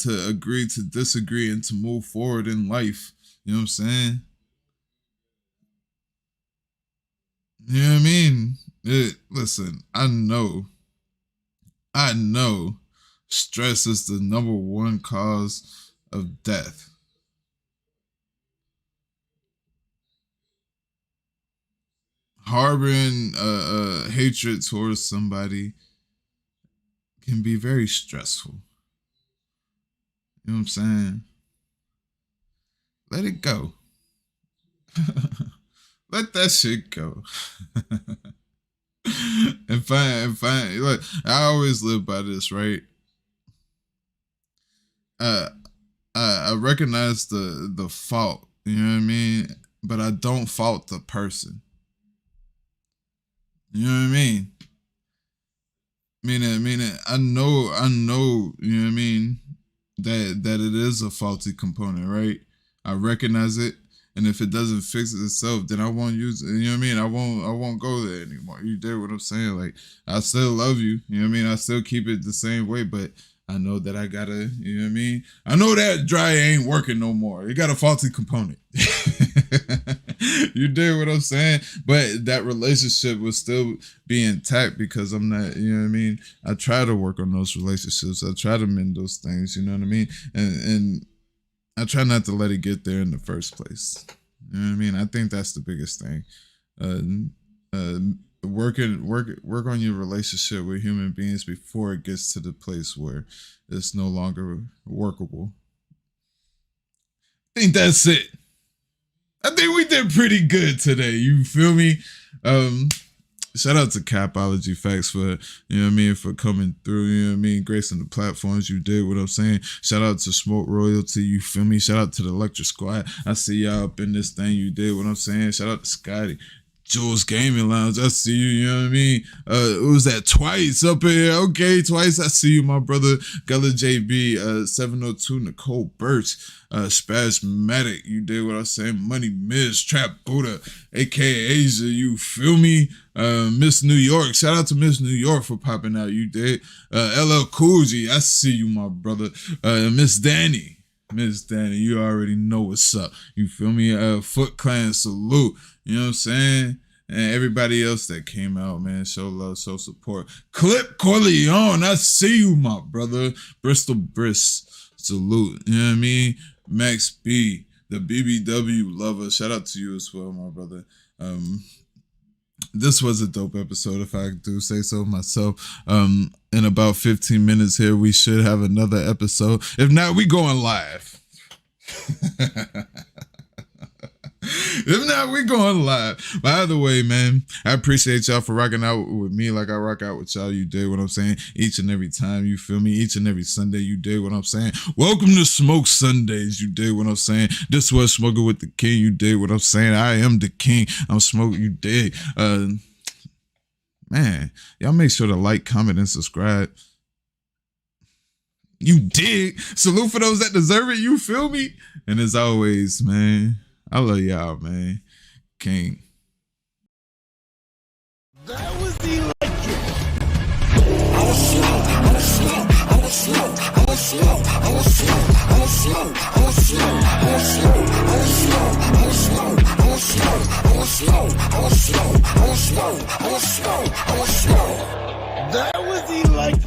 to agree to disagree and to move forward in life. You know what I'm saying? You know what I mean? Listen, I know stress is the number one cause of death. Harboring hatred towards somebody can be very stressful. You know what I'm saying? Let it go. Let that shit go. and find. Look, I always live by this, right? I recognize the fault. You know what I mean? But I don't fault the person. You know what I mean? Meaning, I know, you know what I mean, that it is a faulty component, right? I recognize it, and if it doesn't fix itself, then I won't use it. You know what I mean? I won't go there anymore. You get what I'm saying? Like, I still love you. You know what I mean? I still keep it the same way, but I know that I gotta, you know what I mean? I know that dryer ain't working no more. It got a faulty component. You did what I'm saying? But that relationship will still be intact because I'm not, you know what I mean? I try to work on those relationships. I try to mend those things, you know what I mean? And I try not to let it get there in the first place. You know what I mean? I think that's the biggest thing. Work on your relationship with human beings before it gets to the place where it's no longer workable. I think that's it. I think we did pretty good today. You feel me? Shout out to Capology Factz for, you know what I mean, for coming through, you know what I mean, gracing the platforms. You did what I'm saying. Shout out to Smoke Royalty, you feel me? Shout out to the Electric Squad. I see y'all up in this thing. You did what I'm saying. Shout out to Scotty. Jules Gaming Lounge, I see you, you know what I mean? It was that Twice up in here. Okay, Twice, I see you, my brother. Gullah JB, 702, Nicole Birch, Spasmatic, you did what I was saying. Money Miss, Trap Buddha, aka Asia, you feel me? Miss New York, shout out to Miss New York for popping out, you did. LL Cool G, I see you, my brother. Miss Danny, you already know what's up. You feel me? Foot Clan, salute. You know what I'm saying? And everybody else that came out, man, show love, show support. Clip Corleone, I see you, my brother. Bristol Briss, salute. You know what I mean? Max B, the BBW lover, shout out to you as well, my brother. This was a dope episode, if I do say so myself. In about 15 minutes here, we should have another episode. If not, we going live. If not, we going live. By the way, man, I appreciate y'all for rocking out with me like I rock out with y'all. You did what I'm saying each and every time. You feel me? Each and every Sunday, you did what I'm saying. Welcome to Smoke Sundays. You did what I'm saying. This was Smok3n Wit The King. You did what I'm saying. I am the king. I'm Smoke. You did. Man, y'all make sure to like, comment, and subscribe. You dig. Salute for those that deserve it. You feel me? And as always, man, I love y'all, man. King. That was electric. That was electric.